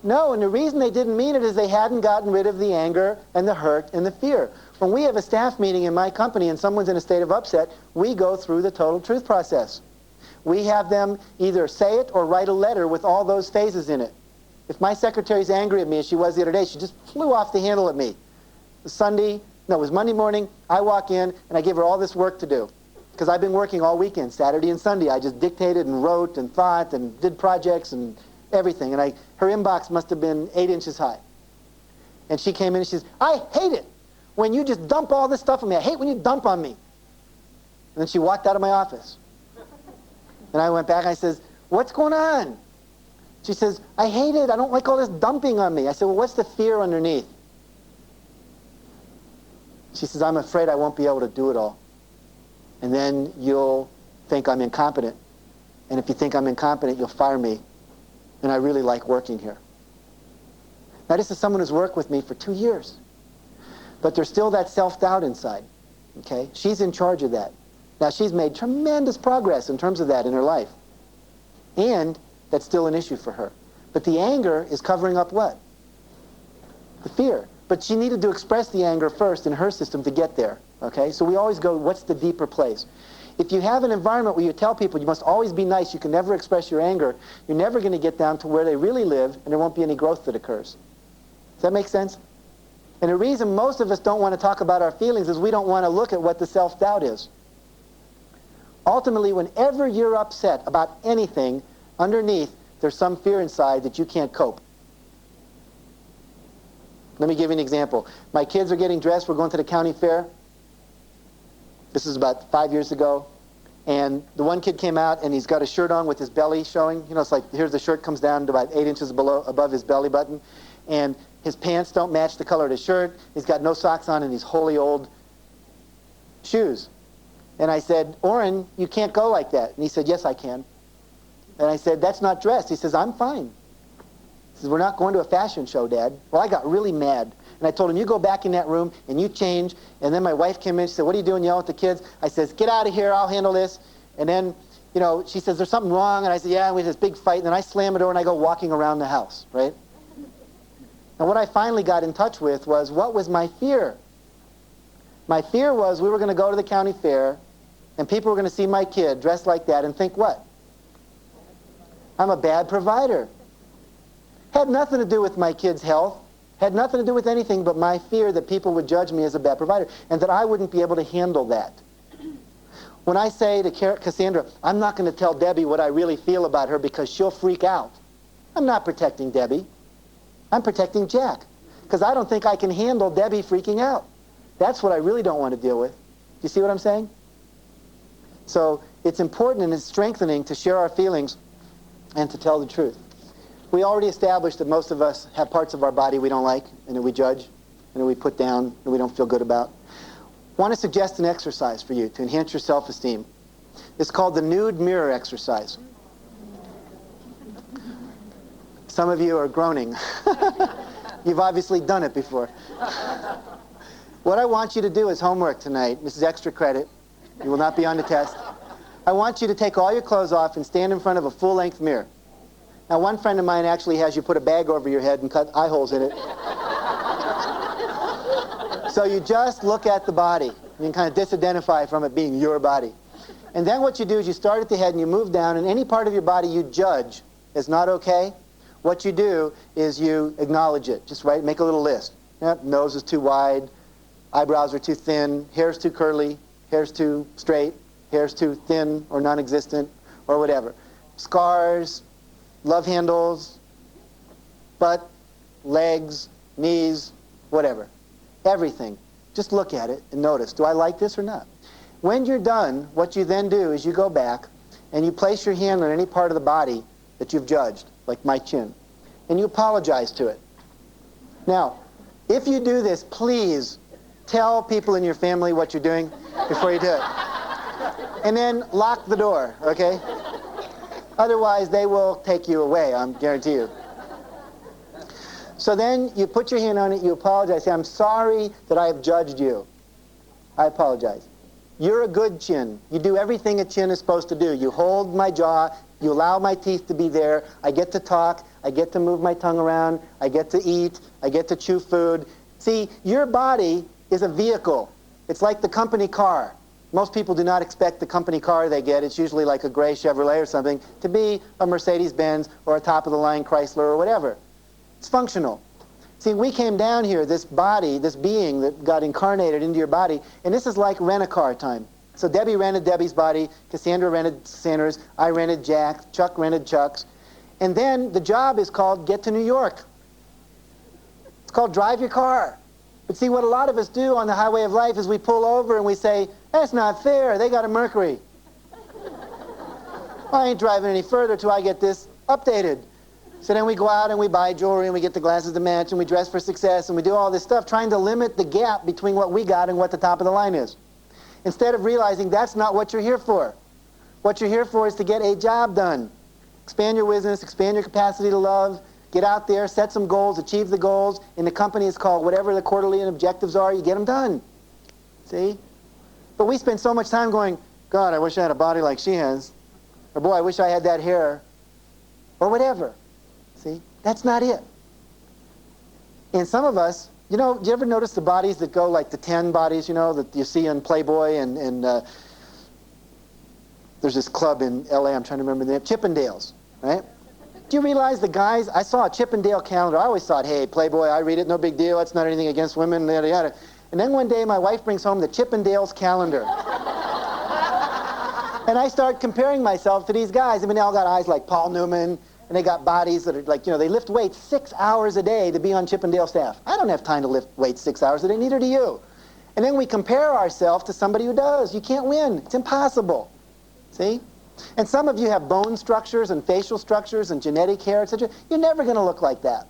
No, and the reason they didn't mean it is they hadn't gotten rid of the anger and the hurt and the fear. When we have a staff meeting in my company and someone's in a state of upset, we go through the total truth process. We have them either say it or write a letter with all those phases in it. If my secretary's angry at me, as she was the other day, she just flew off the handle at me. It was Monday morning, I walk in, and I give her all this work to do. Because I've been working all weekend, Saturday and Sunday. I just dictated and wrote and thought and did projects and everything. And her inbox must have been 8 inches high. And she came in and she says, I hate it when you just dump all this stuff on me. I hate when you dump on me. And then she walked out of my office. And I went back and I says, what's going on? She says, I hate it. I don't like all this dumping on me. I said, well, what's the fear underneath? She says, I'm afraid I won't be able to do it all. And then you'll think I'm incompetent. And if you think I'm incompetent, you'll fire me. And I really like working here. Now, this is someone who's worked with me for 2 years. But there's still that self-doubt inside. Okay? She's in charge of that. Now, she's made tremendous progress in terms of that in her life. And that's still an issue for her. But the anger is covering up what? The fear. But she needed to express the anger first in her system to get there. Okay? So we always go, what's the deeper place? If you have an environment where you tell people you must always be nice, you can never express your anger, you're never going to get down to where they really live, and there won't be any growth that occurs. Does that make sense? And the reason most of us don't want to talk about our feelings is we don't want to look at what the self-doubt is. Ultimately, whenever you're upset about anything, underneath, there's some fear inside that you can't cope. Let me give you an example. My kids are getting dressed. We're going to the county fair. This is about 5 years ago. And the one kid came out, and he's got a shirt on with his belly showing. You know, it's like, here's the shirt comes down to about 8 inches above his belly button. And his pants don't match the color of his shirt. He's got no socks on and these holy old shoes. And I said, Oren, you can't go like that. And he said, yes, I can. And I said, that's not dressed. He says, I'm fine. He says, we're not going to a fashion show, Dad. Well, I got really mad. And I told him, you go back in that room and you change. And then my wife came in. She said, what are you doing yelling at the kids? I says, get out of here. I'll handle this. And then, you know, she says, there's something wrong. And I said, yeah. And we had this big fight. And then I slam the door and I go walking around the house, right? And what I finally got in touch with was, what was my fear? My fear was we were going to go to the county fair and people were going to see my kid dressed like that and think what? I'm a bad provider. Had nothing to do with my kid's health. Had nothing to do with anything but my fear that people would judge me as a bad provider and that I wouldn't be able to handle that. When I say to Cassandra, I'm not going to tell Debbie what I really feel about her because she'll freak out. I'm not protecting Debbie. I'm protecting Jack because I don't think I can handle Debbie freaking out. That's what I really don't want to deal with. Do you see what I'm saying? So it's important and it's strengthening to share our feelings and to tell the truth. We already established that most of us have parts of our body we don't like and that we judge and that we put down and we don't feel good about. I want to suggest an exercise for you to enhance your self-esteem. It's called the nude mirror exercise. Some of you are groaning. You've obviously done it before. What I want you to do is homework tonight. This is extra credit. You will not be on the test. I want you to take all your clothes off and stand in front of a full-length mirror. Now, one friend of mine actually has you put a bag over your head and cut eye holes in it. So you just look at the body. You can kind of disidentify from it being your body. And then what you do is you start at the head and you move down, and any part of your body you judge is not okay. What you do is you acknowledge it. Just make a little list. Yep, nose is too wide, eyebrows are too thin, hair's too curly, hair's too straight, hair's too thin or non-existent, or whatever. Scars, love handles, butt, legs, knees, whatever. Everything. Just look at it and notice, do I like this or not? When you're done, what you then do is you go back and you place your hand on any part of the body that you've judged, like my chin, and you apologize to it. Now, if you do this, please tell people in your family what you're doing before you do it. And then lock the door, okay? Otherwise, they will take you away, I guarantee you. So then you put your hand on it, you apologize, say, I'm sorry that I have judged you. I apologize. You're a good chin. You do everything a chin is supposed to do. You hold my jaw, you allow my teeth to be there, I get to talk, I get to move my tongue around, I get to eat, I get to chew food. See, your body is a vehicle. It's like the company car. Most people do not expect the company car they get, it's usually like a gray Chevrolet or something, to be a Mercedes-Benz or a top-of-the-line Chrysler or whatever. It's functional. See, we came down here, this body, this being that got incarnated into your body, and this is like rent-a-car time. So Debbie rented Debbie's body, Cassandra rented Cassandra's, I rented Jack, Chuck rented Chuck's. And then the job is called get to New York. It's called drive your car. But see, what a lot of us do on the highway of life is we pull over and we say, that's not fair, they got a Mercury. I ain't driving any further till I get this updated. So then we go out and we buy jewelry and we get the glasses to match and we dress for success and we do all this stuff trying to limit the gap between what we got and what the top of the line is. Instead of realizing that's not what you're here for. What you're here for is to get a job done. Expand your business, expand your capacity to love, get out there, set some goals, achieve the goals. In the company it's called whatever the quarterly objectives are, you get them done. See? But we spend so much time going, God, I wish I had a body like she has. Or boy, I wish I had that hair. Or whatever. See? That's not it. And some of us, you know, do you ever notice the bodies that go like the 10 bodies, you know, that you see on Playboy and there's this club in LA, I'm trying to remember the name, Chippendales, right? Do you realize the guys, I saw a Chippendale calendar, I always thought, hey, Playboy, I read it, no big deal, it's not anything against women, yada yada. And then one day my wife brings home the Chippendales calendar. And I start comparing myself to these guys. I mean, they all got eyes like Paul Newman, and they got bodies that are like, you know, they lift weights 6 hours a day to be on Chippendale staff. I don't have time to lift weights 6 hours a day, neither do you. And then we compare ourselves to somebody who does. You can't win. It's impossible. See? And some of you have bone structures and facial structures and genetic hair, etc. You're never going to look like that.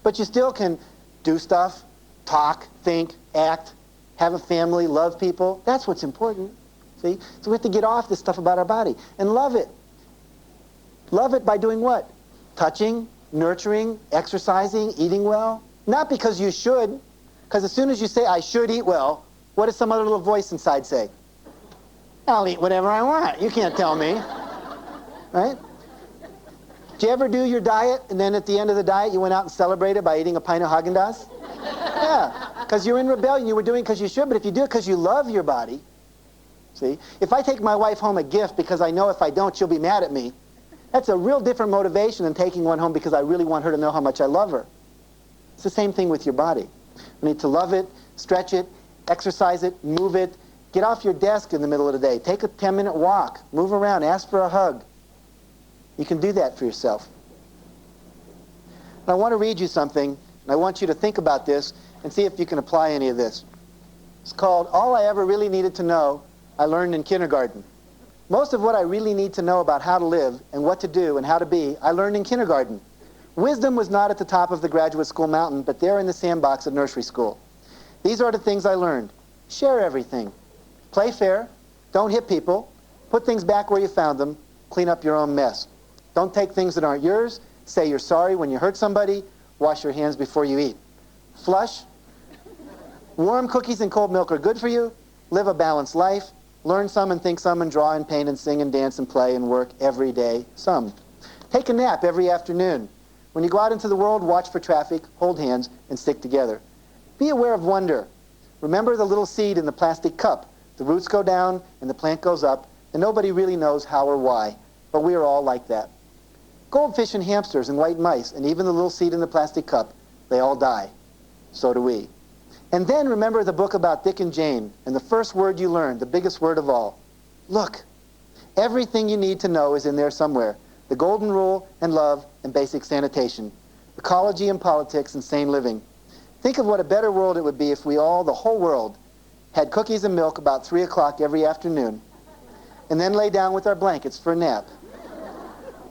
But you still can do stuff, talk, think, act, have a family, love people. That's what's important. See? So we have to get off this stuff about our body and love it. Love it by doing what? Touching, nurturing, exercising, eating well. Not because you should, because as soon as you say, I should eat well, what does some other little voice inside say? I'll eat whatever I want. You can't tell me. Right? Do you ever do your diet, and then at the end of the diet, you went out and celebrated by eating a pint of Haagen-Dazs? Yeah, because you're in rebellion. You were doing it because you should, but if you do it because you love your body, see? If I take my wife home a gift because I know if I don't, she'll be mad at me, that's a real different motivation than taking one home because I really want her to know how much I love her. It's the same thing with your body. You need to love it, stretch it, exercise it, move it. Get off your desk in the middle of the day. Take a 10-minute walk. Move around. Ask for a hug. You can do that for yourself. And I want to read you something, and I want you to think about this and see if you can apply any of this. It's called All I Ever Really Needed to Know I Learned in Kindergarten. Most of what I really need to know about how to live and what to do and how to be, I learned in kindergarten. Wisdom was not at the top of the graduate school mountain, but there in the sandbox at nursery school. These are the things I learned. Share everything. Play fair. Don't hit people. Put things back where you found them. Clean up your own mess. Don't take things that aren't yours. Say you're sorry when you hurt somebody. Wash your hands before you eat. Flush. Warm cookies and cold milk are good for you. Live a balanced life. Learn some and think some and draw and paint and sing and dance and play and work every day some. Take a nap every afternoon. When you go out into the world, watch for traffic, hold hands, and stick together. Be aware of wonder. Remember the little seed in the plastic cup. The roots go down and the plant goes up, and nobody really knows how or why, but we are all like that. Goldfish and hamsters and white mice, and even the little seed in the plastic cup, they all die. So do we. And then remember the book about Dick and Jane, and the first word you learned, the biggest word of all. Look. Everything you need to know is in there somewhere. The golden rule and love and basic sanitation. Ecology and politics and sane living. Think of what a better world it would be if we all, the whole world, had cookies and milk about 3 o'clock every afternoon, and then lay down with our blankets for a nap.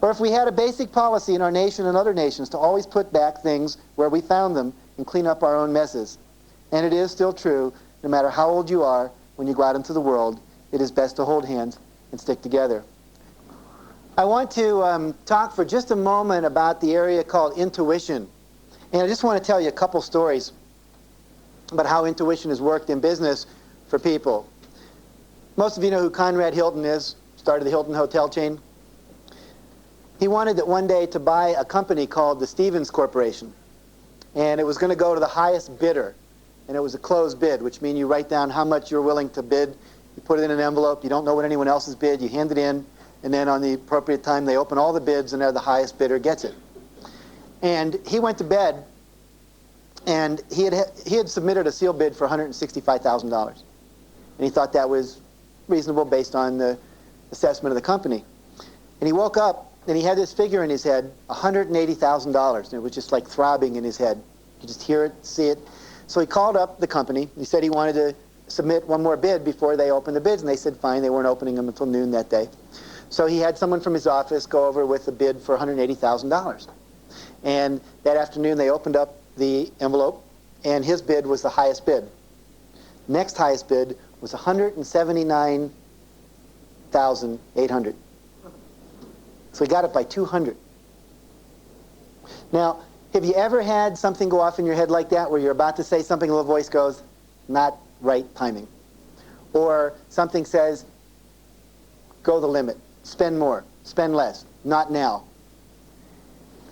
Or if we had a basic policy in our nation and other nations to always put back things where we found them and clean up our own messes. And it is still true, no matter how old you are, when you go out into the world, it is best to hold hands and stick together. I want to talk for just a moment about the area called intuition. And I just want to tell you a couple stories about how intuition has worked in business for people. Most of you know who Conrad Hilton is, started the Hilton hotel chain. He wanted that one day to buy a company called the Stevens Corporation. And it was going to go to the highest bidder. And it was a closed bid, which means you write down how much you're willing to bid. You put it in an envelope. You don't know what anyone else has bid. You hand it in. And then on the appropriate time, they open all the bids, and there the highest bidder gets it. And he went to bed, and he had submitted a sealed bid for $165,000. And he thought that was reasonable based on the assessment of the company. And he woke up, and he had this figure in his head, $180,000. And it was just like throbbing in his head. You could just hear it, see it. So he called up the company. He said he wanted to submit one more bid before they opened the bids. And they said, fine, they weren't opening them until noon that day. So he had someone from his office go over with a bid for $180,000. And that afternoon they opened up the envelope, and his bid was the highest bid. Next highest bid was $179,800. So he got it by 200. Now, have you ever had something go off in your head like that, where you're about to say something, a little voice goes, not right timing? Or something says, go the limit, spend more, spend less, not now.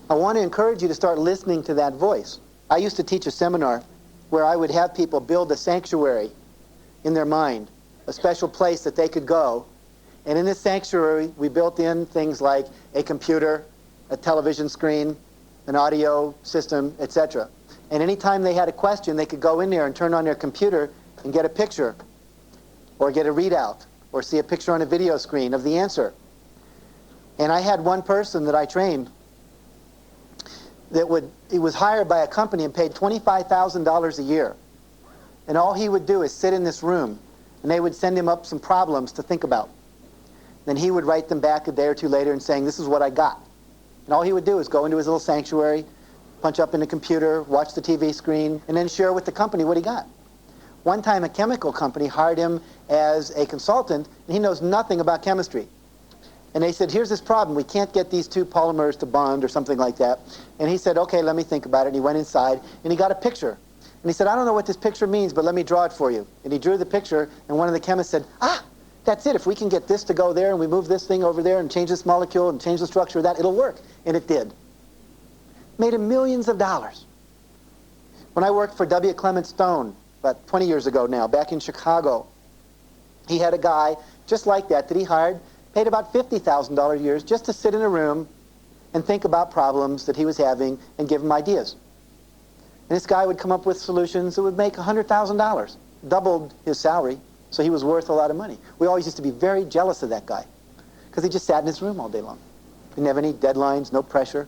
I want to encourage you to start listening to that voice. I used to teach a seminar where I would have people build a sanctuary in their mind, a special place that they could go. And in this sanctuary, we built in things like a computer, a television screen, an audio system, etc. And anytime they had a question, they could go in there and turn on their computer and get a picture, or get a readout, or see a picture on a video screen of the answer. And I had one person that I trained he was hired by a company and paid $25,000 a year. And all he would do is sit in this room, and they would send him up some problems to think about. Then he would write them back a day or two later and saying, this is what I got. And all he would do is go into his little sanctuary, punch up in the computer, watch the TV screen, and then share with the company what he got. One time a chemical company hired him as a consultant, and he knows nothing about chemistry. And they said, here's this problem. We can't get these two polymers to bond or something like that. And he said, okay, let me think about it. And he went inside, and he got a picture. And he said, I don't know what this picture means, but let me draw it for you. And he drew the picture, and one of the chemists said, that's it. If we can get this to go there, and we move this thing over there, and change this molecule, and change the structure of that, it'll work. And it did. Made him millions of dollars. When I worked for W. Clement Stone, about 20 years ago now, back in Chicago, he had a guy just like that he hired, paid about $50,000 a year just to sit in a room and think about problems that he was having and give him ideas. And this guy would come up with solutions that would make $100,000, doubled his salary, so he was worth a lot of money. We always used to be very jealous of that guy because he just sat in his room all day long. Didn't have any deadlines, no pressure.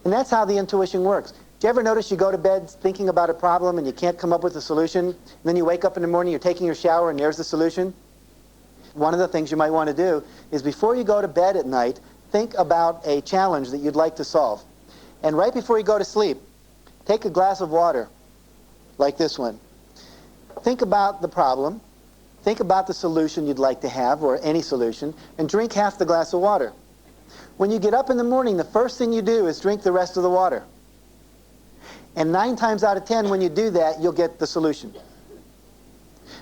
And that's how the intuition works. Do you ever notice you go to bed thinking about a problem and you can't come up with a solution, and then you wake up in the morning, you're taking your shower, and there's the solution? One of the things you might want to do is before you go to bed at night, think about a challenge that you'd like to solve. And right before you go to sleep, take a glass of water, like this one. Think about the problem, think about the solution you'd like to have, or any solution, and drink half the glass of water. When you get up in the morning, the first thing you do is drink the rest of the water. And 9 times out of 10, when you do that, you'll get the solution.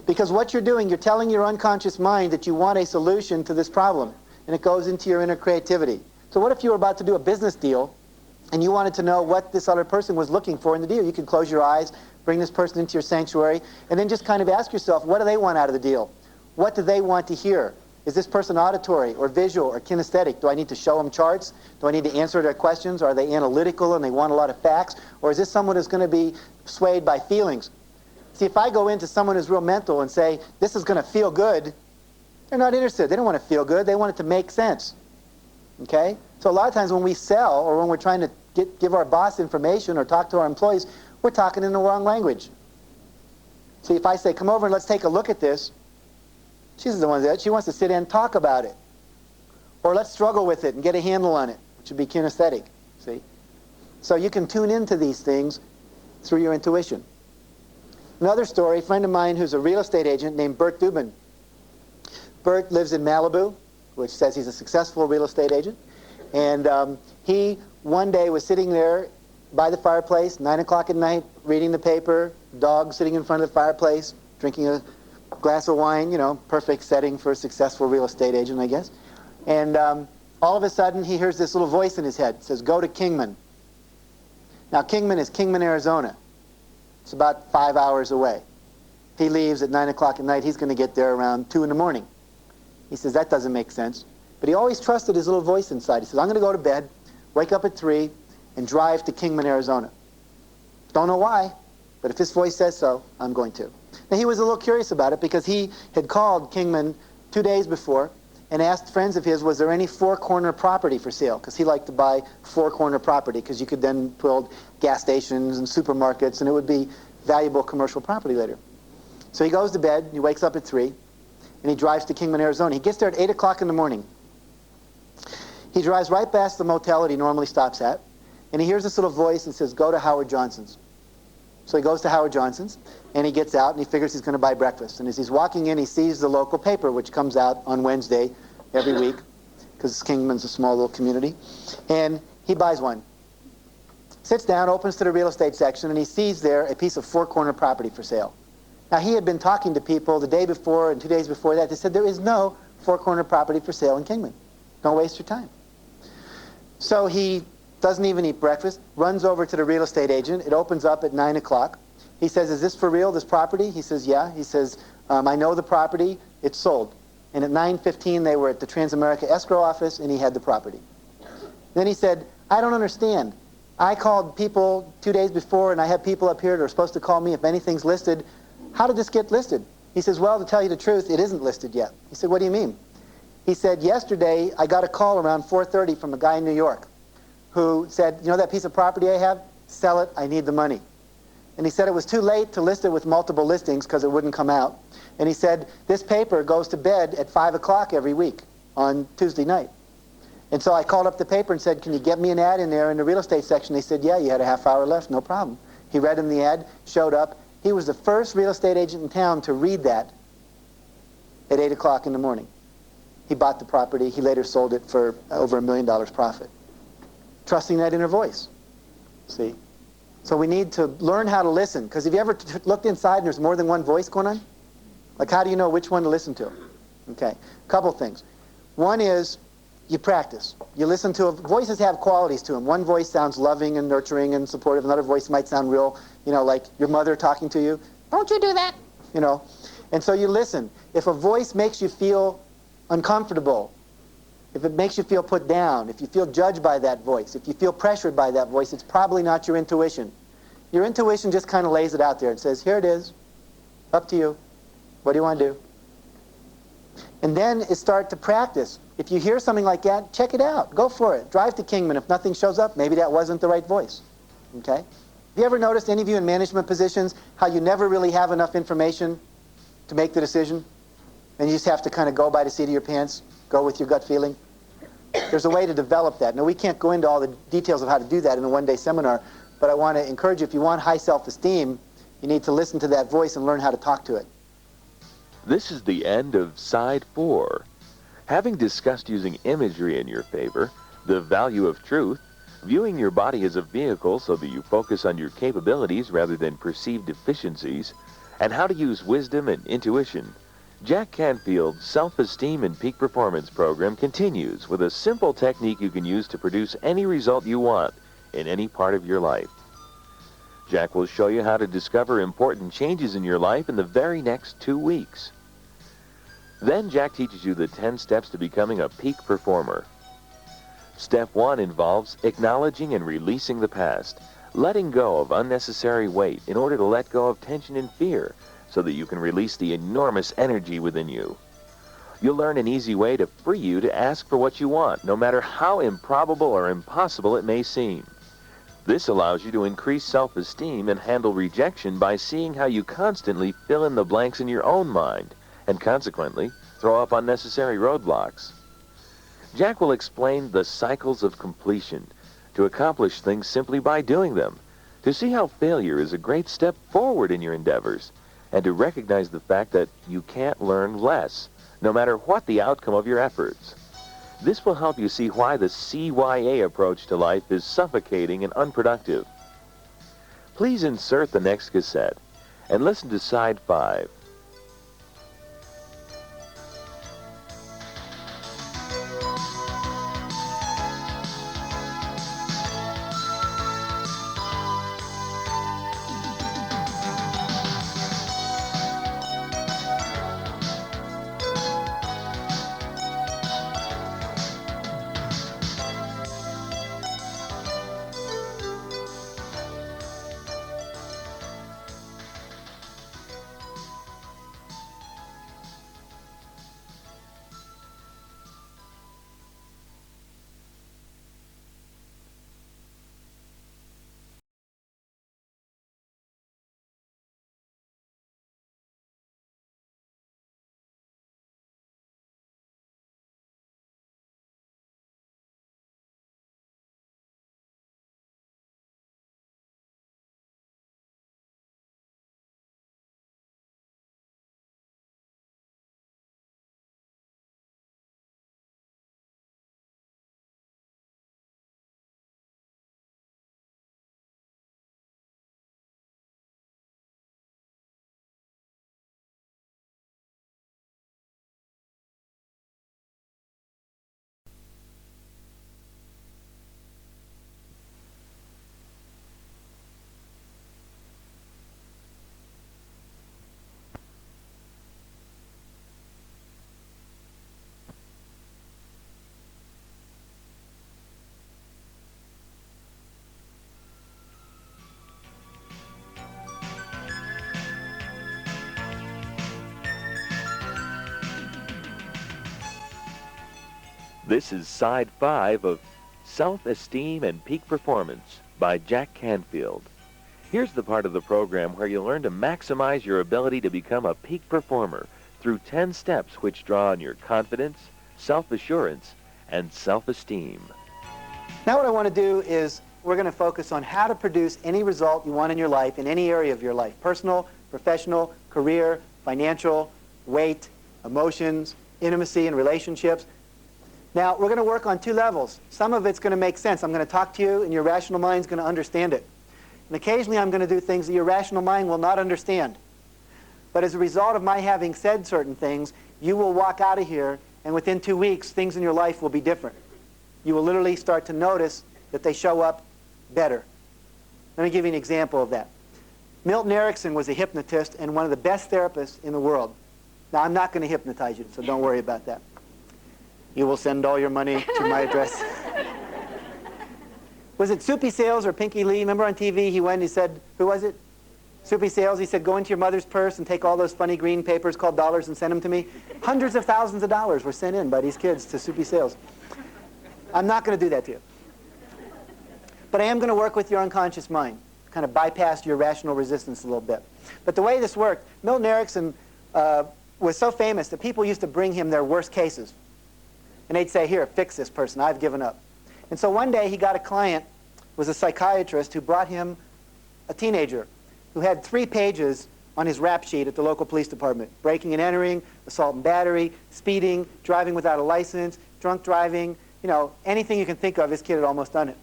Because what you're doing, you're telling your unconscious mind that you want a solution to this problem, and it goes into your inner creativity. So what if you were about to do a business deal, and you wanted to know what this other person was looking for in the deal? You could close your eyes, bring this person into your sanctuary, and then just kind of ask yourself, what do they want out of the deal? What do they want to hear? Is this person auditory or visual or kinesthetic? Do I need to show them charts? Do I need to answer their questions? Are they analytical and they want a lot of facts? Or is this someone who's going to be swayed by feelings? See, if I go into someone who's real mental and say, this is going to feel good, they're not interested. They don't want to feel good. They want it to make sense. Okay? So a lot of times when we sell, or when we're trying to give our boss information or talk to our employees, we're talking in the wrong language. See, if I say, come over and let's take a look at this, she's the one that she wants to sit in and talk about it. Or let's struggle with it and get a handle on it, which would be kinesthetic. See? So you can tune into these things through your intuition. Another story, a friend of mine who's a real estate agent named Bert Dubin. Bert lives in Malibu, which says he's a successful real estate agent. And he one day was sitting there by the fireplace, 9 o'clock at night, reading the paper, dog sitting in front of the fireplace, drinking a glass of wine, you know, perfect setting for a successful real estate agent, I guess. And all of a sudden, he hears this little voice in his head. It says, go to Kingman. Now, Kingman is Kingman, Arizona. It's about 5 hours away. He leaves at 9 o'clock at night. He's going to get there around 2 in the morning. He says, that doesn't make sense. But he always trusted his little voice inside. He says, I'm going to go to bed, wake up at 3, and drive to Kingman, Arizona. Don't know why, but if his voice says so, I'm going to. Now, he was a little curious about it because he had called Kingman 2 days before and asked friends of his, was there any four-corner property for sale? Because he liked to buy four-corner property because you could then build gas stations and supermarkets, and it would be valuable commercial property later. So he goes to bed, he wakes up at 3, and he drives to Kingman, Arizona. He gets there at 8 o'clock in the morning. He drives right past the motel that he normally stops at, And he hears this little voice and says, go to Howard Johnson's. So he goes to Howard Johnson's, and he gets out, and he figures he's going to buy breakfast. And as he's walking in, he sees the local paper, which comes out on Wednesday every week, because Kingman's a small little community. And he buys one. Sits down, opens to the real estate section, and he sees there a piece of four-corner property for sale. Now, he had been talking to people the day before and 2 days before that. They said, there is no four-corner property for sale in Kingman. Don't waste your time. So he doesn't even eat breakfast, runs over to the real estate agent. It opens up at 9 o'clock. He says, is this for real, this property? He says, yeah. He says, I know the property. It's sold. And at 9:15, they were at the Transamerica escrow office, and he had the property. Then he said, I don't understand. I called people 2 days before, and I have people up here that are supposed to call me if anything's listed. How did this get listed? He says, well, to tell you the truth, it isn't listed yet. He said, what do you mean? He said, yesterday, I got a call around 4:30 from a guy in New York who said, you know that piece of property I have? Sell it, I need the money. And he said it was too late to list it with multiple listings because it wouldn't come out. And he said, this paper goes to bed at 5 o'clock every week on Tuesday night. And so I called up the paper and said, can you get me an ad in there in the real estate section? They said, yeah, you had a half hour left, no problem. He read him the ad, showed up. He was the first real estate agent in town to read that at 8 o'clock in the morning. He bought the property. He later sold it for over $1 million profit. Trusting that inner voice. See? So we need to learn how to listen. Because have you ever looked inside and there's more than one voice going on? Like, how do you know which one to listen to? Okay. Couple things. One is you practice. You listen to voices have qualities to them. One voice sounds loving and nurturing and supportive. Another voice might sound real, like your mother talking to you. Don't you do that? And so you listen. If a voice makes you feel uncomfortable, if it makes you feel put down, if you feel judged by that voice, if you feel pressured by that voice, it's probably not your intuition. Your intuition just kind of lays it out there and says, here it is, up to you. What do you want to do? And then it start to practice. If you hear something like that, check it out. Go for it. Drive to Kingman. If nothing shows up, maybe that wasn't the right voice. Okay? Have you ever noticed, any of you in management positions, how you never really have enough information to make the decision? And you just have to kind of go by the seat of your pants, go with your gut feeling? There's a way to develop that. Now, we can't go into all the details of how to do that in a one-day seminar, but I want to encourage you, if you want high self-esteem, you need to listen to that voice and learn how to talk to it. This is the end of Side 4. Having discussed using imagery in your favor, the value of truth, viewing your body as a vehicle so that you focus on your capabilities rather than perceived deficiencies, and how to use wisdom and intuition, Jack Canfield's Self-Esteem and Peak Performance program continues with a simple technique you can use to produce any result you want in any part of your life. Jack will show you how to discover important changes in your life in the very next 2 weeks. Then Jack teaches you the 10 steps to becoming a peak performer. Step 1 involves acknowledging and releasing the past, letting go of unnecessary weight in order to let go of tension and fear so that you can release the enormous energy within you. You'll learn an easy way to free you to ask for what you want, no matter how improbable or impossible it may seem. This allows you to increase self-esteem and handle rejection by seeing how you constantly fill in the blanks in your own mind, and consequently, throw up unnecessary roadblocks. Jack will explain the cycles of completion, to accomplish things simply by doing them, to see how failure is a great step forward in your endeavors, and to recognize the fact that you can't learn less, no matter what the outcome of your efforts. This will help you see why the CYA approach to life is suffocating and unproductive. Please insert the next cassette and listen to Side 5. This is Side 5 of Self-Esteem and Peak Performance by Jack Canfield. Here's the part of the program where you'll learn to maximize your ability to become a peak performer through 10 steps which draw on your confidence, self-assurance, and self-esteem. Now what I want to do is we're going to focus on how to produce any result you want in your life, in any area of your life: personal, professional, career, financial, weight, emotions, intimacy, and relationships. Now, we're going to work on two levels. Some of it's going to make sense. I'm going to talk to you, and your rational mind's going to understand it. And occasionally I'm going to do things that your rational mind will not understand. But as a result of my having said certain things, you will walk out of here, and within 2 weeks, things in your life will be different. You will literally start to notice that they show up better. Let me give you an example of that. Milton Erickson was a hypnotist and one of the best therapists in the world. Now, I'm not going to hypnotize you, so don't worry about that. You will send all your money to my address. Was it Soupy Sales or Pinky Lee? Remember on TV he went and he said, who was it? Soupy Sales. He said, go into your mother's purse and take all those funny green papers called dollars and send them to me. Hundreds of thousands of dollars were sent in by these kids to Soupy Sales. I'm not going to do that to you. But I am going to work with your unconscious mind, kind of bypass your rational resistance a little bit. But the way this worked, Milton Erickson was so famous that people used to bring him their worst cases. And they'd say, here, fix this person. I've given up. And so one day he got a client, was a psychiatrist, who brought him a teenager who had 3 pages on his rap sheet at the local police department: breaking and entering, assault and battery, speeding, driving without a license, drunk driving, you know, anything you can think of. This kid had almost done it.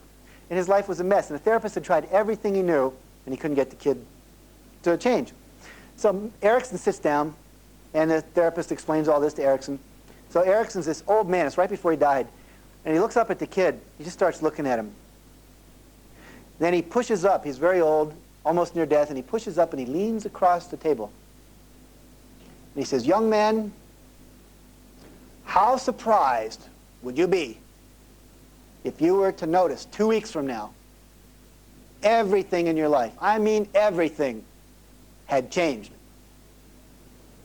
And his life was a mess. And the therapist had tried everything he knew, and he couldn't get the kid to change. So Erickson sits down, and the therapist explains all this to Erickson. So Erickson's this old man. It's right before he died. And he looks up at the kid. He just starts looking at him. Then he pushes up. He's very old, almost near death. And he pushes up and he leans across the table. And he says, young man, how surprised would you be if you were to notice 2 weeks from now everything in your life, I mean everything, had changed?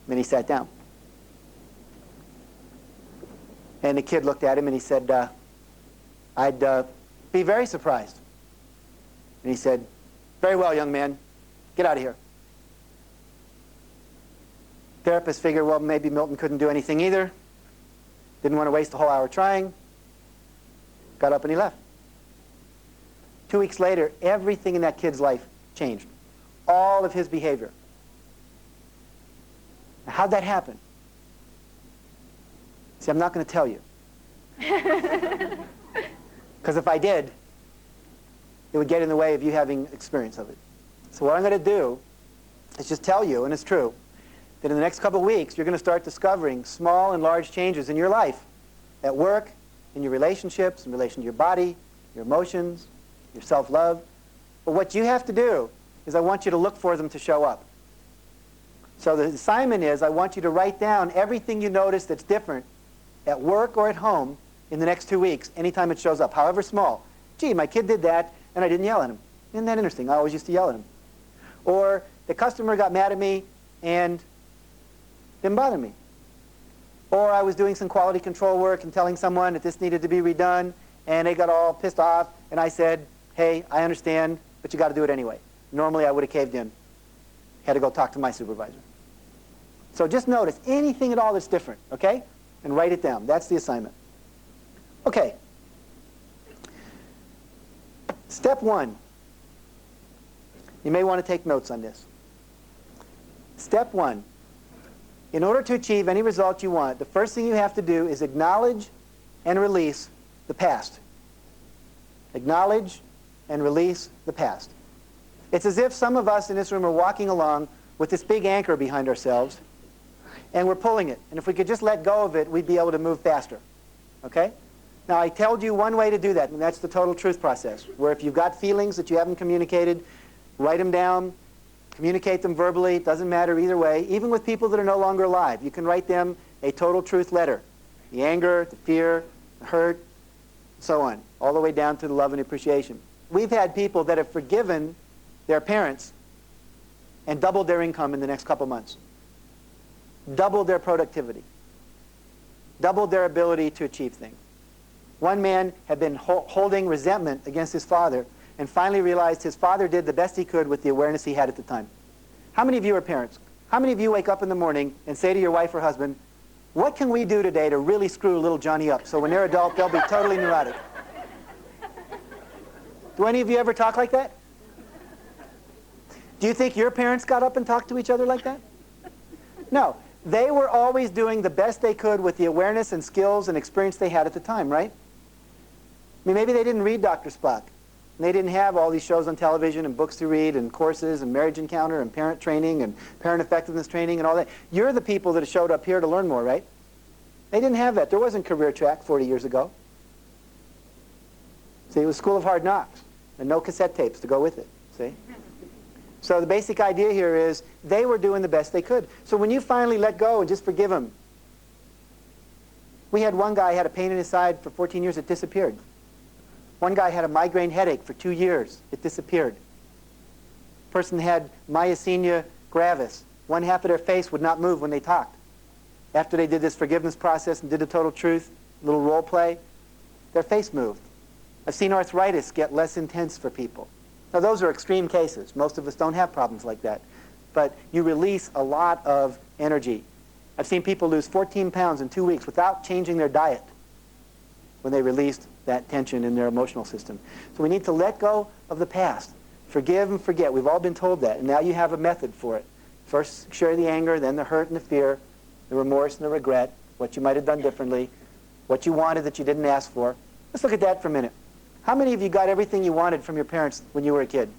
Then he sat down. And the kid looked at him and he said, I'd be very surprised. And he said, very well, young man, get out of here. Therapist figured, well, maybe Milton couldn't do anything either. Didn't want to waste a whole hour trying. Got up and he left. 2 weeks later, everything in that kid's life changed. All of his behavior. Now, how'd that happen? See, I'm not going to tell you. Because if I did, it would get in the way of you having experience of it. So what I'm going to do is just tell you, and it's true, that in the next couple of weeks, you're going to start discovering small and large changes in your life, at work, in your relationships, in relation to your body, your emotions, your self-love. But what you have to do is I want you to look for them to show up. So the assignment is I want you to write down everything you notice that's different at work or at home in the next 2 weeks, anytime it shows up, however small. Gee, my kid did that, and I didn't yell at him. Isn't that interesting? I always used to yell at him. Or the customer got mad at me and didn't bother me. Or I was doing some quality control work and telling someone that this needed to be redone, and they got all pissed off, and I said, hey, I understand, but you got to do it anyway. Normally I would have caved in. Had to go talk to my supervisor. So just notice anything at all that's different, okay? And write it down. That's the assignment. Okay. Step 1. You may want to take notes on this. Step 1. In order to achieve any result you want, the first thing you have to do is acknowledge and release the past. Acknowledge and release the past. It's as if some of us in this room are walking along with this big anchor behind ourselves, and we're pulling it. And if we could just let go of it, we'd be able to move faster. Okay? Now, I told you one way to do that, and that's the total truth process, where if you've got feelings that you haven't communicated, write them down, communicate them verbally. It doesn't matter either way. Even with people that are no longer alive, you can write them a total truth letter. The anger, the fear, the hurt, so on, all the way down to the love and appreciation. We've had people that have forgiven their parents and doubled their income in the next couple months. Doubled their productivity. Doubled their ability to achieve things. One man had been holding resentment against his father and finally realized his father did the best he could with the awareness he had at the time. How many of you are parents? How many of you wake up in the morning and say to your wife or husband, what can we do today to really screw little Johnny up so when they're adult they'll be totally neurotic? Do any of you ever talk like that? Do you think your parents got up and talked to each other like that? No. They were always doing the best they could with the awareness and skills and experience they had at the time, right? I mean, maybe they didn't read Dr. Spock. And they didn't have all these shows on television and books to read and courses and marriage encounter and parent training and parent effectiveness training and all that. You're the people that showed up here to learn more, right? They didn't have that. There wasn't career track 40 years ago. See, it was School of Hard Knocks and no cassette tapes to go with it, see? So the basic idea here is they were doing the best they could. So when you finally let go and just forgive them, we had one guy had a pain in his side for 14 years, it disappeared. One guy had a migraine headache for 2 years, it disappeared. Person had myasthenia gravis. One half of their face would not move when they talked. After they did this forgiveness process and did the total truth, little role play, their face moved. I've seen arthritis get less intense for people. Now those are extreme cases. Most of us don't have problems like that. But you release a lot of energy. I've seen people lose 14 pounds in 2 weeks without changing their diet when they released that tension in their emotional system. So we need to let go of the past. Forgive and forget. We've all been told that. And now you have a method for it. First share the anger, then the hurt and the fear, the remorse and the regret, what you might have done differently, what you wanted that you didn't ask for. Let's look at that for a minute. How many of you got everything you wanted from your parents when you were a kid?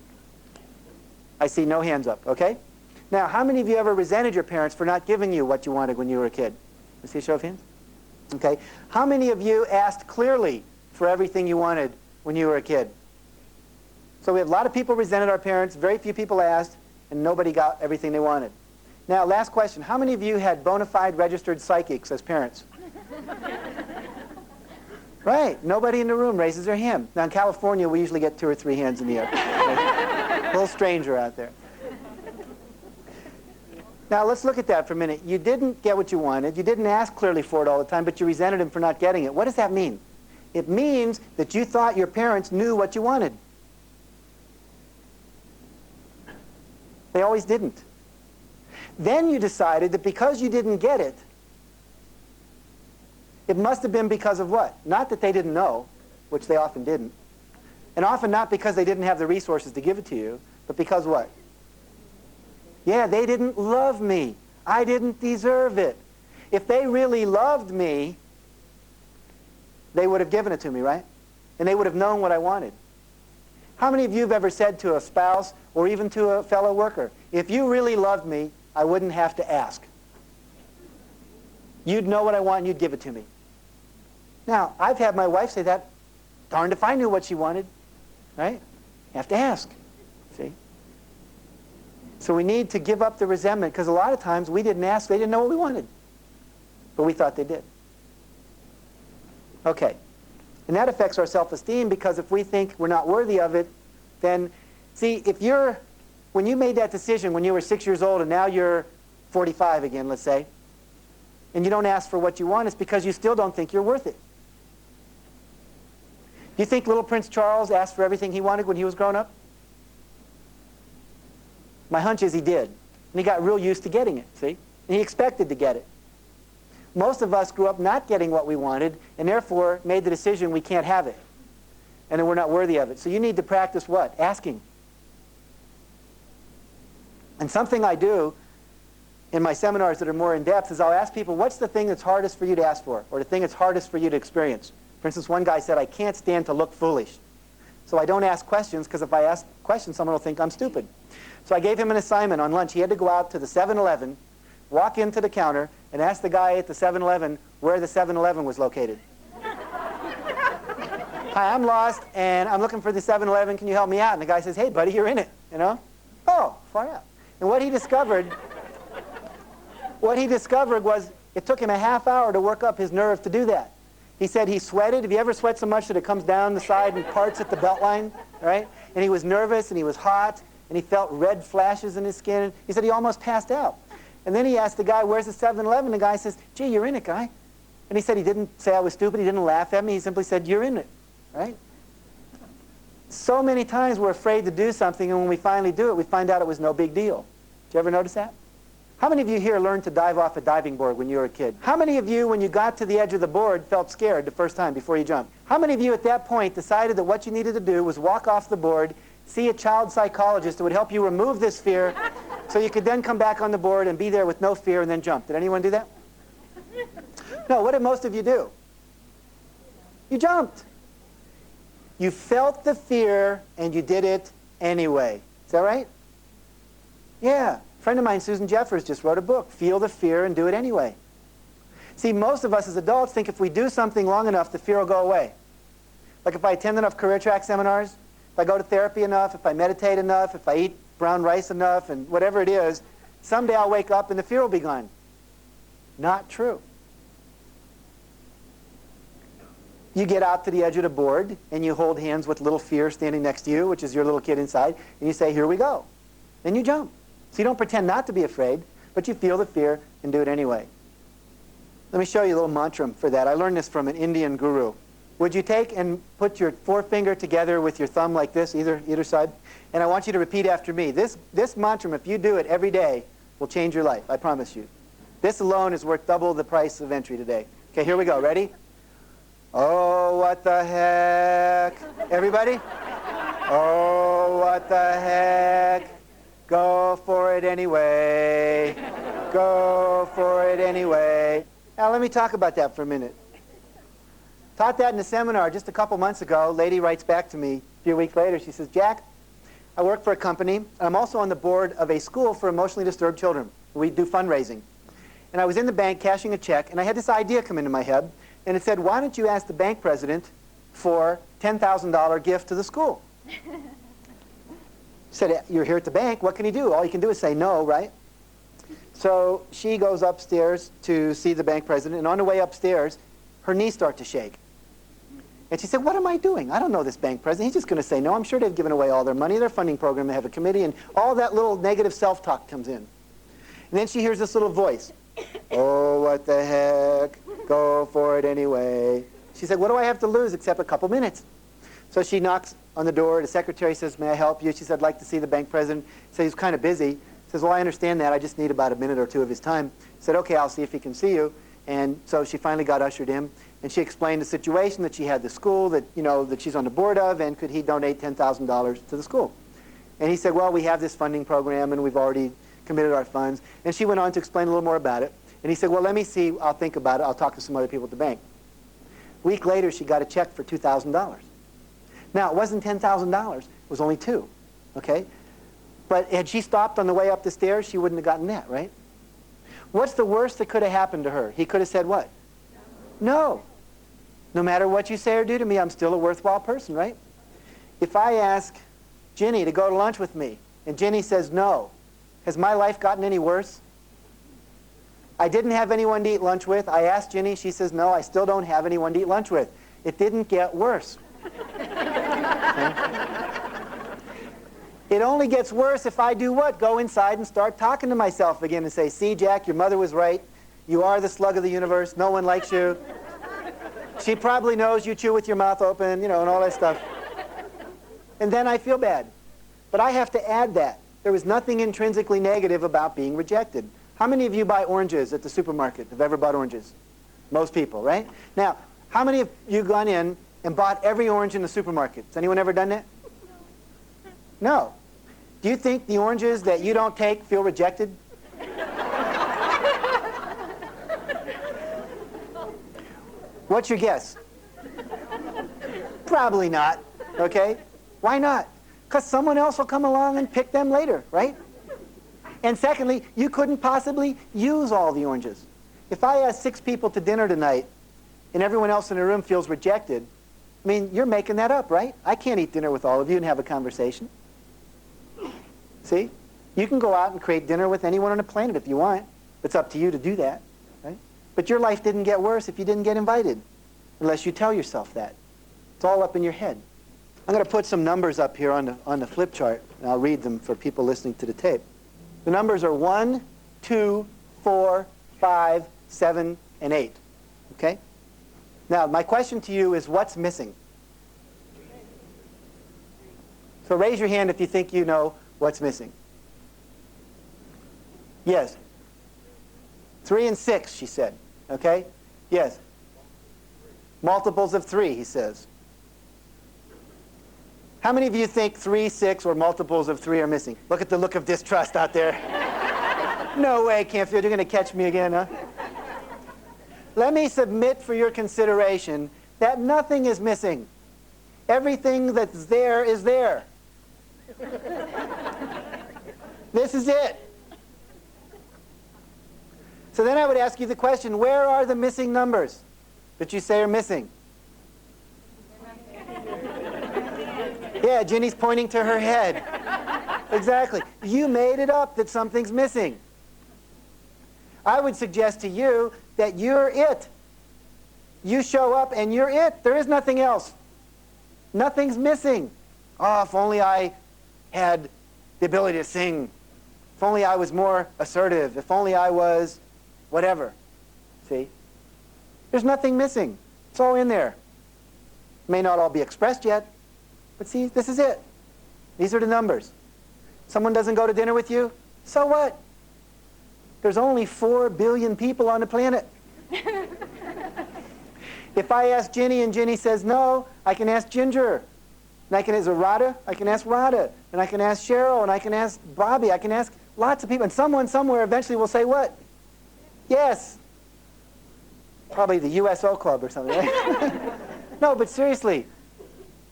I see no hands up, okay? Now, how many of you ever resented your parents for not giving you what you wanted when you were a kid? Let's see a show of hands. Okay. How many of you asked clearly for everything you wanted when you were a kid? So we had a lot of people resented our parents, very few people asked, and nobody got everything they wanted. Now, last question. How many of you had bona fide registered psychics as parents? Right. Nobody in the room raises their hand. Now, in California, we usually get 2 or 3 hands in the air. A little stranger out there. Now, let's look at that for a minute. You didn't get what you wanted. You didn't ask clearly for it all the time, but you resented them for not getting it. What does that mean? It means that you thought your parents knew what you wanted. They always didn't. Then you decided that because you didn't get it, it must have been because of what? Not that they didn't know, which they often didn't, and often not because they didn't have the resources to give it to you, but because what? Yeah, they didn't love me. I didn't deserve it. If they really loved me, they would have given it to me, right? And they would have known what I wanted. How many of you have ever said to a spouse or even to a fellow worker, if you really loved me, I wouldn't have to ask. You'd know what I want and you'd give it to me. Now, I've had my wife say that, darned if I knew what she wanted, right? You have to ask, see? So we need to give up the resentment, because a lot of times we didn't ask, they didn't know what we wanted. But we thought they did. Okay. And that affects our self-esteem, because if we think we're not worthy of it, then, see, when you made that decision when you were 6 years old and now you're 45 again, let's say, and you don't ask for what you want, it's because you still don't think you're worth it. Do you think little Prince Charles asked for everything he wanted when he was growing up? My hunch is he did. And he got real used to getting it, see? And he expected to get it. Most of us grew up not getting what we wanted, and therefore made the decision we can't have it. And then we're not worthy of it. So you need to practice what? Asking. And something I do in my seminars that are more in-depth is I'll ask people, what's the thing that's hardest for you to ask for? Or the thing that's hardest for you to experience? For instance, one guy said, I can't stand to look foolish. So I don't ask questions, because if I ask questions, someone will think I'm stupid. So I gave him an assignment on lunch. He had to go out to the 7-Eleven, walk into the counter, and ask the guy at the 7-Eleven where the 7-Eleven was located. Hi, I'm lost, and I'm looking for the 7-Eleven. Can you help me out? And the guy says, hey, buddy, you're in it, you know? Oh, far out. And what he discovered was it took him a half hour to work up his nerve to do that. He said he sweated. Have you ever sweat so much that it comes down the side and parts at the belt line, right? And he was nervous, and he was hot, and he felt red flashes in his skin. He said he almost passed out. And then he asked the guy, where's the 7-Eleven? The guy says, gee, you're in it, guy. And he said he didn't say I was stupid. He didn't laugh at me. He simply said, you're in it, right? So many times we're afraid to do something, and when we finally do it, we find out it was no big deal. Did you ever notice that? How many of you here learned to dive off a diving board when you were a kid? How many of you, when you got to the edge of the board, felt scared the first time before you jumped? How many of you at that point decided that what you needed to do was walk off the board, see a child psychologist who would help you remove this fear so you could then come back on the board and be there with no fear and then jump? Did anyone do that? No, what did most of you do? You jumped. You felt the fear and you did it anyway. Is that right? Yeah. A friend of mine, Susan Jeffers, just wrote a book, Feel the Fear and Do It Anyway. See, most of us as adults think if we do something long enough, the fear will go away. Like if I attend enough career track seminars, if I go to therapy enough, if I meditate enough, if I eat brown rice enough, and whatever it is, someday I'll wake up and the fear will be gone. Not true. You get out to the edge of the board and you hold hands with little fear standing next to you, which is your little kid inside, and you say, here we go. Then you jump. So you don't pretend not to be afraid, but you feel the fear and do it anyway. Let me show you a little mantra for that. I learned this from an Indian guru. Would you take and put your forefinger together with your thumb like this, either side? And I want you to repeat after me. This mantra, if you do it every day, will change your life. I promise you. This alone is worth double the price of entry today. Okay, here we go. Ready? Oh, what the heck. Everybody? Oh, what the heck. Go for it anyway. Go for it anyway. Now, let me talk about that for a minute. Taught that in a seminar just a couple months ago. Lady writes back to me a few weeks later. She says, Jack, I work for a company, and I'm also on the board of a school for emotionally disturbed children. We do fundraising. And I was in the bank cashing a check, and I had this idea come into my head, and it said, why don't you ask the bank president for $10,000 gift to the school? Said, you're here at the bank, what can he do? All you can do is say no, right? So she goes upstairs to see the bank president, and on the way upstairs, her knees start to shake. And she said, what am I doing? I don't know this bank president. He's just going to say no. I'm sure they've given away all their money, their funding program, they have a committee, and all that little negative self-talk comes in. And then she hears this little voice. Oh, what the heck? Go for it anyway. She said, what do I have to lose except a couple minutes? So she knocks on the door. The secretary says, may I help you? She said, I'd like to see the bank president. Said he's kind of busy. Says, well, I understand that. I just need about a minute or two of his time. Said, okay, I'll see if he can see you. And so she finally got ushered in. And she explained the situation, that she had the school that, that she's on the board of, and could he donate $10,000 to the school? And he said, well, we have this funding program, and we've already committed our funds. And she went on to explain a little more about it. And he said, well, let me see. I'll think about it. I'll talk to some other people at the bank. A week later, she got a check for $2,000. Now, it wasn't $10,000. It was only $2,000, okay? But had she stopped on the way up the stairs, she wouldn't have gotten that, right? What's the worst that could have happened to her? He could have said what? No. No matter what you say or do to me, I'm still a worthwhile person, right? If I ask Ginny to go to lunch with me, and Ginny says no, has my life gotten any worse? I didn't have anyone to eat lunch with. I asked Ginny. She says no, I still don't have anyone to eat lunch with. It didn't get worse. Okay? It only gets worse if I do what? Go inside and start talking to myself again and say, see, Jack, your mother was right. You are the slug of the universe. No one likes you. She probably knows you chew with your mouth open, and all that stuff. And then I feel bad. But I have to add that. There was nothing intrinsically negative about being rejected. How many of you buy oranges at the supermarket? Have ever bought oranges? Most people, right? Now, how many of you gone in and bought every orange in the supermarket? Has anyone ever done that? No. Do you think the oranges that you don't take feel rejected? What's your guess? Probably not, okay? Why not? Because someone else will come along and pick them later, right? And secondly, you couldn't possibly use all the oranges. If I ask 6 people to dinner tonight and everyone else in the room feels rejected, I mean, you're making that up, right? I can't eat dinner with all of you and have a conversation. See? You can go out and create dinner with anyone on the planet if you want. It's up to you to do that, right? But your life didn't get worse if you didn't get invited, unless you tell yourself that. It's all up in your head. I'm going to put some numbers up here on the flip chart, and I'll read them for people listening to the tape. The numbers are 1, 2, 4, 5, 7, and 8. Okay? Now, my question to you is, what's missing? So raise your hand if you think you know what's missing. Yes. 3 and 6, she said. Okay? Yes. Multiples of 3, he says. How many of you think 3, 6, or multiples of 3 are missing? Look at the look of distrust out there. No way, Canfield, you're going to catch me again, huh? Let me submit for your consideration that nothing is missing. Everything that's there is there. This is it. So then I would ask you the question, where are the missing numbers that you say are missing? Yeah, Ginny's pointing to her head. Exactly. You made it up that something's missing. I would suggest to you that you're it. You show up and you're it. There is nothing else. Nothing's missing. Oh, if only I had the ability to sing. If only I was more assertive. If only I was whatever. See? There's nothing missing. It's all in there. May not all be expressed yet, but see, this is it. These are the numbers. Someone doesn't go to dinner with you? So what? There's only 4 billion people on the planet. If I ask Ginny and Ginny says no, I can ask Ginger. And I can ask Rada, I can ask Rada. And I can ask Cheryl, and I can ask Bobby. I can ask lots of people. And someone somewhere eventually will say what? Yes. Probably the USO Club or something, right? No, but seriously.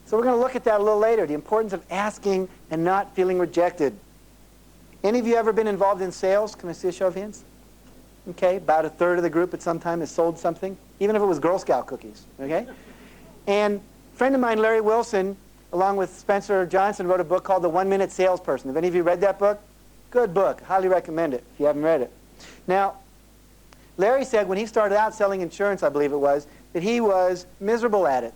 So we're going to look at that a little later, the importance of asking and not feeling rejected. Any of you ever been involved in sales? Can I see a show of hands? Okay, about a third of the group at some time has sold something, even if it was Girl Scout cookies, okay? And a friend of mine, Larry Wilson, along with Spencer Johnson, wrote a book called The 1-Minute Salesperson. Have any of you read that book? Good book. Highly recommend it if you haven't read it. Now, Larry said when he started out selling insurance, I believe it was, that he was miserable at it.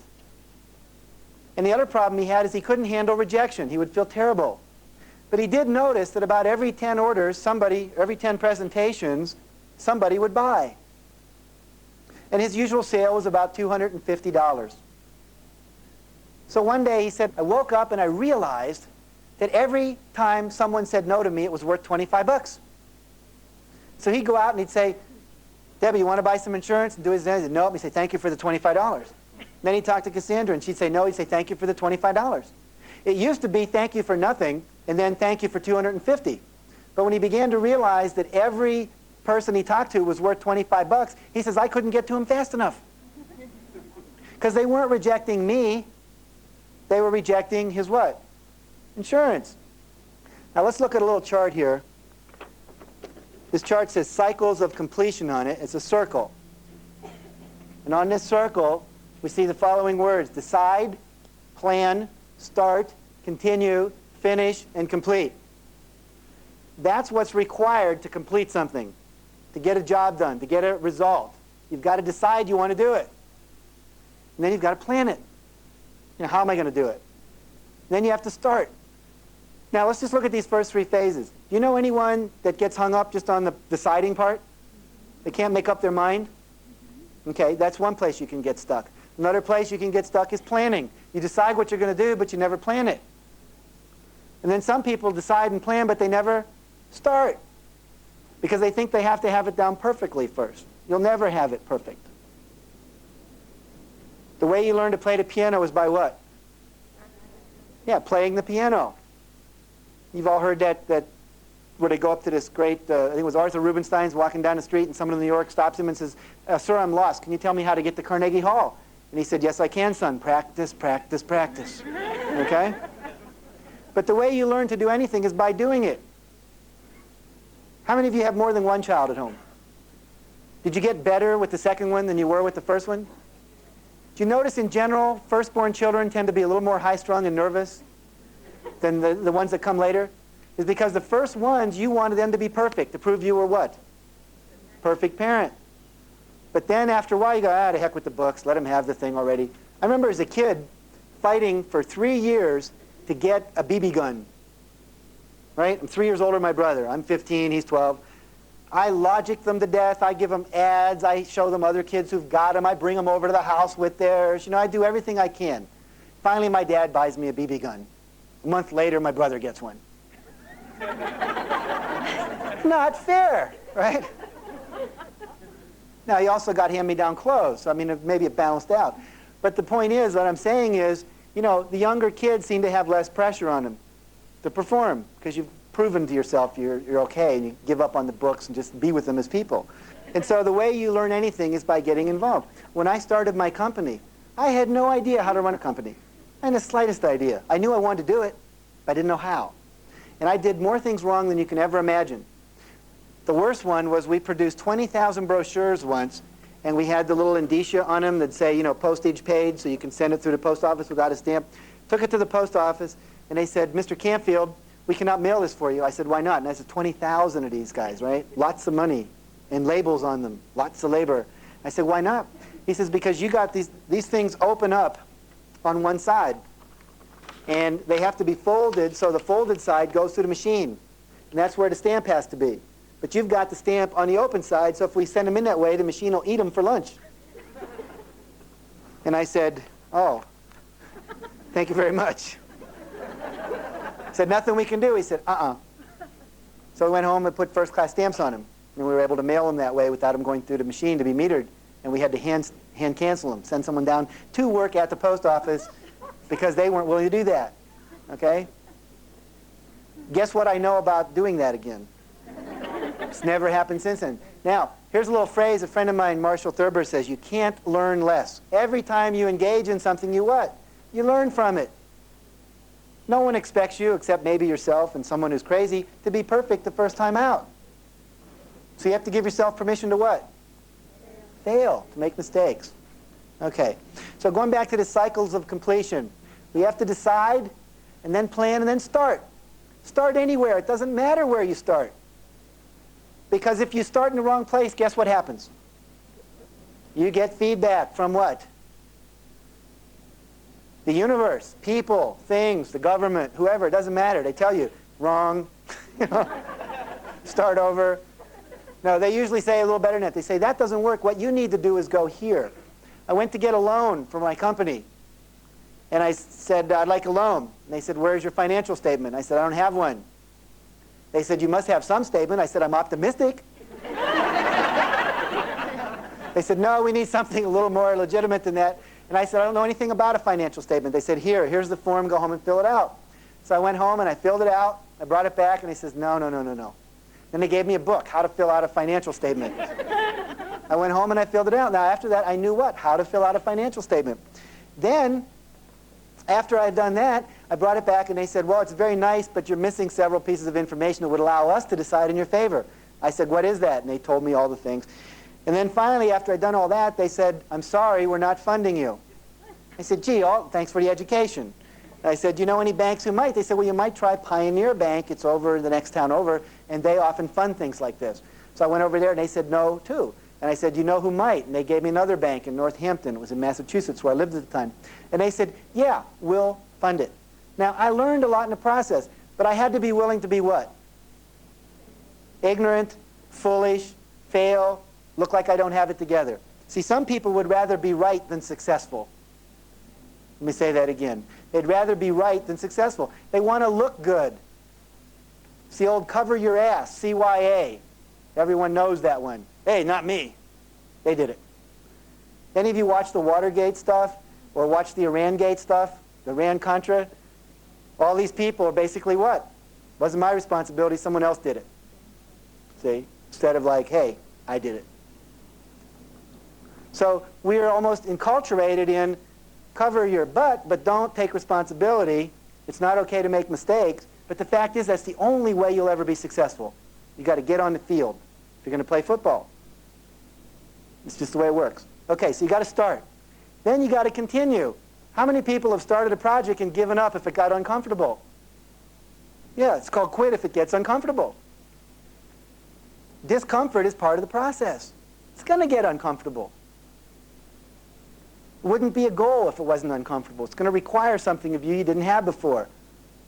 And the other problem he had is he couldn't handle rejection. He would feel terrible. But he did notice that about every 10 orders, every 10 presentations, somebody would buy. And his usual sale was about $250. So one day he said, I woke up and I realized that every time someone said no to me, it was worth 25 bucks. So he'd go out and he'd say, Debbie, you want to buy some insurance? And do his he'd say, no. He'd say, thank you for the $25. Then he'd talk to Cassandra and she'd say no. He'd say, thank you for the $25. It used to be thank you for nothing and then thank you for $250. But when he began to realize that every person he talked to was worth 25 bucks, he says, I couldn't get to him fast enough. Because they weren't rejecting me. They were rejecting his what? Insurance. Now let's look at a little chart here. This chart says cycles of completion on it. It's a circle. And on this circle, we see the following words: decide, plan, start, continue, finish, and complete. That's what's required to complete something, to get a job done, to get a result. You've got to decide you want to do it. And then you've got to plan it. You know, how am I going to do it? And then you have to start. Now, let's just look at these first 3 phases. Do you know anyone that gets hung up just on the deciding part? They can't make up their mind? Okay, that's one place you can get stuck. Another place you can get stuck is planning. You decide what you're going to do, but you never plan it. And then some people decide and plan, but they never start because they think they have to have it down perfectly first. You'll never have it perfect. The way you learn to play the piano is by what? Yeah, playing the piano. You've all heard that where they go up to this great, I think it was Arthur Rubinstein's walking down the street and someone in New York stops him and says, sir, I'm lost. Can you tell me how to get to Carnegie Hall? And he said, yes, I can, son. Practice, practice, practice. Okay? But the way you learn to do anything is by doing it. How many of you have more than one child at home? Did you get better with the second one than you were with the first one? Do you notice in general, firstborn children tend to be a little more high-strung and nervous than the ones that come later? Is because the first ones, you wanted them to be perfect, to prove you were what? Perfect parent. But then after a while, you go, to heck with the books, let them have the thing already. I remember as a kid fighting for 3 years to get a BB gun. Right? I'm 3 years older than my brother. I'm 15, he's 12. I logic them to death. I give them ads. I show them other kids who've got them. I bring them over to the house with theirs. You know, I do everything I can. Finally, my dad buys me a BB gun. A month later, my brother gets one. Not fair, right? Now, he also got hand-me-down clothes. So, I mean, maybe it balanced out. But the point is, what I'm saying is, you know, the younger kids seem to have less pressure on them to perform because you've proven to yourself you're okay, and you give up on the books and just be with them as people. And so the way you learn anything is by getting involved. When I started my company, I had no idea how to run a company. I had the slightest idea. I knew I wanted to do it, but I didn't know how. And I did more things wrong than you can ever imagine. The worst one was we produced 20,000 brochures once, and we had the little indicia on them that say, you know, postage paid, so you can send it through the post office without a stamp. Took it to the post office, and they said, Mr. Canfield, we cannot mail this for you. I said, why not? And I said, 20,000 of these guys, right? Lots of money and labels on them, lots of labor. I said, why not? He says, because you got these things open up on one side, and they have to be folded, so the folded side goes through the machine, and that's where the stamp has to be. But you've got the stamp on the open side, so if we send them in that way, the machine will eat them for lunch. And I said, oh, thank you very much. I said, nothing we can do. He said, uh-uh. So we went home and put first-class stamps on them, and we were able to mail them that way without them going through the machine to be metered. And we had to hand cancel them, send someone down to work at the post office because they weren't willing to do that. Okay? Guess what I know about doing that again? It's never happened since then. Now, here's a little phrase a friend of mine, Marshall Thurber, says, you can't learn less. Every time you engage in something, you what? You learn from it. No one expects you, except maybe yourself and someone who's crazy, to be perfect the first time out. So you have to give yourself permission to what? Fail, to make mistakes. Okay, so going back to the cycles of completion, we have to decide, and then plan, and then start. Start anywhere. It doesn't matter where you start. Because if you start in the wrong place, guess what happens? You get feedback from what? The universe, people, things, the government, whoever, it doesn't matter. They tell you, wrong, start over. No, they usually say a little better than that. They say, that doesn't work. What you need to do is go here. I went to get a loan for my company. And I said, I'd like a loan. And they said, where's your financial statement? I said, I don't have one. They said, you must have some statement. I said, I'm optimistic. They said, no, we need something a little more legitimate than that. And I said, I don't know anything about a financial statement. They said, here's the form. Go home and fill it out. So I went home and I filled it out. I brought it back, and they says, no. Then they gave me a book, how to fill out a financial statement. I went home and I filled it out. Now, after that, I knew what? How to fill out a financial statement. Then, after I had done that, I brought it back, and they said, well, it's very nice, but you're missing several pieces of information that would allow us to decide in your favor. I said, what is that? And they told me all the things. And then finally, after I'd done all that, they said, I'm sorry, we're not funding you. I said, gee, thanks for the education. And I said, do you know any banks who might? They said, well, you might try Pioneer Bank. It's over the next town over, and they often fund things like this. So I went over there, and they said no, too. And I said, do you know who might? And they gave me another bank in Northampton. It was in Massachusetts, where I lived at the time. And they said, yeah, we'll fund it. Now, I learned a lot in the process, but I had to be willing to be what? Ignorant, foolish, fail, look like I don't have it together. See, some people would rather be right than successful. Let me say that again. They'd rather be right than successful. They want to look good. It's the old cover your ass, CYA. Everyone knows that one. Hey, not me. They did it. Any of you watch the Watergate stuff or watch the Iran-Gate stuff, the Iran-Contra? All these people are basically what? Wasn't my responsibility, someone else did it. See? Instead of like, hey, I did it. So we are almost enculturated in cover your butt, but don't take responsibility. It's not okay to make mistakes. But the fact is, that's the only way you'll ever be successful. You've got to get on the field if you're going to play football. It's just the way it works. Okay, so you got to start. Then you got to continue. How many people have started a project and given up if it got uncomfortable? Yeah, it's called quit if it gets uncomfortable. Discomfort is part of the process. It's going to get uncomfortable. It wouldn't be a goal if it wasn't uncomfortable. It's going to require something of you you didn't have before.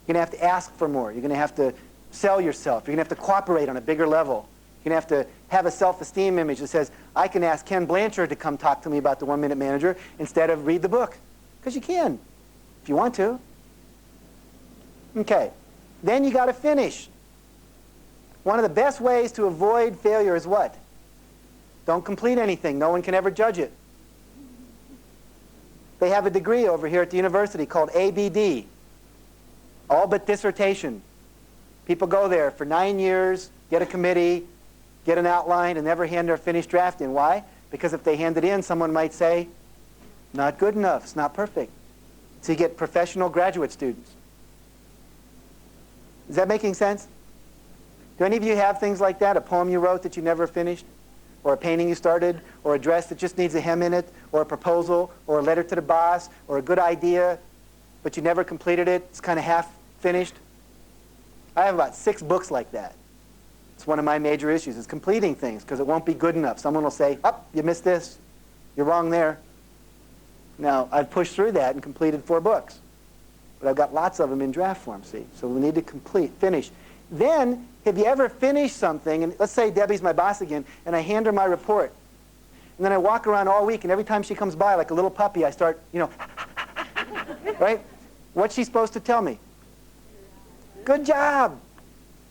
You're going to have to ask for more. You're going to have to sell yourself. You're going to have to cooperate on a bigger level. You're going to have to have a self-esteem image that says, I can ask Ken Blanchard to come talk to me about the 1 Minute Manager instead of read the book. Because you can, if you want to. Okay. Then you got to finish. One of the best ways to avoid failure is what? Don't complete anything. No one can ever judge it. They have a degree over here at the university called ABD, all but dissertation. People go there for 9 years, get a committee, get an outline, and never hand their finished draft in. Why? Because if they hand it in, someone might say, not good enough, it's not perfect. So you get professional graduate students. Is that making sense? Do any of you have things like that? A poem you wrote that you never finished? Or a painting you started? Or a dress that just needs a hem in it? Or a proposal? Or a letter to the boss? Or a good idea, but you never completed it? It's kind of half finished? I have about 6 books like that. It's one of my major issues, is completing things, because it won't be good enough. Someone will say, oh, you missed this. You're wrong there. Now, I've pushed through that and completed 4 books. But I've got lots of them in draft form, see? So we need to finish. Then, have you ever finished something, and let's say Debbie's my boss again, and I hand her my report. And then I walk around all week, and every time she comes by, like a little puppy, I start, right? What's she supposed to tell me? Good job.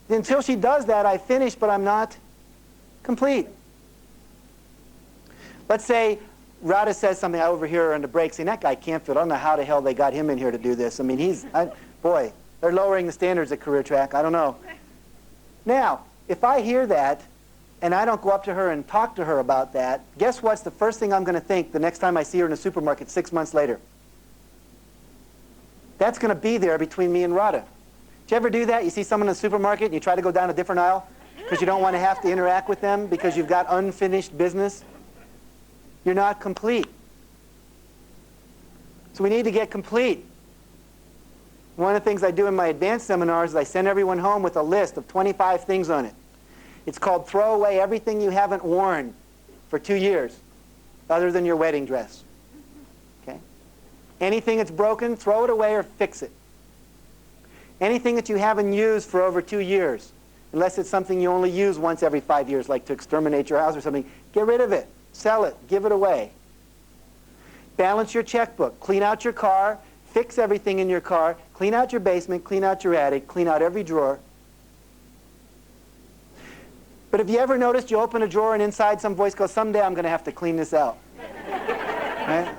Until she does that, I finish, but I'm not complete. Let's say Rada says something, I overhear her on the break saying, that guy Canfield, I don't know how the hell they got him in here to do this. I mean, boy, they're lowering the standards at Career Track. I don't know. Now, if I hear that, and I don't go up to her and talk to her about that, guess what's the first thing I'm going to think the next time I see her in the supermarket 6 months later? That's going to be there between me and Rada. Did you ever do that? You see someone in the supermarket and you try to go down a different aisle because you don't want to have to interact with them because you've got unfinished business? You're not complete. So we need to get complete. One of the things I do in my advanced seminars is I send everyone home with a list of 25 things on it. It's called throw away everything you haven't worn for 2 years other than your wedding dress. Okay? Anything that's broken, throw it away or fix it. Anything that you haven't used for over 2 years, unless it's something you only use once every 5 years, like to exterminate your house or something, get rid of it. Sell it. Give it away. Balance your checkbook. Clean out your car. Fix everything in your car. Clean out your basement. Clean out your attic. Clean out every drawer. But have you ever noticed you open a drawer and inside some voice goes, someday I'm going to have to clean this out? Right?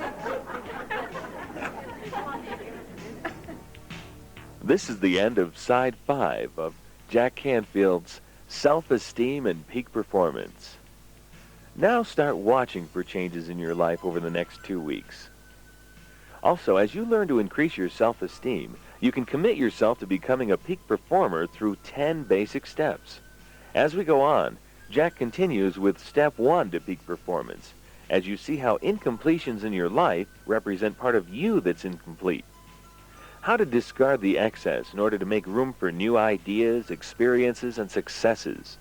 This is the end of Side 5 of Jack Canfield's Self-Esteem and Peak Performance. Now start watching for changes in your life over the next 2 weeks. Also, as you learn to increase your self-esteem, you can commit yourself to becoming a peak performer through 10 basic steps. As we go on, Jack continues with Step 1 to peak performance, as you see how incompletions in your life represent part of you that's incomplete. How to discard the excess in order to make room for new ideas, experiences, and successes.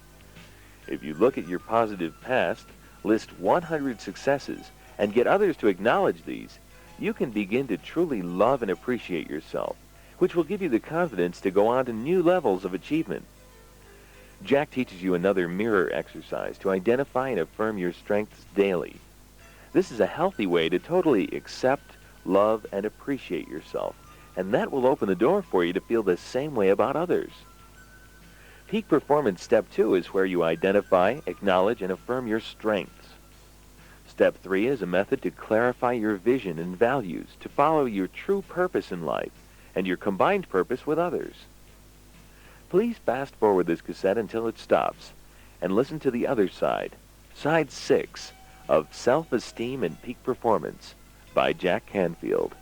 If you look at your positive past, list 100 successes, and get others to acknowledge these, you can begin to truly love and appreciate yourself, which will give you the confidence to go on to new levels of achievement. Jack teaches you another mirror exercise to identify and affirm your strengths daily. This is a healthy way to totally accept, love, and appreciate yourself, and that will open the door for you to feel the same way about others. Peak Performance Step 2 is where you identify, acknowledge, and affirm your strengths. Step 3 is a method to clarify your vision and values, to follow your true purpose in life and your combined purpose with others. Please fast forward this cassette until it stops and listen to the other side, Side 6 of Self-Esteem and Peak Performance by Jack Canfield.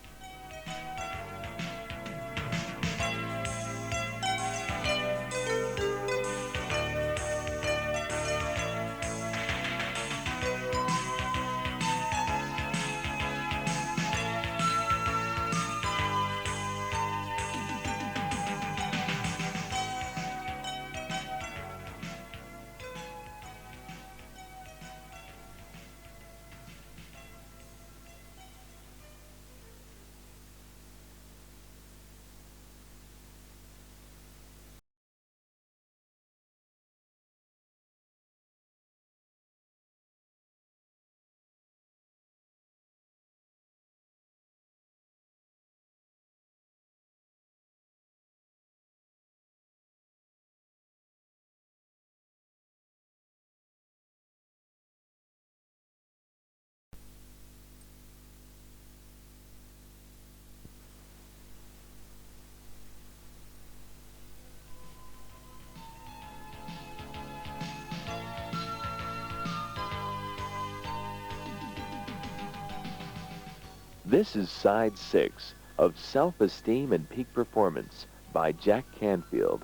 This is Side 6 of Self-Esteem and Peak Performance by Jack Canfield.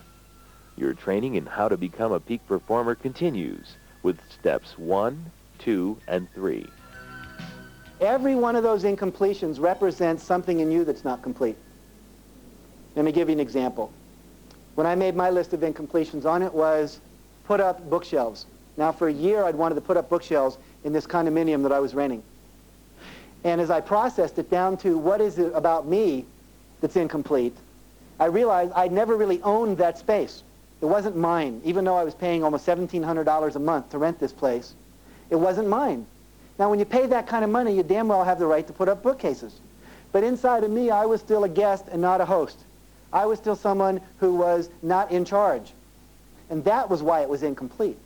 Your training in how to become a peak performer continues with steps 1, 2, and 3. Every one of those incompletions represents something in you that's not complete. Let me give you an example. When I made my list of incompletions, on it was put up bookshelves. Now for a year I'd wanted to put up bookshelves in this condominium that I was renting. And as I processed it down to what is it about me that's incomplete, I realized I'd never really owned that space. It wasn't mine, even though I was paying almost $1,700 a month to rent this place. It wasn't mine. Now when you pay that kind of money, you damn well have the right to put up bookcases. But inside of me, I was still a guest and not a host. I was still someone who was not in charge. And that was why it was incomplete.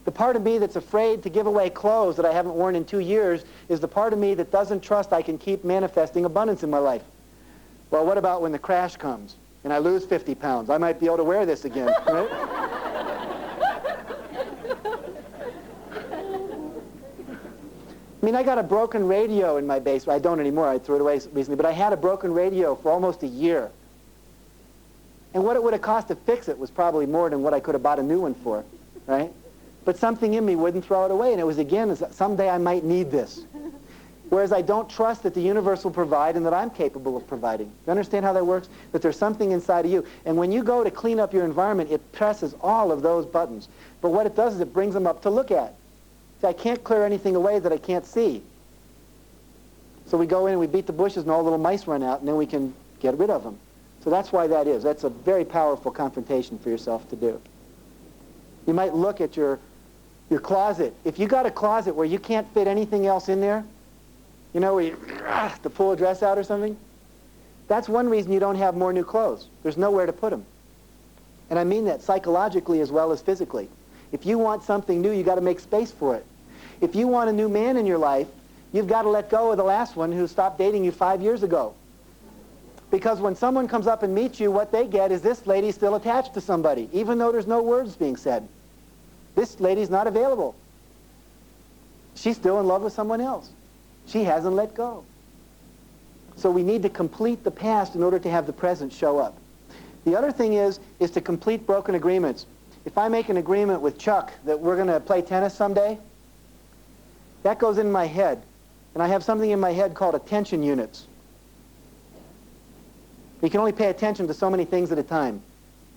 The part of me that's afraid to give away clothes that I haven't worn in 2 years is the part of me that doesn't trust I can keep manifesting abundance in my life. Well, what about when the crash comes and I lose 50 pounds? I might be able to wear this again, right? I mean, I got a broken radio in my basement. I don't anymore. I threw it away recently. But I had a broken radio for almost a year. And what it would have cost to fix it was probably more than what I could have bought a new one for, right? But something in me wouldn't throw it away. And it was, again, someday I might need this. Whereas I don't trust that the universe will provide and that I'm capable of providing. You understand how that works? That there's something inside of you. And when you go to clean up your environment, it presses all of those buttons. But what it does is it brings them up to look at. See, I can't clear anything away that I can't see. So we go in and we beat the bushes and all the little mice run out, and then we can get rid of them. So that's why that is. That's a very powerful confrontation for yourself to do. You might look at your closet. If you got a closet where you can't fit anything else in there, you know, where you to pull a dress out or something, that's one reason you don't have more new clothes. There's nowhere to put them. And I mean that psychologically as well as physically. If you want something new, you got to make space for it. If you want a new man in your life, you've got to let go of the last one who stopped dating you 5 years ago. Because when someone comes up and meets you, what they get is this lady still attached to somebody, even though there's no words being said. This lady's not available. She's still in love with someone else. She hasn't let go. So we need to complete the past in order to have the present show up. The other thing is to complete broken agreements. If I make an agreement with Chuck that we're going to play tennis someday, that goes in my head. And I have something in my head called attention units. You can only pay attention to so many things at a time.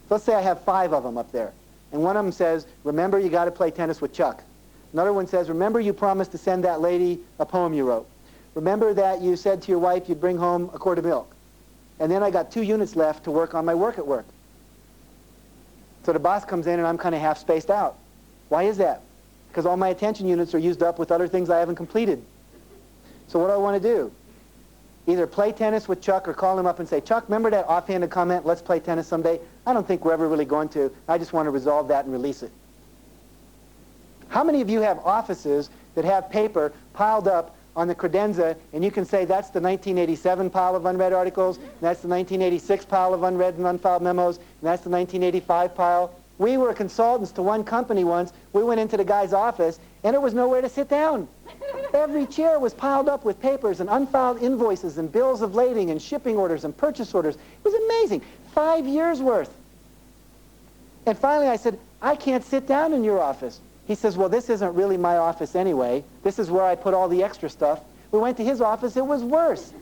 So let's say I have 5 of them up there. And one of them says, remember you got to play tennis with Chuck. Another one says, remember you promised to send that lady a poem you wrote. Remember that you said to your wife you'd bring home a quart of milk. And then I got 2 units left to work on my work at work. So the boss comes in and I'm kind of half spaced out. Why is that? Because all my attention units are used up with other things I haven't completed. So what do I want to do? Either play tennis with Chuck or call him up and say, Chuck, remember that offhanded comment, let's play tennis someday? I don't think we're ever really going to. I just want to resolve that and release it. How many of you have offices that have paper piled up on the credenza, and you can say that's the 1987 pile of unread articles, and that's the 1986 pile of unread and unfiled memos, and that's the 1985 pile? We were consultants to one company once. We went into the guy's office, and there was nowhere to sit down. Every chair was piled up with papers and unfiled invoices and bills of lading and shipping orders and purchase orders. It was amazing. 5 years worth. And finally I said, I can't sit down in your office. He says, well, this isn't really my office anyway. This is where I put all the extra stuff. We went to his office. It was worse.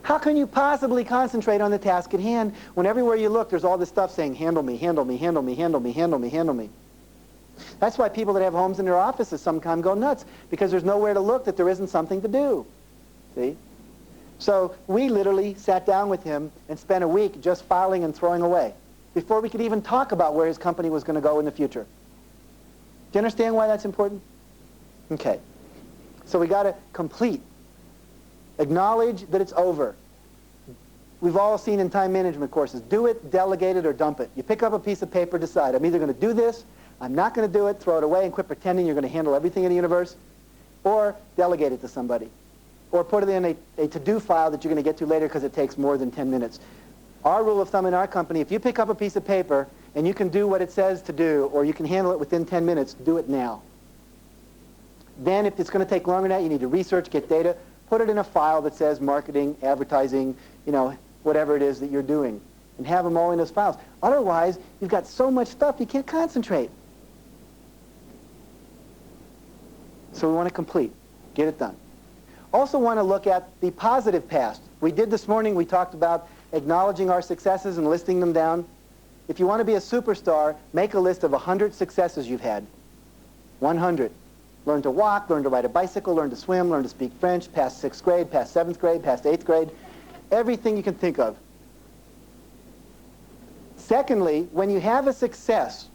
How can you possibly concentrate on the task at hand when everywhere you look there's all this stuff saying, handle me, handle me, handle me, handle me, handle me, handle me. That's why people that have homes in their offices sometimes go nuts, because there's nowhere to look that there isn't something to do. See? So we literally sat down with him and spent a week just filing and throwing away before we could even talk about where his company was going to go in the future. Do you understand why that's important? Okay. So we got to complete. Acknowledge that it's over. We've all seen in time management courses, do it, delegate it, or dump it. You pick up a piece of paper, decide, I'm either going to do this, I'm not going to do it, throw it away and quit pretending you're going to handle everything in the universe, or delegate it to somebody. Or put it in a to-do file that you're going to get to later because it takes more than 10 minutes. Our rule of thumb in our company, if you pick up a piece of paper and you can do what it says to do, or you can handle it within 10 minutes, do it now. Then if it's going to take longer than that, you need to research, get data, put it in a file that says marketing, advertising, whatever it is that you're doing, and have them all in those files. Otherwise, you've got so much stuff you can't concentrate. So we want to complete, get it done. Also want to look at the positive past. We did this morning, we talked about acknowledging our successes and listing them down. If you want to be a superstar, make a list of 100 successes you've had. 100. Learn to walk, learn to ride a bicycle, learn to swim, learn to speak French, pass 6th grade, pass 7th grade, pass 8th grade. Everything you can think of. Secondly, when you have a success,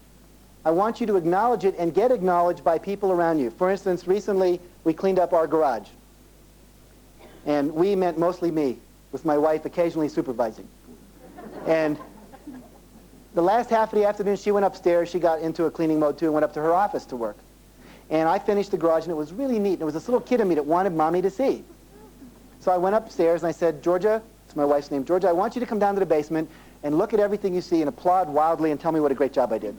I want you to acknowledge it and get acknowledged by people around you. For instance, recently we cleaned up our garage. And we meant mostly me, with my wife occasionally supervising. And the last half of the afternoon, she went upstairs. She got into a cleaning mode, too, and went up to her office to work. And I finished the garage, and it was really neat. And there was this little kid in me that wanted Mommy to see. So I went upstairs, and I said, Georgia, it's my wife's name, Georgia, I want you to come down to the basement and look at everything you see and applaud wildly and tell me what a great job I did.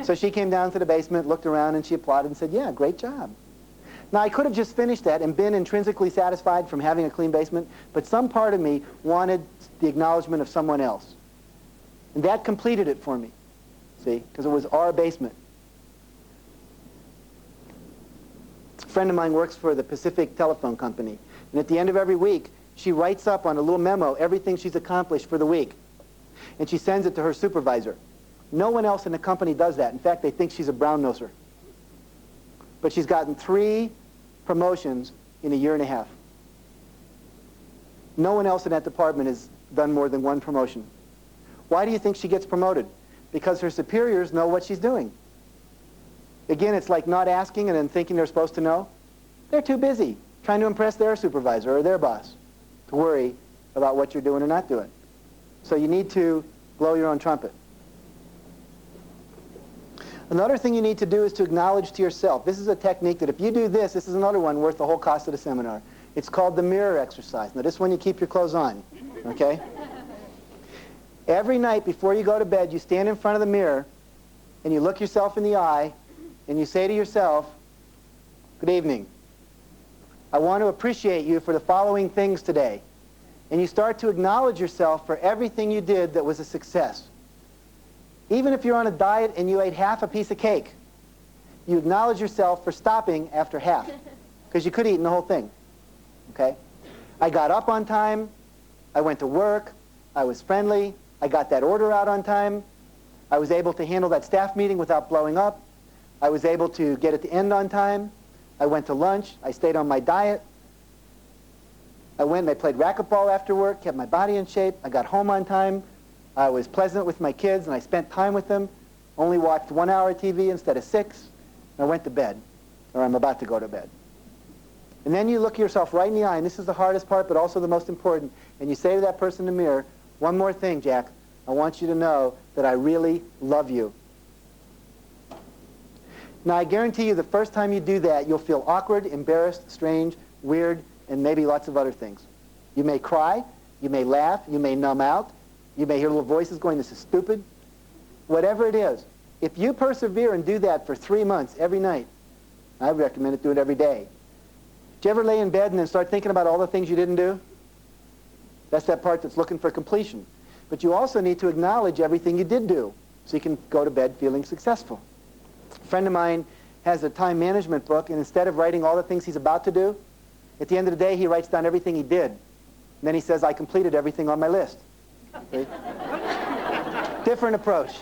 So she came down to the basement, looked around, and she applauded and said, yeah, great job. Now, I could have just finished that and been intrinsically satisfied from having a clean basement, but some part of me wanted the acknowledgement of someone else. And that completed it for me, see, because it was our basement. A friend of mine works for the Pacific Telephone Company, and at the end of every week, she writes up on a little memo everything she's accomplished for the week, and she sends it to her supervisor. No one else in the company does that. In fact, they think she's a brown-noser. But she's gotten 3 promotions in a year and a half. No one else in that department has done more than 1 promotion. Why do you think she gets promoted? Because her superiors know what she's doing. Again, it's like not asking and then thinking they're supposed to know. They're too busy trying to impress their supervisor or their boss to worry about what you're doing or not doing. So you need to blow your own trumpet. Another thing you need to do is to acknowledge to yourself. This is a technique that if you do this is another one worth the whole cost of the seminar. It's called the mirror exercise. Now this one you keep your clothes on, okay? Every night before you go to bed, you stand in front of the mirror and you look yourself in the eye and you say to yourself, good evening. I want to appreciate you for the following things today. And you start to acknowledge yourself for everything you did that was a success. Even if you're on a diet and you ate half a piece of cake, you acknowledge yourself for stopping after half, because you could have eaten the whole thing, okay? I got up on time, I went to work, I was friendly, I got that order out on time, I was able to handle that staff meeting without blowing up, I was able to get it to end on time, I went to lunch, I stayed on my diet, I went and I played racquetball after work, kept my body in shape, I got home on time, I was pleasant with my kids and I spent time with them, only watched 1 hour of TV instead of 6, and I went to bed, or I'm about to go to bed. And then you look yourself right in the eye, and this is the hardest part but also the most important, and you say to that person in the mirror, one more thing, Jack, I want you to know that I really love you. Now I guarantee you the first time you do that, you'll feel awkward, embarrassed, strange, weird, and maybe lots of other things. You may cry, you may laugh, you may numb out, you may hear little voices going, this is stupid. Whatever it is, if you persevere and do that for 3 months every night, I recommend it, do it every day. Did you ever lay in bed and then start thinking about all the things you didn't do? That's that part that's looking for completion. But you also need to acknowledge everything you did do so you can go to bed feeling successful. A friend of mine has a time management book, and instead of writing all the things he's about to do, at the end of the day he writes down everything he did. And then he says, I completed everything on my list. See? Different approach.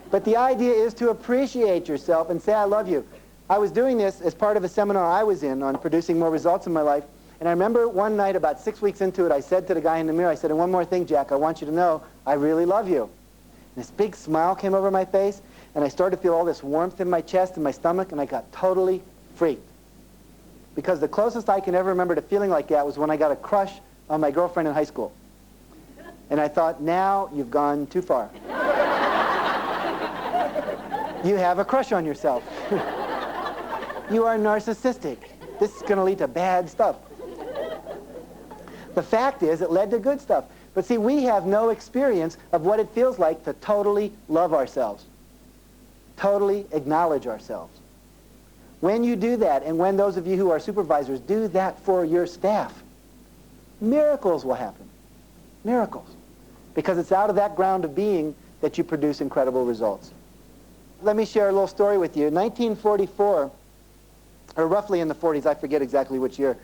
But the idea is to appreciate yourself and say, I love you. I was doing this as part of a seminar I was in on producing more results in my life. And I remember one night, about 6 weeks into it, I said to the guy in the mirror, I said, and one more thing, Jack, I want you to know I really love you. And this big smile came over my face, and I started to feel all this warmth in my chest and my stomach, and I got totally freaked. Because the closest I can ever remember to feeling like that was when I got a crush on my girlfriend in high school. And I thought, now you've gone too far. You have a crush on yourself. You are narcissistic. This is going to lead to bad stuff. The fact is, it led to good stuff. But see, we have no experience of what it feels like to totally love ourselves, totally acknowledge ourselves. When you do that, and when those of you who are supervisors do that for your staff, miracles will happen. Miracles. Because it's out of that ground of being that you produce incredible results. Let me share a little story with you. In 1944, or roughly in the 40s, I forget exactly which year,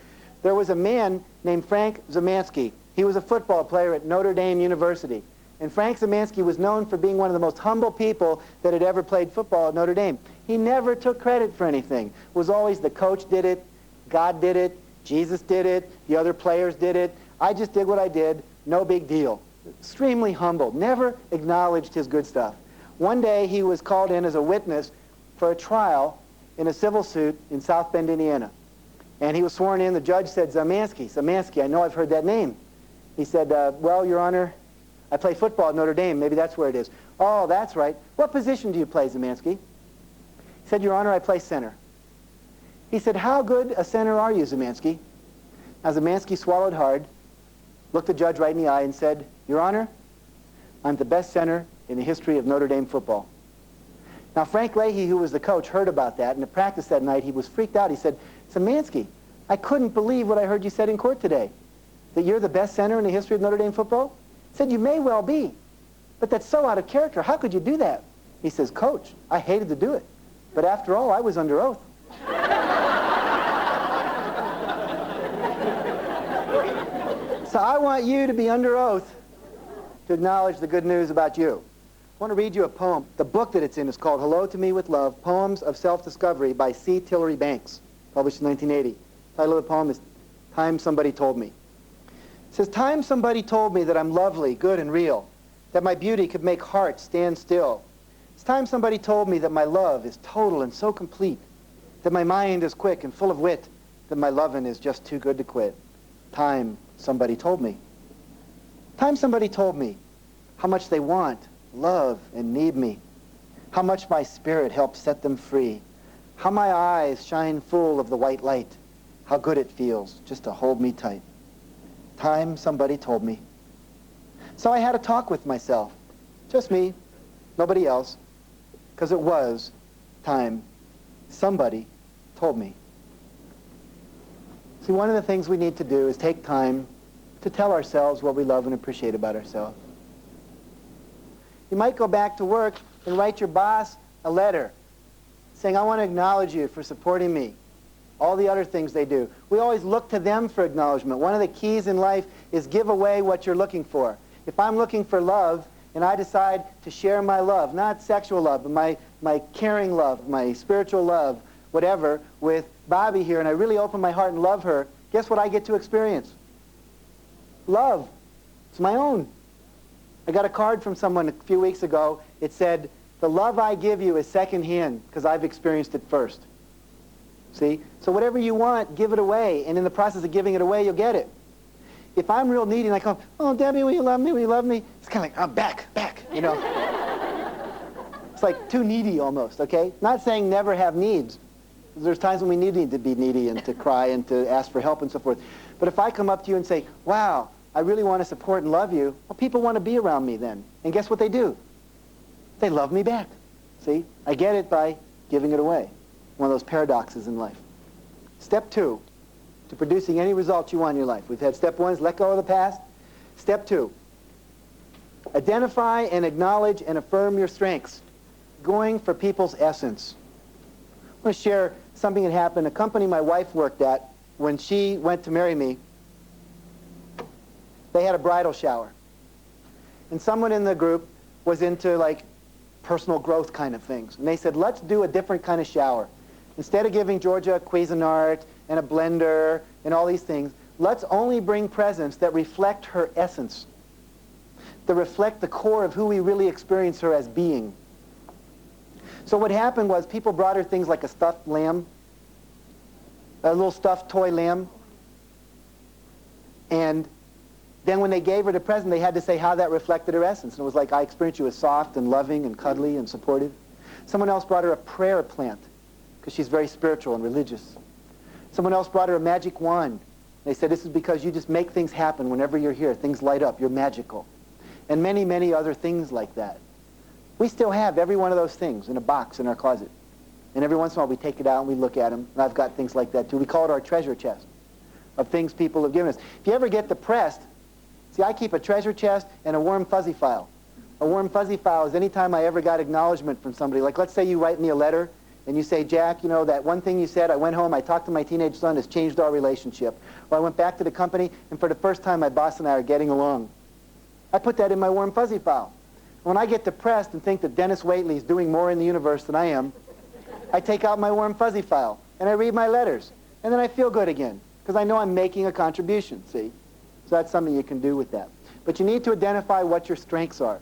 there was a man named Frank Zemansky. He was a football player at Notre Dame University. And Frank Zemansky was known for being one of the most humble people that had ever played football at Notre Dame. He never took credit for anything. It was always the coach did it, God did it, Jesus did it, the other players did it. I just did what I did, no big deal. Extremely humble, never acknowledged his good stuff. One day he was called in as a witness for a trial in a civil suit in South Bend, Indiana. And he was sworn in. The judge said, Zemansky, I know I've heard that name. He said, well, Your Honor, I play football at Notre Dame. Maybe that's where it is. Oh, that's right. What position do you play, Zemansky? He said, Your Honor, I play center. He said, how good a center are you, Zemansky? Now, Zemansky swallowed hard, looked the judge right in the eye and said, Your Honor, I'm the best center in the history of Notre Dame football. Now, Frank Leahy, who was the coach, heard about that, and at practice that night, he was freaked out. He said, Zemansky, I couldn't believe what I heard you said in court today, that you're the best center in the history of Notre Dame football? He said, you may well be, but that's so out of character. How could you do that? He says, Coach, I hated to do it, but after all, I was under oath. So I want you to be under oath to acknowledge the good news about you. I want to read you a poem. The book that it's in is called Hello to Me with Love, Poems of Self-Discovery by C. Tillery Banks, published in 1980. The title of the poem is Time Somebody Told Me. It says, time somebody told me that I'm lovely, good, and real, that my beauty could make hearts stand still. It's time somebody told me that my love is total and so complete, that my mind is quick and full of wit, that my lovin' is just too good to quit. Time somebody told me. Time somebody told me how much they want, love, and need me, how much my spirit helps set them free, how my eyes shine full of the white light, how good it feels just to hold me tight. Time somebody told me. So I had a talk with myself, just me, nobody else, because it was time somebody told me. See, one of the things we need to do is take time to tell ourselves what we love and appreciate about ourselves. You might go back to work and write your boss a letter saying, I want to acknowledge you for supporting me. All the other things they do. We always look to them for acknowledgement. One of the keys in life is give away what you're looking for. If I'm looking for love and I decide to share my love, not sexual love, but my caring love, my spiritual love, whatever, with Bobby here, and I really open my heart and love her, guess what I get to experience? Love. It's my own. I got a card from someone a few weeks ago. It said, the love I give you is secondhand because I've experienced it first. See? So whatever you want, give it away. And in the process of giving it away, you'll get it. If I'm real needy and I come, oh, Debbie, will you love me? Will you love me? It's kind of like, oh, back, you know. It's like too needy almost, okay? Not saying never have needs. There's times when we need to be needy and to cry and to ask for help and so forth. But if I come up to you and say, wow, I really want to support and love you, well, people want to be around me then. And guess what they do? They love me back. See? I get it by giving it away. One of those paradoxes in life. Step 2, to producing any results you want in your life. We've had step 1 is let go of the past. Step 2, identify and acknowledge and affirm your strengths. Going for people's essence. I want to share something that happened. A company my wife worked at, when she went to marry me, they had a bridal shower. And someone in the group was into like personal growth kind of things. And they said, let's do a different kind of shower. Instead of giving Georgia a Cuisinart and a blender and all these things, let's only bring presents that reflect her essence, that reflect the core of who we really experience her as being. So what happened was people brought her things like a stuffed lamb, a little stuffed toy lamb, and then when they gave her the present, they had to say how that reflected her essence. And it was like, I experienced you as soft and loving and cuddly and supportive. Someone else brought her a prayer plant, because she's very spiritual and religious. Someone else brought her a magic wand. They said, this is because you just make things happen whenever you're here. Things light up. You're magical. And many, many other things like that. We still have every one of those things in a box in our closet. And every once in a while we take it out and we look at them. And I've got things like that too. We call it our treasure chest of things people have given us. If you ever get depressed, see, I keep a treasure chest and a warm fuzzy file. A warm fuzzy file is any time I ever got acknowledgement from somebody. Like, let's say you write me a letter and you say, Jack, you know, that one thing you said, I went home, I talked to my teenage son, has changed our relationship. Or I went back to the company, and for the first time, my boss and I are getting along. I put that in my warm fuzzy file. When I get depressed and think that Dennis Waitley is doing more in the universe than I am, I take out my warm fuzzy file, and I read my letters. And then I feel good again, because I know I'm making a contribution, see? So that's something you can do with that. But you need to identify what your strengths are.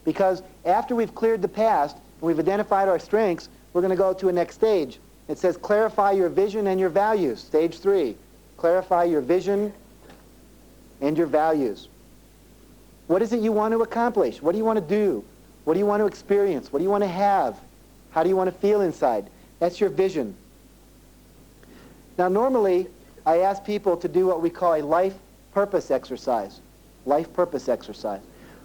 Because after we've cleared the past, and we've identified our strengths, we're going to go to a next stage. It says clarify your vision and your values. Stage 3. Clarify your vision and your values. What is it you want to accomplish? What do you want to do? What do you want to experience? What do you want to have? How do you want to feel inside? That's your vision. Now normally, I ask people to do what we call a life purpose exercise. Life purpose exercise.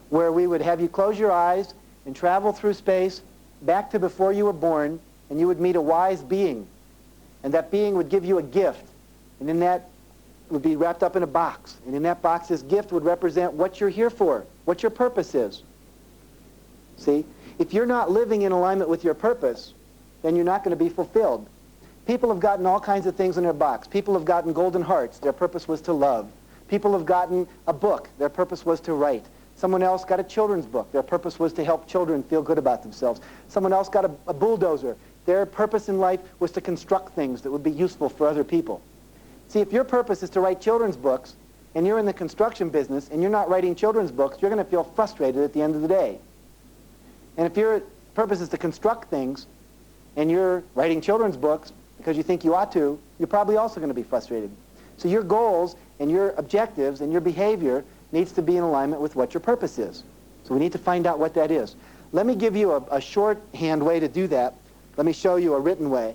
Where we would have you close your eyes and travel through space back to before you were born, and you would meet a wise being. And that being would give you a gift. And in that would be wrapped up in a box. And in that box, this gift would represent what you're here for, what your purpose is. See? If you're not living in alignment with your purpose, then you're not going to be fulfilled. People have gotten all kinds of things in their box. People have gotten golden hearts. Their purpose was to love. People have gotten a book. Their purpose was to write. Someone else got a children's book. Their purpose was to help children feel good about themselves. Someone else got a bulldozer. Their purpose in life was to construct things that would be useful for other people. See, if your purpose is to write children's books, and you're in the construction business, and you're not writing children's books, you're going to feel frustrated at the end of the day. And if your purpose is to construct things, and you're writing children's books because you think you ought to, you're probably also going to be frustrated. So your goals and your objectives and your behavior needs to be in alignment with what your purpose is. So we need to find out what that is. Let me give you a shorthand way to do that. Let me show you a written way.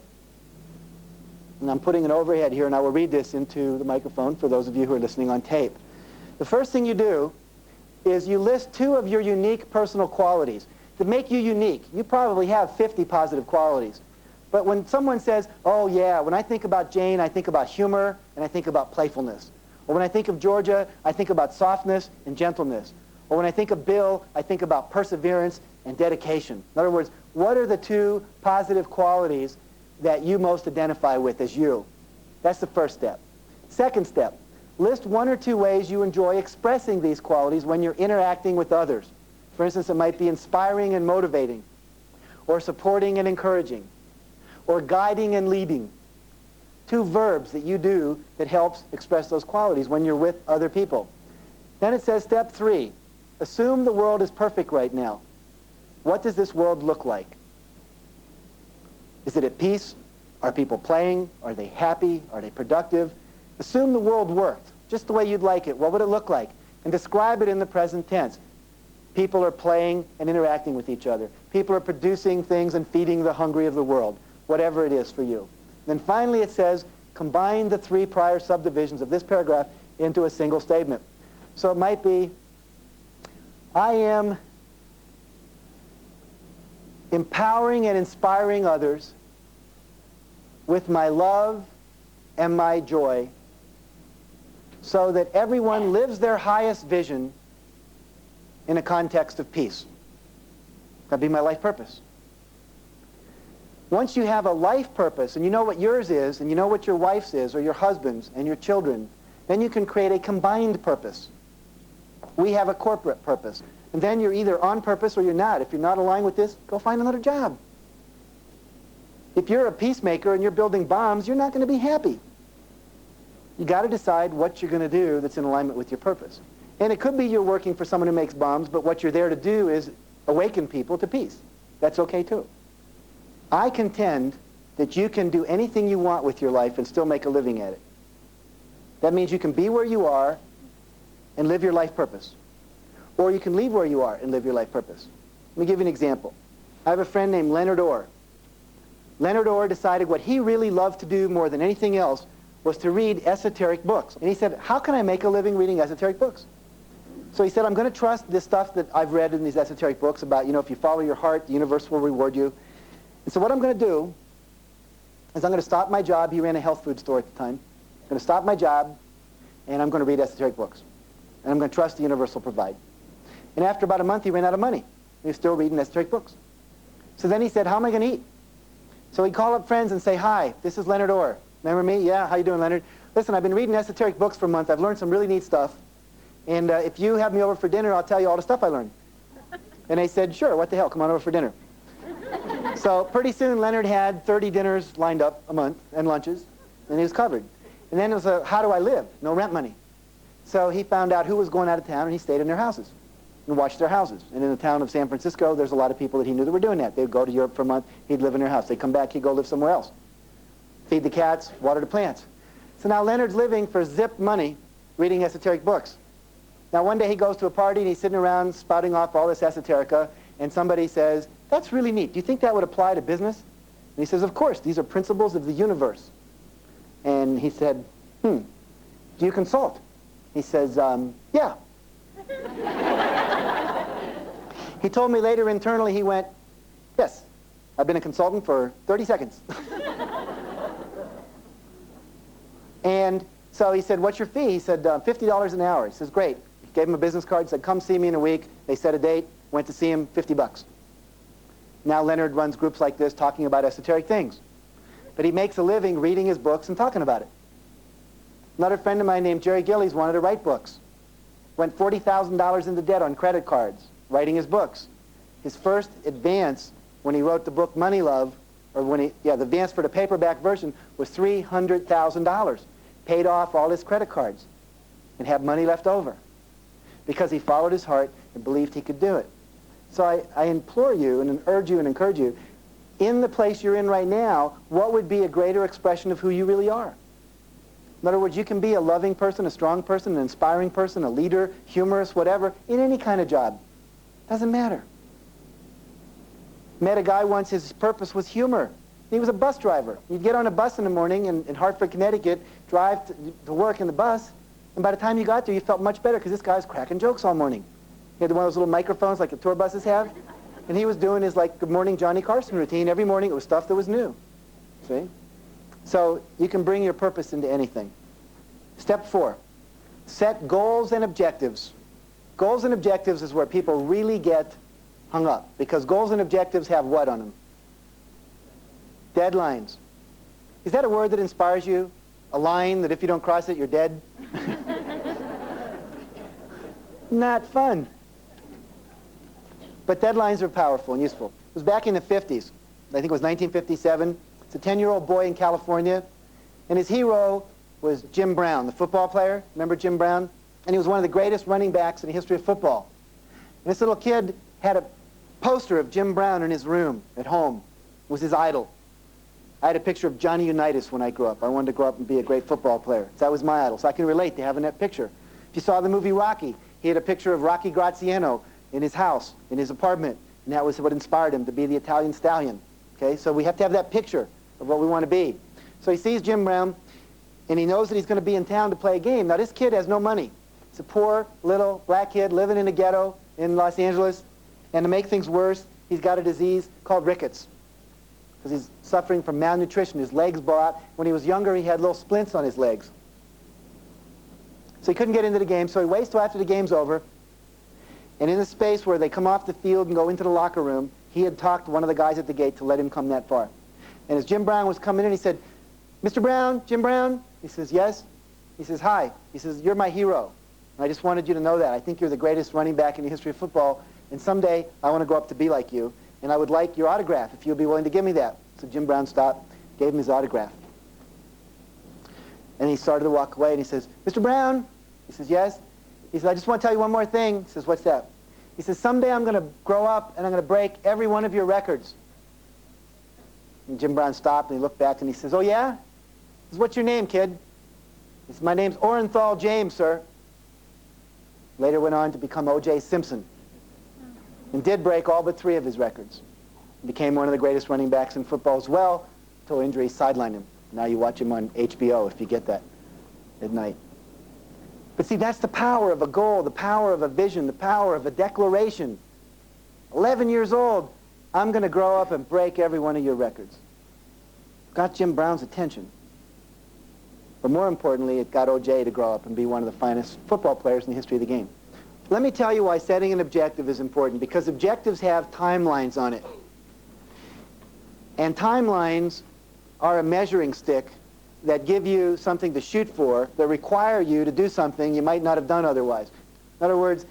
And I'm putting an overhead here, and I will read this into the microphone for those of you who are listening on tape. The first thing you do is you list 2 of your unique personal qualities that make you unique. You probably have 50 positive qualities. But when someone says, oh yeah, when I think about Jane, I think about humor and I think about playfulness. Or when I think of Georgia, I think about softness and gentleness. Or when I think of Bill, I think about perseverance and dedication. In other words, what are the 2 positive qualities that you most identify with as you? That's the first step. Second step, list 1 or 2 ways you enjoy expressing these qualities when you're interacting with others. For instance, it might be inspiring and motivating, or supporting and encouraging, or guiding and leading. 2 verbs that you do that helps express those qualities when you're with other people. Then it says step 3, assume the world is perfect right now. What does this world look like? Is it at peace? Are people playing? Are they happy? Are they productive? Assume the world worked, just the way you'd like it. What would it look like? And describe it in the present tense. People are playing and interacting with each other. People are producing things and feeding the hungry of the world, whatever it is for you. Then finally it says, combine the 3 prior subdivisions of this paragraph into a single statement. So it might be, I am empowering and inspiring others with my love and my joy so that everyone lives their highest vision in a context of peace. That'd be my life purpose. Once you have a life purpose and you know what yours is and you know what your wife's is or your husband's and your children, then you can create a combined purpose. We have a corporate purpose. And then you're either on purpose or you're not. If you're not aligned with this, go find another job. If you're a peacemaker and you're building bombs, you're not going to be happy. You got to decide what you're going to do that's in alignment with your purpose. And it could be you're working for someone who makes bombs, but what you're there to do is awaken people to peace. That's okay too. I contend that you can do anything you want with your life and still make a living at it. That means you can be where you are and live your life purpose. Or you can leave where you are and live your life purpose. Let me give you an example. I have a friend named Leonard Orr. Leonard Orr decided what he really loved to do more than anything else was to read esoteric books. And he said, how can I make a living reading esoteric books? So he said, I'm going to trust this stuff that I've read in these esoteric books about, if you follow your heart, the universe will reward you. And so what I'm going to do is I'm going to stop my job. He ran a health food store at the time. I'm going to stop my job, and I'm going to read esoteric books. And I'm going to trust the universe will provide. And after about a month, he ran out of money. He was still reading esoteric books. So then he said, how am I going to eat? So he'd call up friends and say, hi, this is Leonard Orr. Remember me? Yeah, how you doing, Leonard? Listen, I've been reading esoteric books for a month. I've learned some really neat stuff. And if you have me over for dinner, I'll tell you all the stuff I learned. And they said, sure, what the hell, come on over for dinner. So pretty soon, Leonard had 30 dinners lined up a month and lunches, and he was covered. And then it was a, how do I live? No rent money. So he found out who was going out of town, and he stayed in their houses and watched their houses. And in the town of San Francisco, there's a lot of people that he knew that were doing that. They'd go to Europe for a month, he'd live in their house. They'd come back, he'd go live somewhere else. Feed the cats, water the plants. So now Leonard's living for zip money, reading esoteric books. Now one day he goes to a party and he's sitting around spouting off all this esoterica, and somebody says, that's really neat. Do you think that would apply to business? And he says, of course, these are principles of the universe. And he said, do you consult? He says, yeah. He told me later internally, he went, yes, I've been a consultant for 30 seconds. And so he said, what's your fee? He said, $50 an hour. He says, great. He gave him a business card, said, come see me in a week. They set a date, went to see him, 50 bucks. Now Leonard runs groups like this talking about esoteric things. But he makes a living reading his books and talking about it. Another friend of mine named Jerry Gillies wanted to write books. Went $40,000 into debt on credit cards, writing his books. His first advance when he wrote the book Money Love, or the advance for the paperback version was $300,000. Paid off all his credit cards and had money left over because he followed his heart and believed he could do it. So I implore you and urge you and encourage you, in the place you're in right now, what would be a greater expression of who you really are? In other words, you can be a loving person, a strong person, an inspiring person, a leader, humorous, whatever, in any kind of job. Doesn't matter. Met a guy once, his purpose was humor. He was a bus driver. You'd get on a bus in the morning in Hartford, Connecticut, drive to work in the bus, and by the time you got there, you felt much better because this guy was cracking jokes all morning. He had one of those little microphones like the tour buses have, and he was doing his like Good Morning Johnny Carson routine every morning. It was stuff that was new. See? So you can bring your purpose into anything. Step 4, set goals and objectives. Goals and objectives is where people really get hung up because goals and objectives have what on them? Deadlines. Is that a word that inspires you? A line that if you don't cross it, you're dead? Not fun. But deadlines are powerful and useful. It was back in the 50s. I think it was 1957. It's a 10-year-old boy in California. And his hero was Jim Brown, the football player. Remember Jim Brown? And he was one of the greatest running backs in the history of football. And this little kid had a poster of Jim Brown in his room at home. It was his idol. I had a picture of Johnny Unitas when I grew up. I wanted to grow up and be a great football player. So that was my idol. So I can relate to having that picture. If you saw the movie Rocky, he had a picture of Rocky Graziano in his house, in his apartment. And that was what inspired him to be the Italian stallion. Okay, so we have to have that picture of what we want to be. So he sees Jim Brown, and he knows that he's going to be in town to play a game. Now this kid has no money. He's a poor little black kid living in a ghetto in Los Angeles. And to make things worse, he's got a disease called rickets. Because he's suffering from malnutrition. His legs bore out. When he was younger, he had little splints on his legs. So he couldn't get into the game, so he waits till after the game's over. And in the space where they come off the field and go into the locker room, he had talked to one of the guys at the gate to let him come that far. And as Jim Brown was coming in, he said, Mr. Brown, Jim Brown? He says, yes. He says, hi. He says, you're my hero. And I just wanted you to know that. I think you're the greatest running back in the history of football. And someday, I want to grow up to be like you. And I would like your autograph if you'd be willing to give me that. So Jim Brown stopped, gave him his autograph. And he started to walk away, and he says, Mr. Brown? He says, yes. He says, I just want to tell you one more thing. He says, what's that? He says, someday I'm going to grow up, and I'm going to break every one of your records. And Jim Brown stopped, and he looked back, and he says, oh, yeah? He says, what's your name, kid? He says, my name's Orenthal James, sir. Later went on to become O.J. Simpson. And did break all but 3 of his records. Became one of the greatest running backs in football as well, until injury sidelined him. Now you watch him on HBO if you get that at night. But see, that's the power of a goal, the power of a vision, the power of a declaration. 11 years old, I'm going to grow up and break every one of your records. got Jim Brown's attention. But more importantly, it got O.J. to grow up and be one of the finest football players in the history of the game. Let me tell you why setting an objective is important, because objectives have timelines on it. And timelines are a measuring stick that give you something to shoot for, that require you to do something you might not have done otherwise. In other words,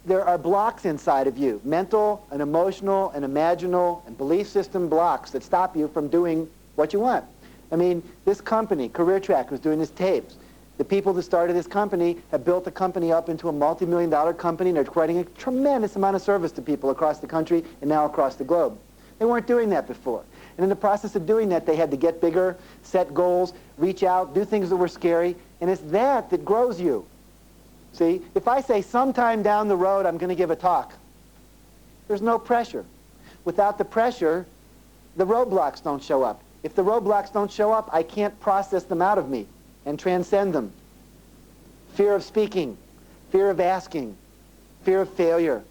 there are blocks inside of you, mental and emotional and imaginal and belief system blocks that stop you from doing what you want. I mean, this company, Career Track, who's doing this tapes, the people that started this company have built the company up into a multi-million-dollar company, and they're providing a tremendous amount of service to people across the country and now across the globe. They weren't doing that before. And in the process of doing that, they had to get bigger, set goals, reach out, do things that were scary, and it's that that grows you. See, if I say sometime down the road I'm going to give a talk, there's no pressure. Without the pressure, the roadblocks don't show up. If the roadblocks don't show up, I can't process them out of me and transcend them. Fear of speaking, fear of asking, fear of failure,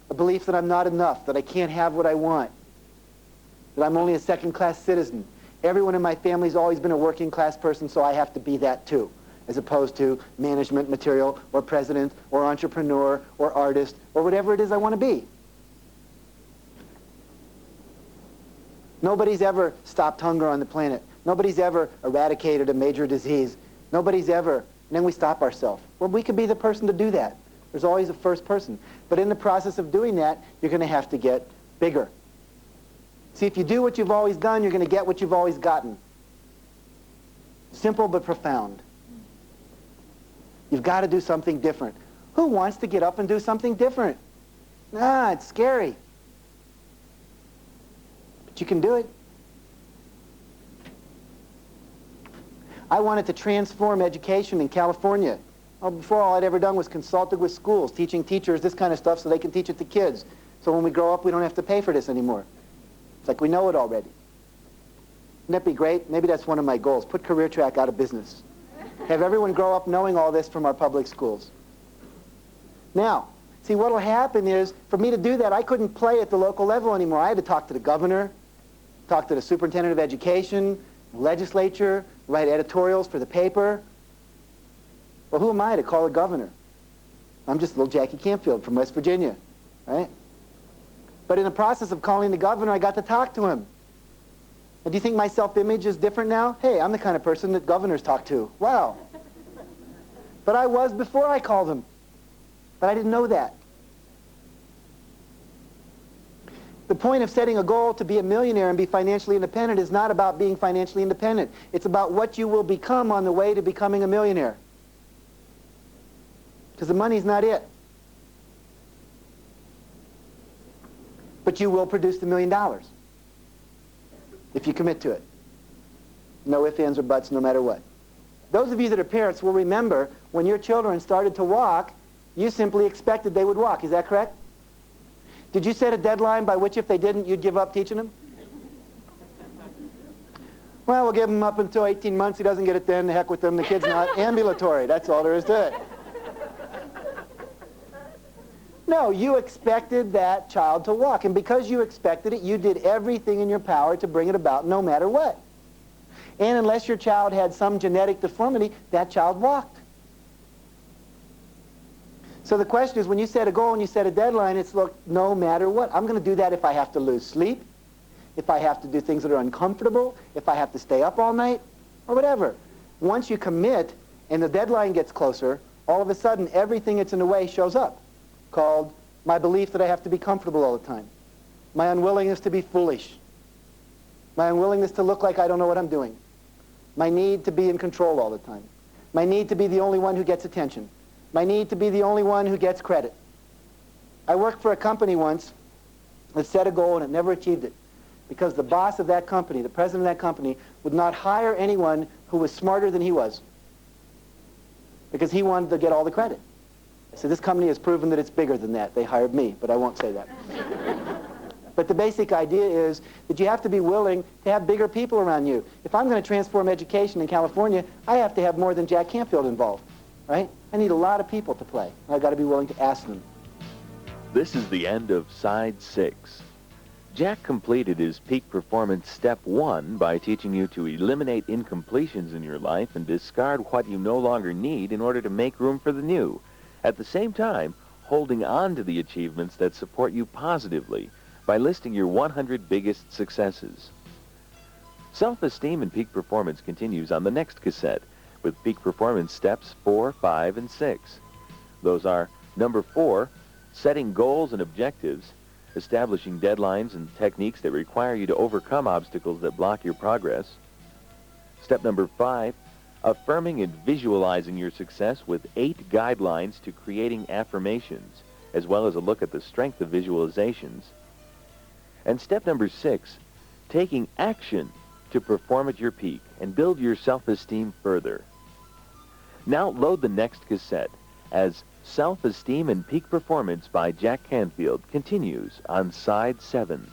a belief that I'm not enough, that I can't have what I want, that I'm only a second-class citizen. Everyone in my family's always been a working-class person, so I have to be that too, as opposed to management material or president or entrepreneur or artist or whatever it is I want to be. Nobody's ever stopped hunger on the planet. Nobody's ever eradicated a major disease. Nobody's ever, and then we stop ourselves. Well, we could be the person to do that. There's always a first person. But in the process of doing that, you're going to have to get bigger. See, if you do what you've always done, you're going to get what you've always gotten. Simple but profound. You've got to do something different. Who wants to get up and do something different? Nah, it's scary. But you can do it. I wanted to transform education in California. Well, before, all I'd ever done was consulted with schools, teaching teachers this kind of stuff so they can teach it to kids. So when we grow up, we don't have to pay for this anymore. It's like we know it already. Wouldn't that be great? Maybe that's one of my goals. Put Career Track out of business. Have everyone grow up knowing all this from our public schools. Now, see, what will happen is, for me to do that, I couldn't play at the local level anymore. I had to talk to the governor, talk to the superintendent of education, legislature, write editorials for the paper. Well, who am I to call a governor? I'm just little Jackie Canfield from West Virginia, right? But in the process of calling the governor, I got to talk to him. And do you think my self-image is different now? Hey, I'm the kind of person that governors talk to. Wow. But I was before I called him. But I didn't know that. The point of setting a goal to be a millionaire and be financially independent is not about being financially independent. It's about what you will become on the way to becoming a millionaire. Because the money's not it. But you will produce the $1 million if you commit to it. No ifs, ands, or buts, no matter what. Those of you that are parents will remember when your children started to walk, you simply expected they would walk. Is that correct? Did you set a deadline by which if they didn't, you'd give up teaching them? Well, we'll give him up until 18 months. He doesn't get it then. The heck with him. The kid's not ambulatory. That's all there is to it. No, you expected that child to walk. And because you expected it, you did everything in your power to bring it about no matter what. And unless your child had some genetic deformity, that child walked. So the question is, when you set a goal and you set a deadline, it's, look, no matter what. I'm going to do that if I have to lose sleep, if I have to do things that are uncomfortable, if I have to stay up all night, or whatever. Once you commit and the deadline gets closer, all of a sudden everything that's in the way shows up, called my belief that I have to be comfortable all the time, my unwillingness to be foolish, my unwillingness to look like I don't know what I'm doing, my need to be in control all the time, my need to be the only one who gets attention, my need to be the only one who gets credit. I worked for a company once that set a goal and it never achieved it because the boss of that company, the president of that company, would not hire anyone who was smarter than he was because he wanted to get all the credit. So this company has proven that it's bigger than that. They hired me, but I won't say that. But the basic idea is that you have to be willing to have bigger people around you. If I'm going to transform education in California, I have to have more than Jack Canfield involved, right? I need a lot of people to play. I've got to be willing to ask them. This is the end of Side 6. Jack completed his peak performance step 1 by teaching you to eliminate incompletions in your life and discard what you no longer need in order to make room for the new. At the same time, holding on to the achievements that support you positively by listing your 100 biggest successes. Self-esteem and peak performance continues on the next cassette with peak performance steps 4, 5, and 6. Those are number 4, setting goals and objectives, establishing deadlines and techniques that require you to overcome obstacles that block your progress. Step number 5, affirming and visualizing your success with 8 guidelines to creating affirmations, as well as a look at the strength of visualizations. And step number 6, taking action to perform at your peak and build your self-esteem further. Now load the next cassette as Self-Esteem and Peak Performance by Jack Canfield continues on side 7.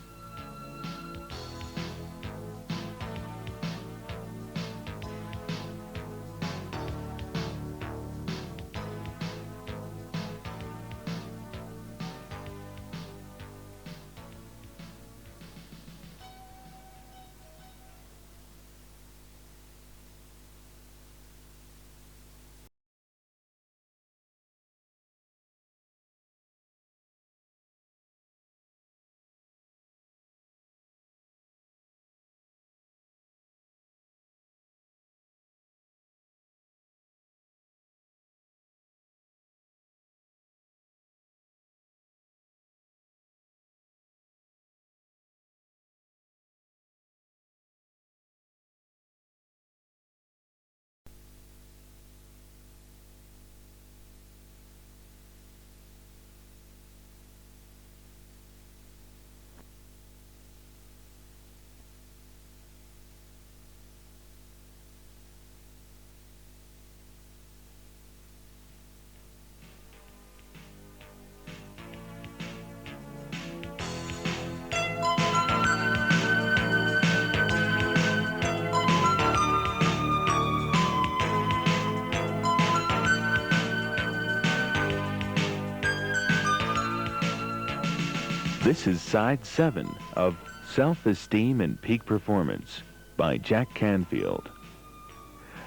This is side 7 of Self-Esteem and Peak Performance by Jack Canfield.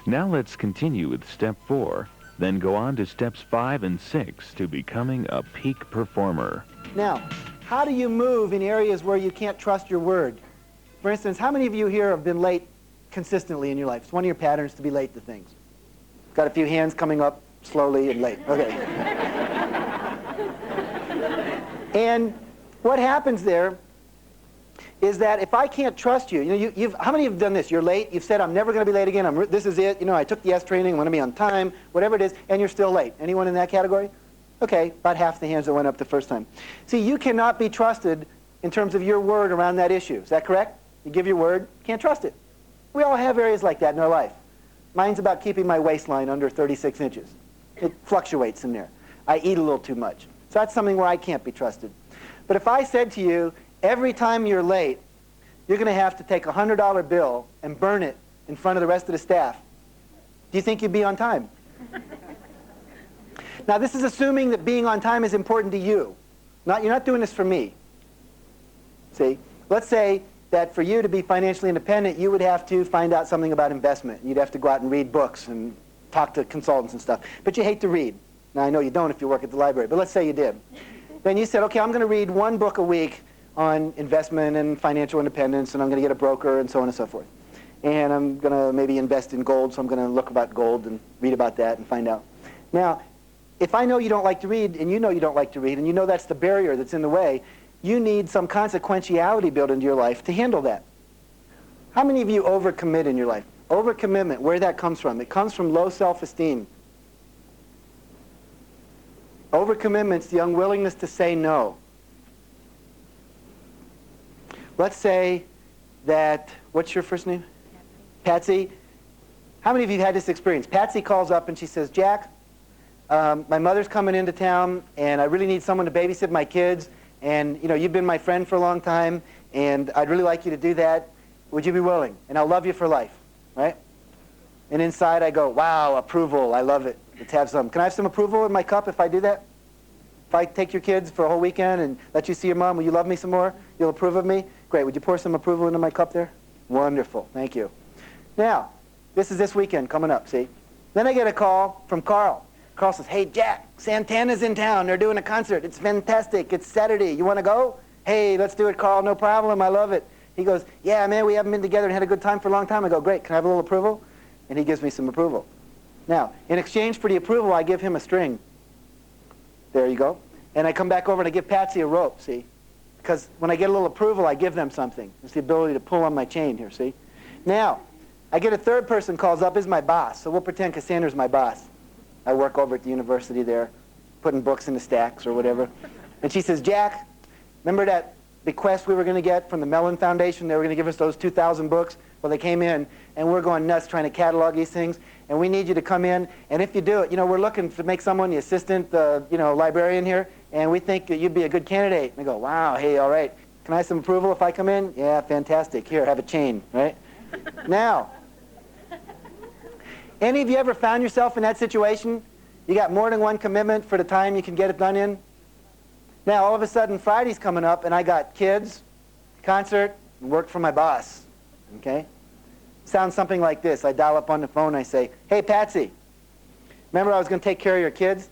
Now let's continue with step 4, then go on to steps 5 and 6 to becoming a peak performer. Now, how do you move in areas where you can't trust your word? For instance, how many of you here have been late consistently in your life? It's one of your patterns to be late to things. Got a few hands coming up slowly and late. Okay. And what happens there is that if I can't trust you, how many have done this? You're late. You've said, I'm never going to be late again. This is it. I took the S training. I'm going to be on time, whatever it is, and you're still late. Anyone in that category? Okay, about half the hands that went up the first time. See, you cannot be trusted in terms of your word around that issue. Is that correct? You give your word, can't trust it. We all have areas like that in our life. Mine's about keeping my waistline under 36 inches. It fluctuates in there. I eat a little too much. So that's something where I can't be trusted. But if I said to you, every time you're late, you're going to have to take a $100 bill and burn it in front of the rest of the staff, do you think you'd be on time? Now, this is assuming that being on time is important to you. You're not doing this for me. See? Let's say that for you to be financially independent, you would have to find out something about investment. You'd have to go out and read books and talk to consultants and stuff. But you hate to read. Now, I know you don't if you work at the library, but let's say you did. Then you said, okay, I'm going to read one book a week on investment and financial independence, and I'm going to get a broker and so on and so forth. And I'm going to maybe invest in gold, so I'm going to look about gold and read about that and find out. Now, if I know you don't like to read, and you know you don't like to read, and you know that's the barrier that's in the way, you need some consequentiality built into your life to handle that. How many of you overcommit in your life? Overcommitment, where that comes from? It comes from low self-esteem. Overcommitment's the unwillingness to say no. Let's say that, what's your first name? Patsy. How many of you have had this experience? Patsy calls up and she says, Jack, my mother's coming into town and I really need someone to babysit my kids, and you've been my friend for a long time and I'd really like you to do that. Would you be willing? And I'll love you for life, right? And inside I go, wow, approval, I love it. Let's have some. Can I have some approval in my cup if I do that? If I take your kids for a whole weekend and let you see your mom, will you love me some more? You'll approve of me? Great. Would you pour some approval into my cup there? Wonderful. Thank you. Now, this is this weekend coming up, see? Then I get a call from Carl. Carl says, hey, Jack, Santana's in town. They're doing a concert. It's fantastic. It's Saturday. You want to go? Hey, let's do it, Carl. No problem. I love it. He goes, yeah, man, we haven't been together and had a good time for a long time. I go, great. Can I have a little approval? And he gives me some approval. Now, in exchange for the approval, I give him a string. There you go. And I come back over and I give Patsy a rope, see? Because when I get a little approval, I give them something. It's the ability to pull on my chain here, see? Now, I get a third person calls up, is my boss. So we'll pretend Cassandra's my boss. I work over at the university there, putting books into stacks or whatever. And she says, Jack, remember that bequest we were going to get from the Mellon Foundation? They were going to give us those 2,000 books. Well, they came in, and we're going nuts trying to catalog these things. And we need you to come in. And if you do it, we're looking to make someone the assistant, librarian here. And we think that you'd be a good candidate. And I go, wow, hey, all right. Can I have some approval if I come in? Yeah, fantastic. Here, have a chain, right? Now, any of you ever found yourself in that situation? You got more than one commitment for the time you can get it done in? Now, all of a sudden, Friday's coming up, and I got kids, concert, and work for my boss. Okay? Sounds something like this. I dial up on the phone, I say, hey, Patsy, remember I was going to take care of your kids?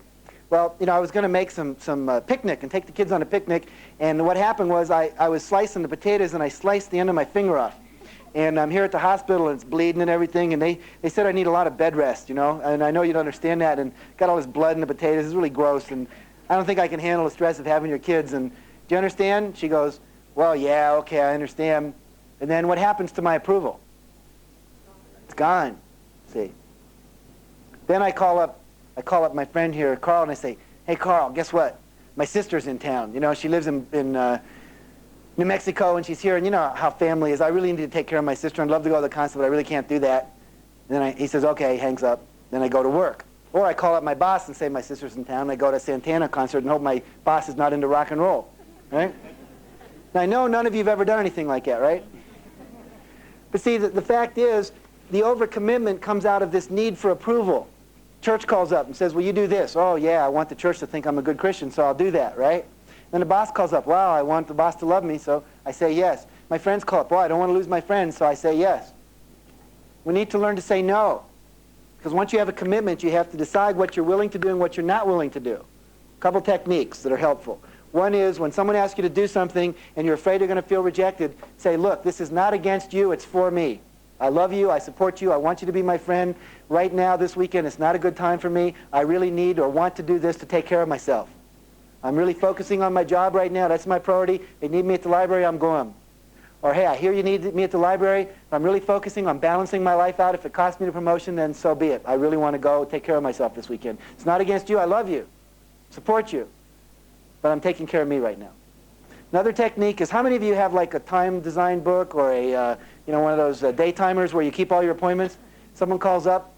Well, I was going to make some picnic and take the kids on a picnic, and what happened was I was slicing the potatoes, and I sliced the end of my finger off. And I'm here at the hospital, and it's bleeding and everything, and they said I need a lot of bed rest, and I know you don't understand that, and got all this blood in the potatoes. It's really gross, and I don't think I can handle the stress of having your kids, and do you understand? She goes, well, yeah, okay, I understand. And then what happens to my approval? It's gone, see. Then I call up my friend here, Carl, and I say, hey, Carl, guess what? My sister's in town. She lives in New Mexico, and she's here, and you know how family is. I really need to take care of my sister. I'd love to go to the concert, but I really can't do that. And then he says, okay, hangs up. Then I go to work. Or I call up my boss and say my sister's in town, and I go to a Santana concert and hope my boss is not into rock and roll, right? Now, I know none of you have ever done anything like that, right? But see, the fact is, the overcommitment comes out of this need for approval. Church calls up and says, will you do this? Oh, yeah, I want the church to think I'm a good Christian, so I'll do that, right? Then the boss calls up, wow, I want the boss to love me, so I say yes. My friends call up, well, I don't want to lose my friends, so I say yes. We need to learn to say no. Because once you have a commitment, you have to decide what you're willing to do and what you're not willing to do. A couple techniques that are helpful. One is when someone asks you to do something and you're afraid you're going to feel rejected, say, look, this is not against you, it's for me. I love you, I support you, I want you to be my friend. Right now, this weekend, it's not a good time for me. I really need or want to do this to take care of myself. I'm really focusing on my job right now, that's my priority. They need me at the library, I'm going. Or, hey, I hear you need me at the library, but I'm really focusing on balancing my life out. If it costs me the promotion, then so be it. I really want to go take care of myself this weekend. It's not against you, I love you, support you, but I'm taking care of me right now. Another technique is, how many of you have like a time design book or a, one of those day timers where you keep all your appointments? Someone calls up,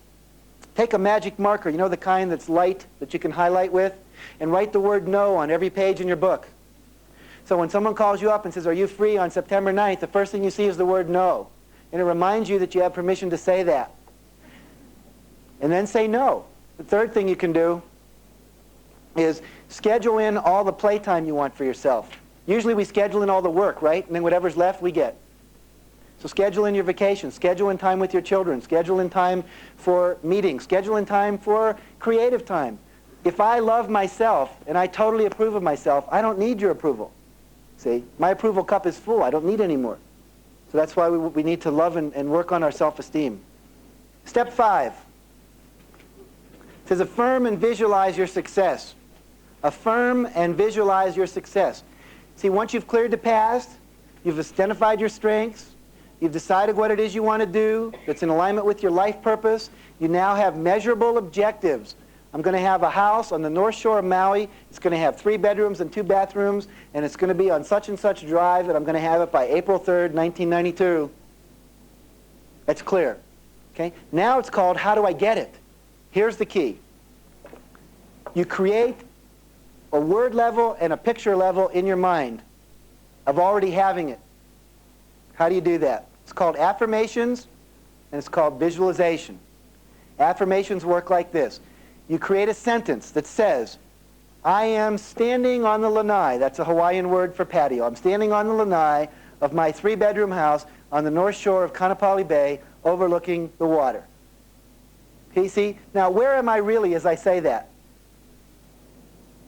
take a magic marker, the kind that's light that you can highlight with, and write the word no on every page in your book. So when someone calls you up and says, are you free on September 9th, the first thing you see is the word no. And it reminds you that you have permission to say that. And then say no. The third thing you can do is schedule in all the playtime you want for yourself. Usually we schedule in all the work, right? And then whatever's left, we get. So schedule in your vacation, schedule in time with your children, schedule in time for meetings, schedule in time for creative time. If I love myself and I totally approve of myself, I don't need your approval. See, my approval cup is full. I don't need any more. So that's why we need to love and work on our self-esteem. Step 5. It says affirm and visualize your success. Affirm and visualize your success. See, once you've cleared the past, you've identified your strengths, you've decided what it is you want to do that's in alignment with your life purpose, you now have measurable objectives. I'm going to have a house on the North Shore of Maui. It's going to have 3 bedrooms and 2 bathrooms, and it's going to be on such and such drive, and I'm going to have it by April 3rd, 1992. That's clear. Okay? Now it's called, how do I get it? Here's the key. You create a word level and a picture level in your mind of already having it. How do you do that? It's called affirmations, and it's called visualization. Affirmations work like this. You create a sentence that says, I am standing on the lanai. That's a Hawaiian word for patio. I'm standing on the lanai of my 3-bedroom house on the north shore of Kanapali Bay overlooking the water. Okay, see? Now, where am I really as I say that?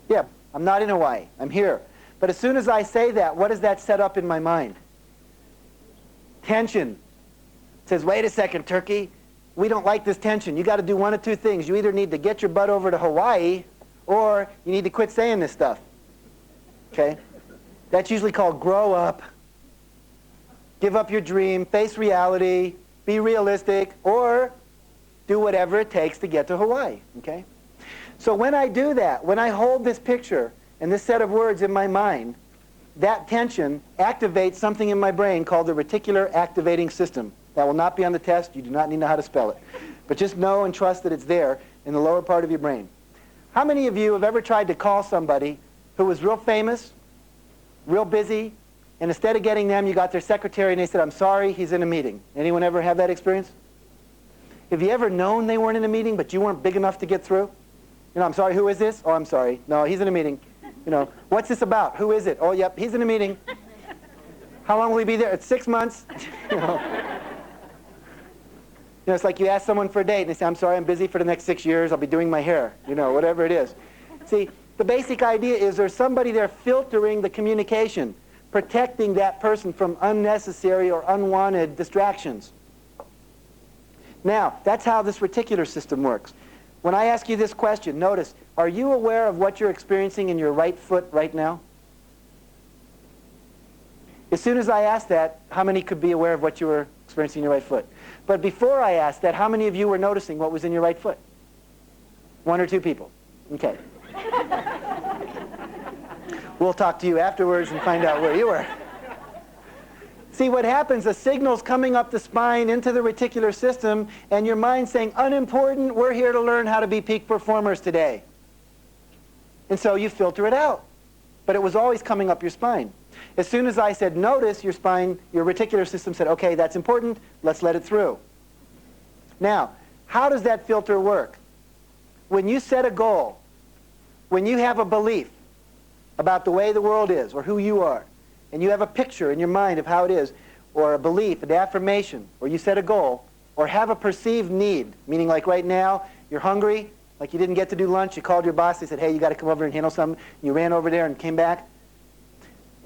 Yeah, I'm not in Hawaii. I'm here. But as soon as I say that, what does that set up in my mind? Tension. It says, wait a second, turkey. We don't like this tension. You got to do one of two things. You either need to get your butt over to Hawaii, or you need to quit saying this stuff. Okay? That's usually called grow up. Give up your dream, face reality, be realistic, or do whatever it takes to get to Hawaii. Okay? So when I do that, when I hold this picture and this set of words in my mind, that tension activates something in my brain called the reticular activating system. That will not be on the test. You do not need to know how to spell it. But just know and trust that it's there in the lower part of your brain. How many of you have ever tried to call somebody who was real famous, real busy, and instead of getting them, you got their secretary and they said, I'm sorry, he's in a meeting? Anyone ever have that experience? Have you ever known they weren't in a meeting, but you weren't big enough to get through? You know, I'm sorry, who is this? Oh, I'm sorry. No, he's in a meeting. You know, what's this about? Who is it? Oh, yep, he's in a meeting. How long will he be there? It's 6 months. You know, it's like you ask someone for a date and they say, I'm sorry, I'm busy for the next 6 years. I'll be doing my hair. You know, whatever it is. See, the basic idea is there's somebody there filtering the communication, protecting that person from unnecessary or unwanted distractions. Now, that's how this reticular system works. When I ask you this question, notice, are you aware of what you're experiencing in your right foot right now? As soon as I ask that, how many could be aware of what you were experiencing in your right foot? But before I asked that, how many of you were noticing what was in your right foot? 1 or 2 people. Okay. We'll talk to you afterwards and find out where you were. See, what happens, a signal's coming up the spine into the reticular system, and your mind's saying, unimportant, we're here to learn how to be peak performers today. And so you filter it out. But it was always coming up your spine. As soon as I said notice, your spine, your reticular system said, okay, that's important, let's let it through. Now, how does that filter work? When you set a goal, when you have a belief about the way the world is or who you are, and you have a picture in your mind of how it is, or a belief, an affirmation, or you set a goal, or have a perceived need, meaning like right now, you're hungry, like you didn't get to do lunch, you called your boss, they said, hey, you got to come over and handle something, you ran over there and came back.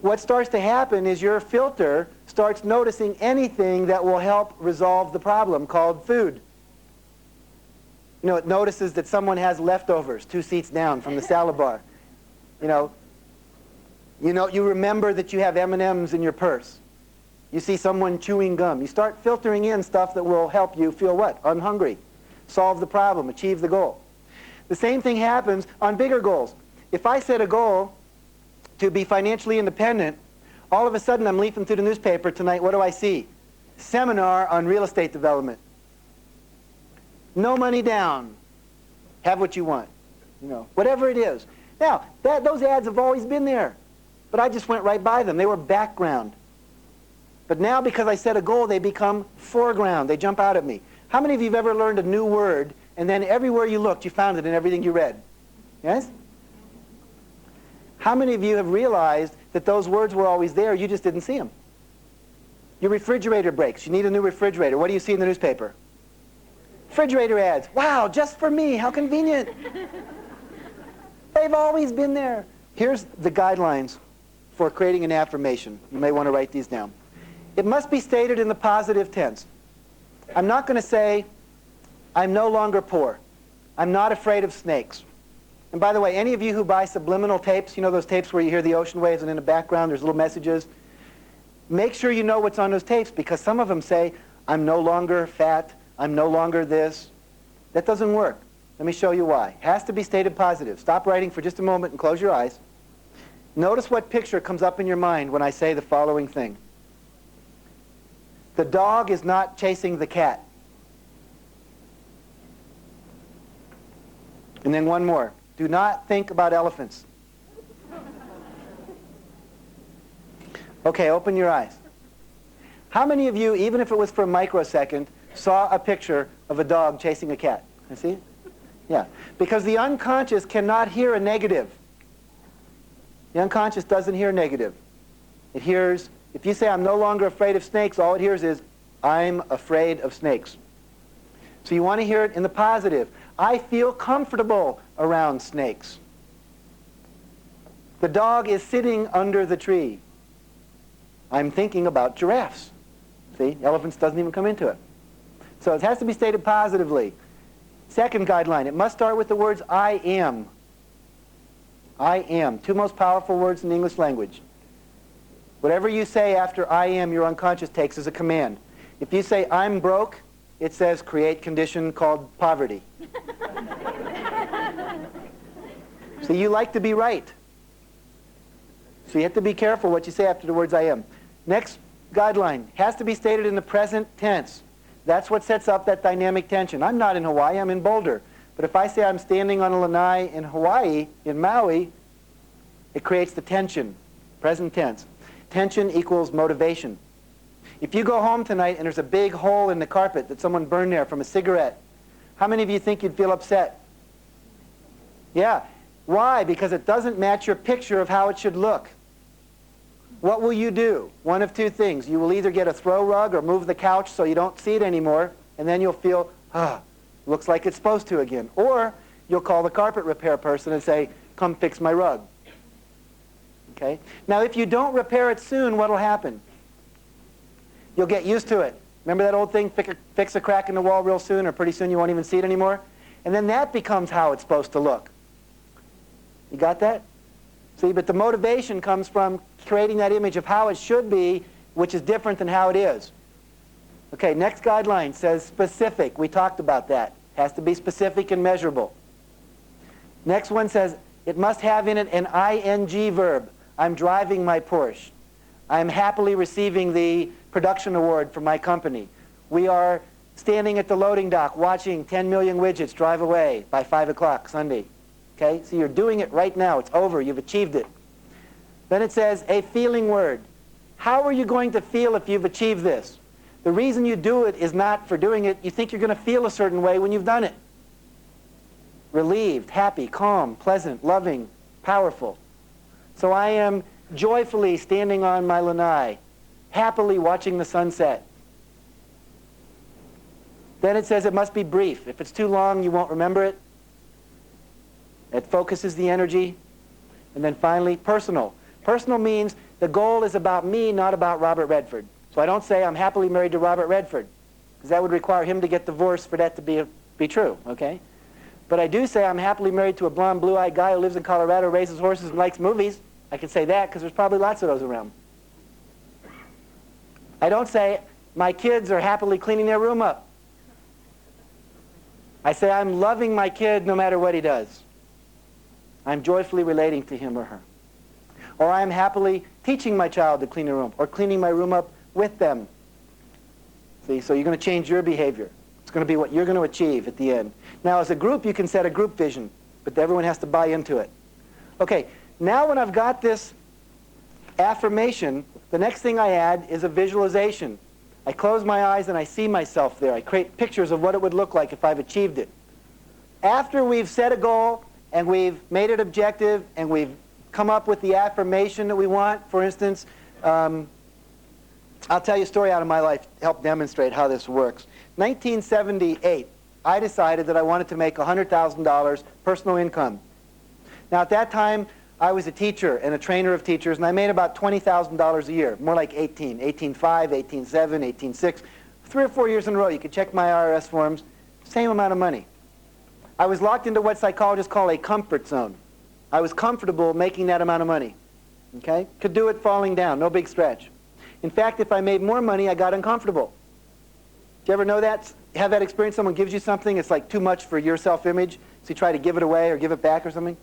What starts to happen is your filter starts noticing anything that will help resolve the problem called food. You know, it notices that someone has leftovers 2 seats down from the salad bar. You remember that you have M&Ms in your purse. You see someone chewing gum. You start filtering in stuff that will help you feel what? Unhungry. Solve the problem, achieve the goal. The same thing happens on bigger goals. If I set a goal to be financially independent, all of a sudden I'm leafing through the newspaper tonight, what do I see? Seminar on real estate development. No money down. Have what you want. You know, whatever it is. Now, those ads have always been there, but I just went right by them. They were background. But now because I set a goal, they become foreground. They jump out at me. How many of you have ever learned a new word, and then everywhere you looked, you found it in everything you read? Yes? How many of you have realized that those words were always there, you just didn't see them? Your refrigerator breaks. You need a new refrigerator. What do you see in the newspaper? Refrigerator ads. Wow, just for me. How convenient. They've always been there. Here's the guidelines for creating an affirmation. You may want to write these down. It must be stated in the positive tense. I'm not going to say, I'm no longer poor. I'm not afraid of snakes. And by the way, any of you who buy subliminal tapes, you know those tapes where you hear the ocean waves and in the background there's little messages? Make sure you know what's on those tapes, because some of them say, I'm no longer fat, I'm no longer this. That doesn't work. Let me show you why. It has to be stated positive. Stop writing for just a moment and close your eyes. Notice what picture comes up in your mind when I say the following thing. The dog is not chasing the cat. And then one more. Do not think about elephants. Okay, open your eyes. How many of you, even if it was for a microsecond, saw a picture of a dog chasing a cat? You see it? Yeah. Because the unconscious cannot hear a negative. The unconscious doesn't hear negative. It hears, if you say, I'm no longer afraid of snakes, all it hears is, I'm afraid of snakes. So you want to hear it in the positive. I feel comfortable around snakes. The dog is sitting under the tree. I'm thinking about giraffes. See, elephants doesn't even come into it. So it has to be stated positively. Second guideline, it must start with the words I am. I am. Two most powerful words in the English language. Whatever you say after I am, your unconscious takes as a command. If you say I'm broke, it says create condition called poverty. So you like to be right. So you have to be careful what you say after the words I am. Next guideline has to be stated in the present tense. That's what sets up that dynamic tension. I'm not in Hawaii, I'm in Boulder. But if I say I'm standing on a lanai in Hawaii, in Maui, it creates the tension, present tense. Tension equals motivation. If you go home tonight and there's a big hole in the carpet that someone burned there from a cigarette, how many of you think you'd feel upset? Yeah. Why? Because it doesn't match your picture of how it should look. What will you do? One of two things. You will either get a throw rug or move the couch so you don't see it anymore, and then you'll feel, looks like it's supposed to again. Or you'll call the carpet repair person and say, come fix my rug. Okay? Now, if you don't repair it soon, what will happen? You'll get used to it. Remember that old thing, fix a crack in the wall real soon, or pretty soon you won't even see it anymore? And then that becomes how it's supposed to look. You got that? See, but the motivation comes from creating that image of how it should be, which is different than how it is. Okay, next guideline says specific. We talked about that. Has to be specific and measurable. Next one says it must have in it an ing verb. I'm driving my Porsche. I'm happily receiving the production award for my company. We are standing at the loading dock watching 10 million widgets drive away by 5 o'clock Sunday. Okay, so you're doing it right now. It's over. You've achieved it. Then it says a feeling word. How are you going to feel if you've achieved this? The reason you do it is not for doing it. You think you're going to feel a certain way when you've done it. Relieved, happy, calm, pleasant, loving, powerful. So I am joyfully standing on my lanai, happily watching the sunset. Then it says it must be brief. If it's too long, you won't remember it. It focuses the energy. And then finally, personal. Personal means the goal is about me, not about Robert Redford. So I don't say I'm happily married to Robert Redford, because that would require him to get divorced for that to be true, okay? But I do say I'm happily married to a blonde, blue-eyed guy who lives in Colorado, raises horses, and likes movies. I can say that because there's probably lots of those around. I don't say my kids are happily cleaning their room up. I say I'm loving my kid no matter what he does. I'm joyfully relating to him or her. Or I'm happily teaching my child to clean their room, or cleaning my room up with them. See, so you're going to change your behavior. It's going to be what you're going to achieve at the end. Now, as a group, you can set a group vision, but everyone has to buy into it. Okay, now when I've got this affirmation, the next thing I add is a visualization. I close my eyes and I see myself there. I create pictures of what it would look like if I've achieved it. After we've set a goal and we've made it objective and we've come up with the affirmation that we want, for instance, I'll tell you a story out of my life to help demonstrate how this works. 1978, I decided that I wanted to make $100,000 personal income. Now, at that time, I was a teacher and a trainer of teachers, and I made about $20,000 a year, more like 18.5, 18.7, 18.6. 3 or 4 years in a row, you could check my IRS forms, same amount of money. I was locked into what psychologists call a comfort zone. I was comfortable making that amount of money. Okay? Could do it falling down, no big stretch. In fact, if I made more money, I got uncomfortable. Do you ever know that? Have that experience? Someone gives you something, it's like too much for your self-image, so you try to give it away or give it back or something.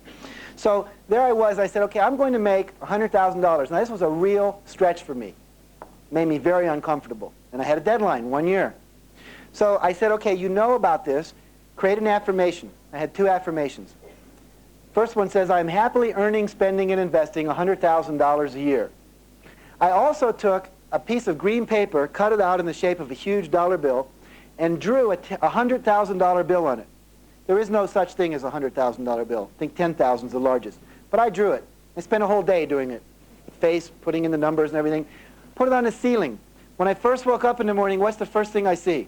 So there I was. I said, okay, I'm going to make $100,000. Now, this was a real stretch for me. It made me very uncomfortable. And I had a deadline, 1 year. So I said, okay, you know about this. Create an affirmation. I had 2 affirmations. First one says, I'm happily earning, spending, and investing $100,000 a year. I also took a piece of green paper, cut it out in the shape of a huge dollar bill, and drew a $100,000 bill on it. There is no such thing as a $100,000 bill. I think 10,000 is the largest. But I drew it. I spent a whole day doing it. Face, putting in the numbers and everything. Put it on the ceiling. When I first woke up in the morning, what's the first thing I see?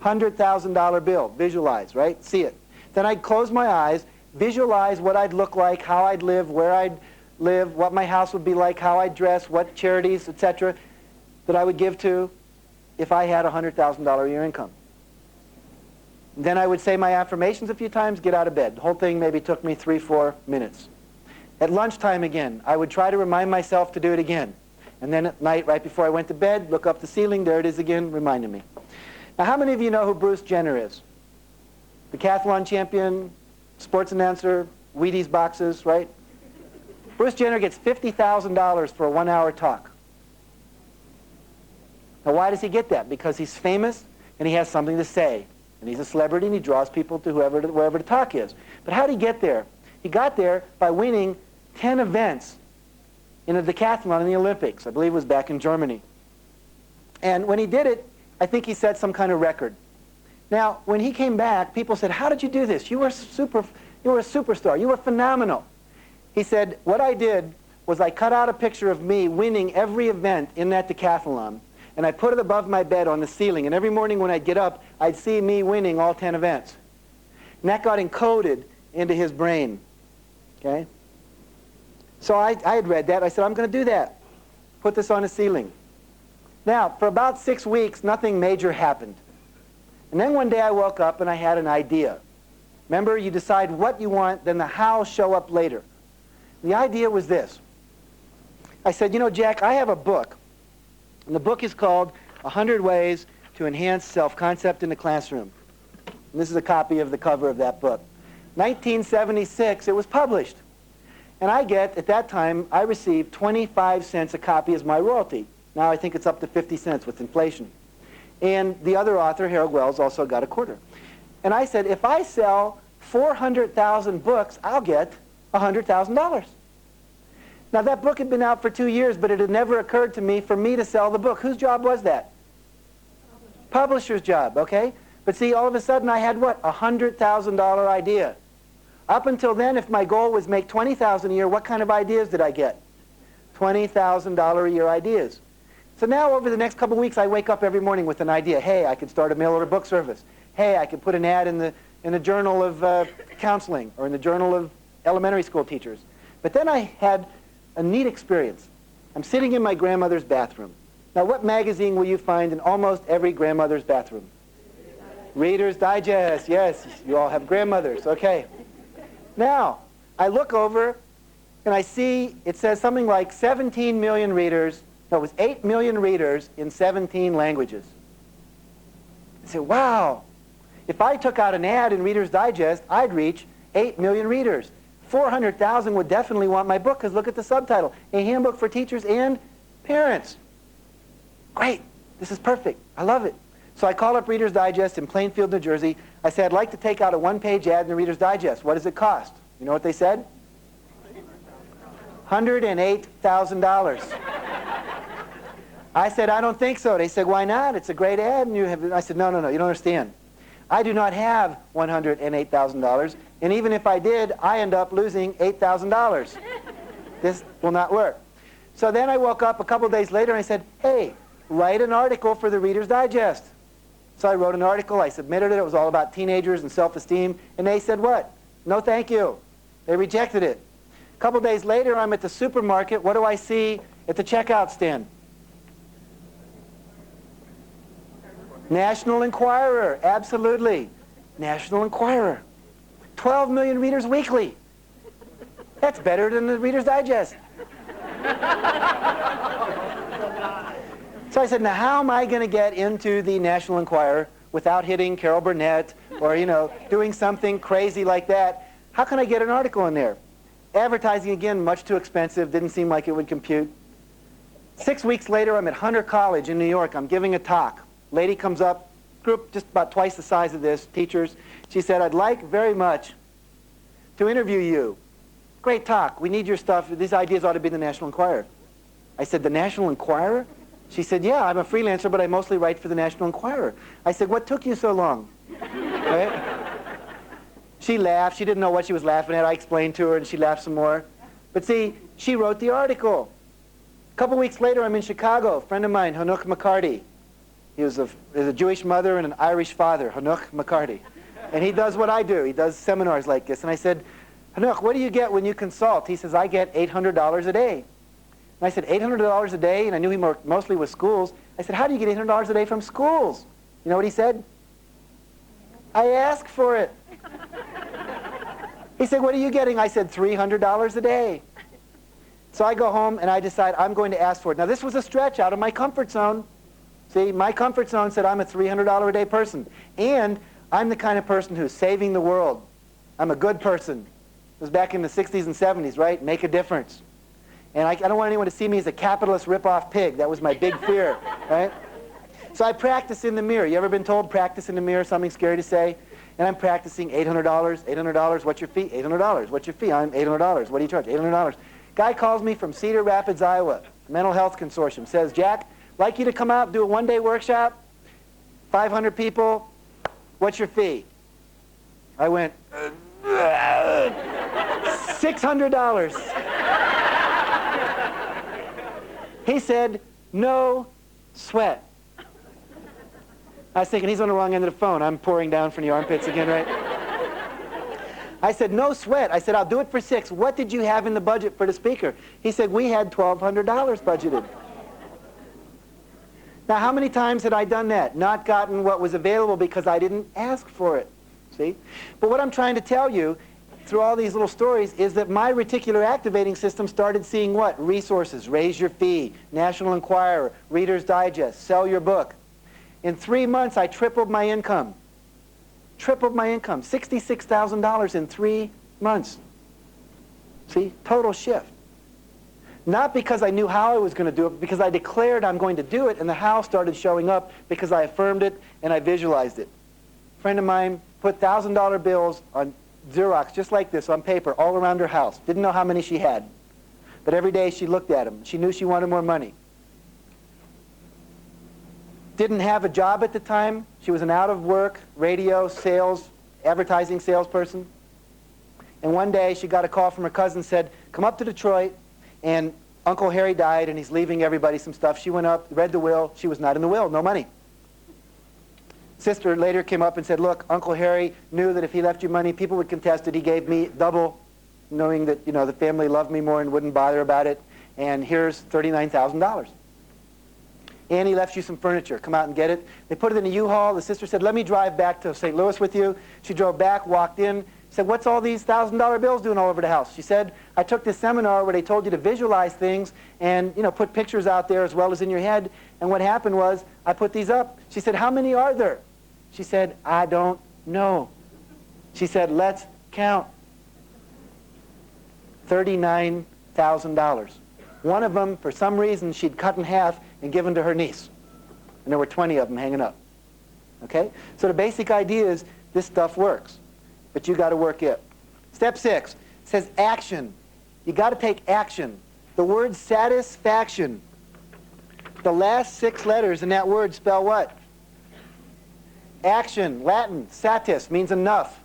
$100,000 bill. Visualize, right? See it. Then I'd close my eyes, visualize what I'd look like, how I'd live, where I'd live, what my house would be like, how I'd dress, what charities, etc., that I would give to if I had a $100,000 a year income. Then I would say my affirmations a few times, get out of bed. The whole thing maybe took me 3-4 minutes. At lunchtime again, I would try to remind myself to do it again. And then at night, right before I went to bed, look up the ceiling, there it is again, reminding me. Now, how many of you know who Bruce Jenner is? The decathlon champion, sports announcer, Wheaties boxes, right? Bruce Jenner gets $50,000 for a 1-hour talk. Now, why does he get that? Because he's famous and he has something to say. And he's a celebrity and he draws people to wherever the talk is. But how did he get there? He got there by winning 10 events in a decathlon in the Olympics. I believe it was back in Germany. And when he did it, I think he set some kind of record. Now, when he came back, people said, how did you do this? You were a superstar. You were phenomenal. He said, what I did was I cut out a picture of me winning every event in that decathlon, and I put it above my bed on the ceiling. And every morning when I'd get up, I'd see me winning all 10 events. And that got encoded into his brain. Okay? So I had read that. I said, I'm going to do that. Put this on the ceiling. Now, for about 6 weeks, nothing major happened. And then one day I woke up and I had an idea. Remember, you decide what you want, then the how show up later. The idea was this. I said, you know, Jack, I have a book. And the book is called 100 Ways to Enhance Self-Concept in the Classroom. And this is a copy of the cover of that book. 1976, it was published. And I get, at that time, I received 25 cents a copy as my royalty. Now I think it's up to 50 cents with inflation. And the other author, Harold Wells, also got a quarter. And I said, if I sell 400,000 books, I'll get $100,000. Now that book had been out for 2 years, but it had never occurred to me for me to sell the book. Whose job was that? Publisher's job, okay? But see, all of a sudden I had what? A $100,000 idea. Up until then, if my goal was make $20,000 a year, what kind of ideas did I get? $20,000 a year ideas. So now over the next couple of weeks, I wake up every morning with an idea. Hey, I could start a mail order book service. Hey, I could put an ad in the Journal of Counseling or in the Journal of Elementary School Teachers. But then I had a neat experience. I'm sitting in my grandmother's bathroom. Now, what magazine will you find in almost every grandmother's bathroom? Reader's Digest. Yes, you all have grandmothers. Okay. Now, I look over and I see it says something like 17 million readers. No, it was 8 million readers in 17 languages. I said, wow, if I took out an ad in Reader's Digest, I'd reach 8 million readers. 400,000 would definitely want my book because look at the subtitle, A Handbook for Teachers and Parents. Great, this is perfect, I love it. So I called up Reader's Digest in Plainfield, New Jersey. I said, I'd like to take out a one-page ad in the Reader's Digest. What does it cost? You know what they said? $108,000. I said, I don't think so. They said, why not? It's a great ad. And I said, no, you don't understand. I do not have $108,000. And even if I did, I end up losing $8,000. This will not work. So then I woke up a couple days later and I said, hey, write an article for the Reader's Digest. So I wrote an article. I submitted it. It was all about teenagers and self-esteem. And they said what? No, thank you. They rejected it. A couple days later, I'm at the supermarket. What do I see at the checkout stand? National Enquirer, absolutely. National Enquirer. 12 million readers weekly. That's better than the Reader's Digest. So I said, now how am I going to get into the National Enquirer without hitting Carol Burnett or, doing something crazy like that? How can I get an article in there? Advertising, again, much too expensive. Didn't seem like it would compute. 6 weeks later, I'm at Hunter College in New York. I'm giving a talk. Lady comes up, group just about twice the size of this, teachers. She said, I'd like very much to interview you. Great talk. We need your stuff. These ideas ought to be in the National Enquirer. I said, the National Enquirer? She said, yeah, I'm a freelancer, but I mostly write for the National Enquirer. I said, what took you so long? Right? She laughed. She didn't know what she was laughing at. I explained to her, and she laughed some more. But see, she wrote the article. A couple weeks later, I'm in Chicago. A friend of mine, Hanuk McCarty. He was a Jewish mother and an Irish father, Hanuk McCarty. And he does what I do. He does seminars like this. And I said, Hanuk, what do you get when you consult? He says, I get $800 a day. And I said, $800 a day? And I knew he mostly was schools. I said, how do you get $800 a day from schools? You know what he said? I ask for it. He said, what are you getting? I said, $300 a day. So I go home and I decide I'm going to ask for it. Now this was a stretch out of my comfort zone. See, my comfort zone said I'm a $300 a day person. And I'm the kind of person who's saving the world. I'm a good person. It was back in the 60s and 70s, right? Make a difference. And I don't want anyone to see me as a capitalist rip-off pig. That was my big fear, right? So I practice in the mirror. You ever been told practice in the mirror, something scary to say? And I'm practicing $800, $800, what's your fee? $800, what's your fee? I'm $800, what do you charge? $800. Guy calls me from Cedar Rapids, Iowa, Mental Health Consortium, says, Jack, I'd like you to come out, do a one-day workshop, 500 people, what's your fee? I went, $600. He said, no sweat. I was thinking, he's on the wrong end of the phone. I'm pouring down from the armpits again, right? I said, no sweat. I said, I'll do it for $6. What did you have in the budget for the speaker? He said, we had $1,200 budgeted. Now, how many times had I done that? Not gotten what was available because I didn't ask for it. See? But what I'm trying to tell you through all these little stories is that my reticular activating system started seeing what? Resources, raise your fee, National Enquirer, Reader's Digest, sell your book. In 3 months, I tripled my income. Tripled my income, $66,000 in 3 months. See, total shift. Not because I knew how I was going to do it, but because I declared I'm going to do it, and the how started showing up because I affirmed it and I visualized it. A friend of mine put $1,000 bills on Xerox, just like this, on paper, all around her house. Didn't know how many she had. But every day she looked at them. She knew she wanted more money. Didn't have a job at the time. She was an out-of-work radio sales, advertising salesperson. And one day she got a call from her cousin, said, come up to Detroit, and Uncle Harry died, and he's leaving everybody some stuff. She went up, read the will. She was not in the will, no money. Sister later came up and said, look, Uncle Harry knew that if he left you money, people would contest it. He gave me double, knowing that, you know, the family loved me more and wouldn't bother about it. And here's $39,000. And he left you some furniture. Come out and get it. They put it in a U-Haul. The sister said, let me drive back to St. Louis with you. She drove back, walked in, said, what's all these $1,000 bills doing all over the house? She said, I took this seminar where they told you to visualize things and, you know, put pictures out there as well as in your head. And what happened was I put these up. She said, how many are there? She said, I don't know. She said, let's count. $39,000. One of them, for some reason, she'd cut in half and given to her niece. And there were 20 of them hanging up. Okay? So the basic idea is this stuff works. But you got to work it. Step 6 says action. You got to take action. The word satisfaction, the last 6 letters in that word spell what? Action, Latin, satis, means enough.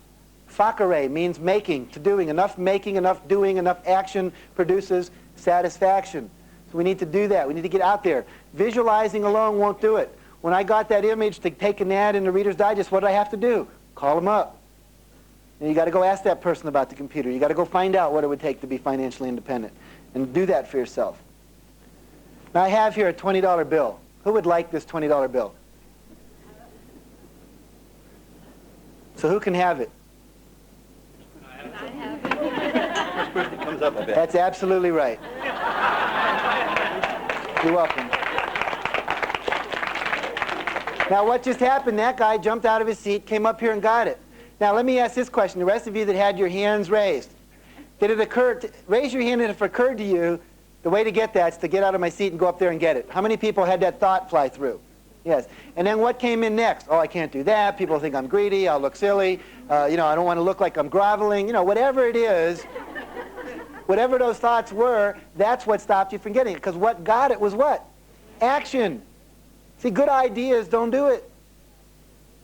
Facere means making, to doing. Enough making, enough doing, enough action produces satisfaction. So we need to do that. We need to get out there. Visualizing alone won't do it. When I got that image to take an ad in the Reader's Digest, what did I have to do? Call them up. And you got to go ask that person about the computer. You got to go find out what it would take to be financially independent. And do that for yourself. Now I have here a $20 bill. Who would like this $20 bill? So who can have it? First person comes up, I bet. That's absolutely right. You're welcome. Now what just happened, that guy jumped out of his seat, came up here and got it. Now let me ask this question. The rest of you that had your hands raised, did it occur, raise your hand if it occurred to you, the way to get that is to get out of my seat and go up there and get it. How many people had that thought fly through? Yes. And then what came in next? Oh, I can't do that. People think I'm greedy. I'll look silly. You know, I don't want to look like I'm groveling. You know, whatever it is, whatever those thoughts were, that's what stopped you from getting it. Because what got it was what? Action. See, good ideas don't do it.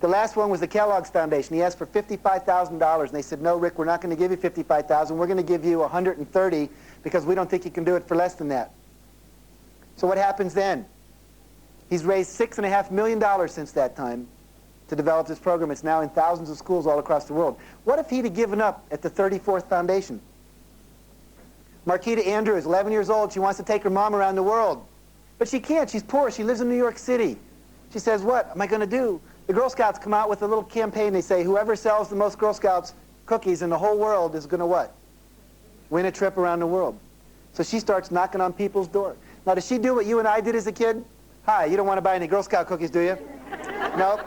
The last one was the Kellogg's Foundation. He asked for $55,000, and they said, no, Rick, we're not going to give you $55,000. We're going to give you $130 because we don't think you can do it for less than that. So what happens then? He's raised $6.5 million since that time to develop this program. It's now in thousands of schools all across the world. What if he'd have given up at the 34th foundation? Marquita Andrew is 11 years old. She wants to take her mom around the world. But she can't. She's poor. She lives in New York City. She says, what am I going to do? The Girl Scouts come out with a little campaign. They say, whoever sells the most Girl Scouts cookies in the whole world is going to what? Win a trip around the world. So she starts knocking on people's door. Now, does she do what you and I did as a kid? Hi, you don't want to buy any Girl Scout cookies, do you? Nope.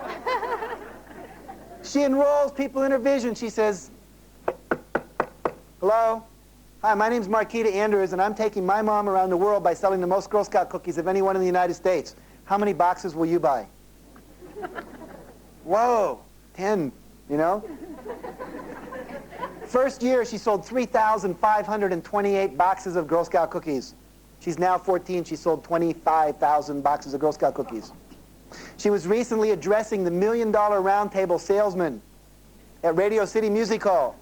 She enrolls people in her vision. She says, hello? Hi, my name's Marquita Andrews, and I'm taking my mom around the world by selling the most Girl Scout cookies of anyone in the United States. How many boxes will you buy? Whoa, 10, you know? First year, she sold 3,528 boxes of Girl Scout cookies. She's now 14. She sold 25,000 boxes of Girl Scout cookies. She was recently addressing the $1 Million Round Table salesman at Radio City Music Hall.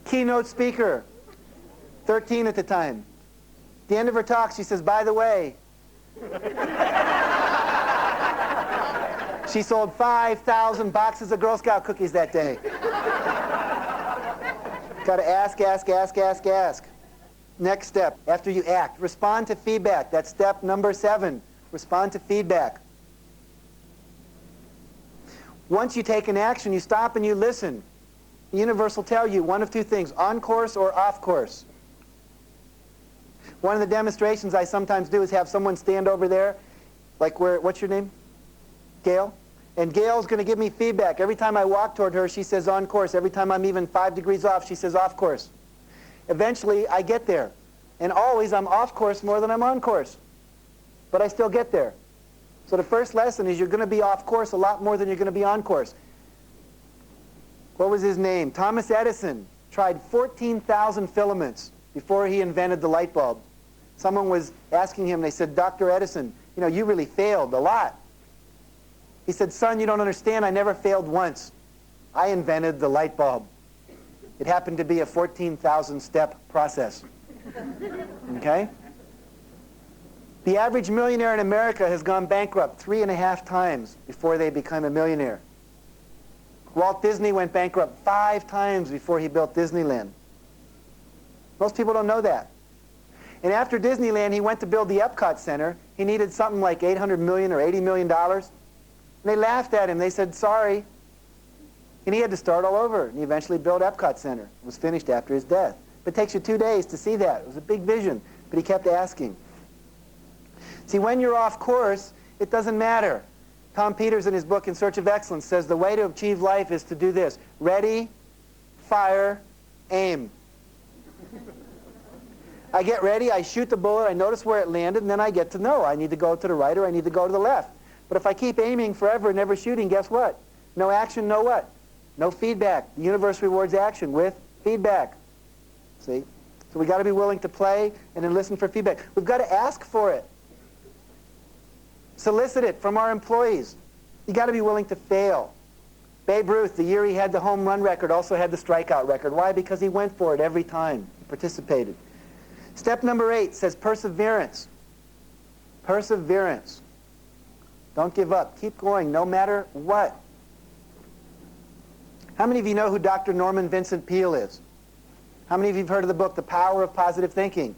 Keynote speaker, 13 at the time. At the end of her talk, she says, by the way, she sold 5,000 boxes of Girl Scout cookies that day. Got to ask, ask, ask, ask, ask. Next step, after you act, respond to feedback. That's step number 7. Respond to feedback. Once you take an action, you stop and you listen. The universe will tell you one of two things, on course or off course. One of the demonstrations I sometimes do is have someone stand over there, like where, what's your name? Gail? And Gail's going to give me feedback. Every time I walk toward her, she says on course. Every time I'm even 5 degrees off, she says off course. Eventually, I get there. And always, I'm off course more than I'm on course. But I still get there. So the first lesson is you're going to be off course a lot more than you're going to be on course. What was his name? Thomas Edison tried 14,000 filaments before he invented the light bulb. Someone was asking him, they said, Dr. Edison, you know, you really failed a lot. He said, son, you don't understand, I never failed once. I invented the light bulb. It happened to be a 14,000-step process. Okay? The average millionaire in America has gone bankrupt 3.5 times before they become a millionaire. Walt Disney went bankrupt 5 times before he built Disneyland. Most people don't know that. And after Disneyland, he went to build the Epcot Center. He needed something like $800 million or $80 million. And they laughed at him. They said, sorry. And he had to start all over. And he eventually built Epcot Center. It was finished after his death. But it takes you 2 days to see that. It was a big vision. But he kept asking. See, when you're off course, it doesn't matter. Tom Peters, in his book In Search of Excellence, says the way to achieve life is to do this. Ready, fire, aim. I get ready, I shoot the bullet, I notice where it landed, and then I get to know. I need to go to the right or I need to go to the left. But if I keep aiming forever and never shooting, guess what? No action, no what? No feedback. The universe rewards action with feedback. See? So we've got to be willing to play and then listen for feedback. We've got to ask for it. Solicit it from our employees. You've got to be willing to fail. Babe Ruth, the year he had the home run record, also had the strikeout record. Why? Because he went for it every time. He participated. Step number 8 says perseverance. Perseverance. Don't give up. Keep going no matter what. How many of you know who Dr. Norman Vincent Peale is? How many of you have heard of the book, The Power of Positive Thinking?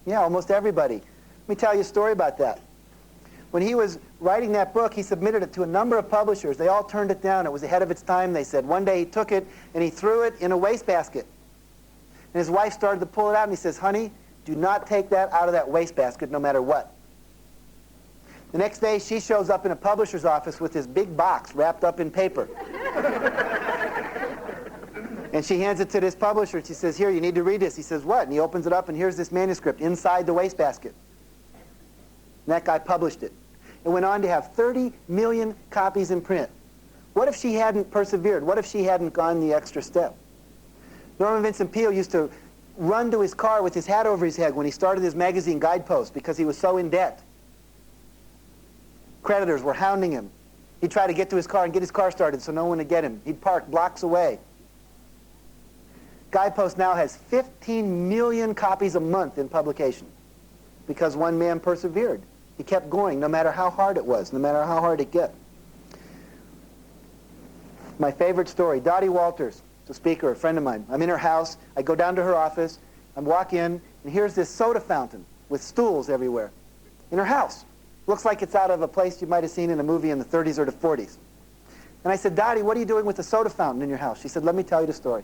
Yeah, almost everybody. Let me tell you a story about that. When he was writing that book, he submitted it to a number of publishers. They all turned it down. It was ahead of its time, they said. One day he took it and he threw it in a wastebasket. And his wife started to pull it out and he says, honey, do not take that out of that wastebasket no matter what. The next day she shows up in a publisher's office with this big box wrapped up in paper. And she hands it to this publisher and she says, here, you need to read this. He says, what? And he opens it up and here's this manuscript inside the wastebasket. And that guy published it. It went on to have 30 million copies in print. What if she hadn't persevered? What if she hadn't gone the extra step? Norman Vincent Peale used to run to his car with his hat over his head when he started his magazine Guidepost because he was so in debt. Creditors were hounding him. He'd try to get to his car and get his car started so no one would get him. He'd park blocks away. Guidepost now has 15 million copies a month in publication because one man persevered. He kept going no matter how hard it was, no matter how hard it got. My favorite story, Dottie Walters, a speaker, a friend of mine. I'm in her house. I go down to her office. I walk in, and here's this soda fountain with stools everywhere in her house. Looks like it's out of a place you might have seen in a movie in the 30s or the 40s. And I said, Dottie, what are you doing with the soda fountain in your house? She said, let me tell you the story.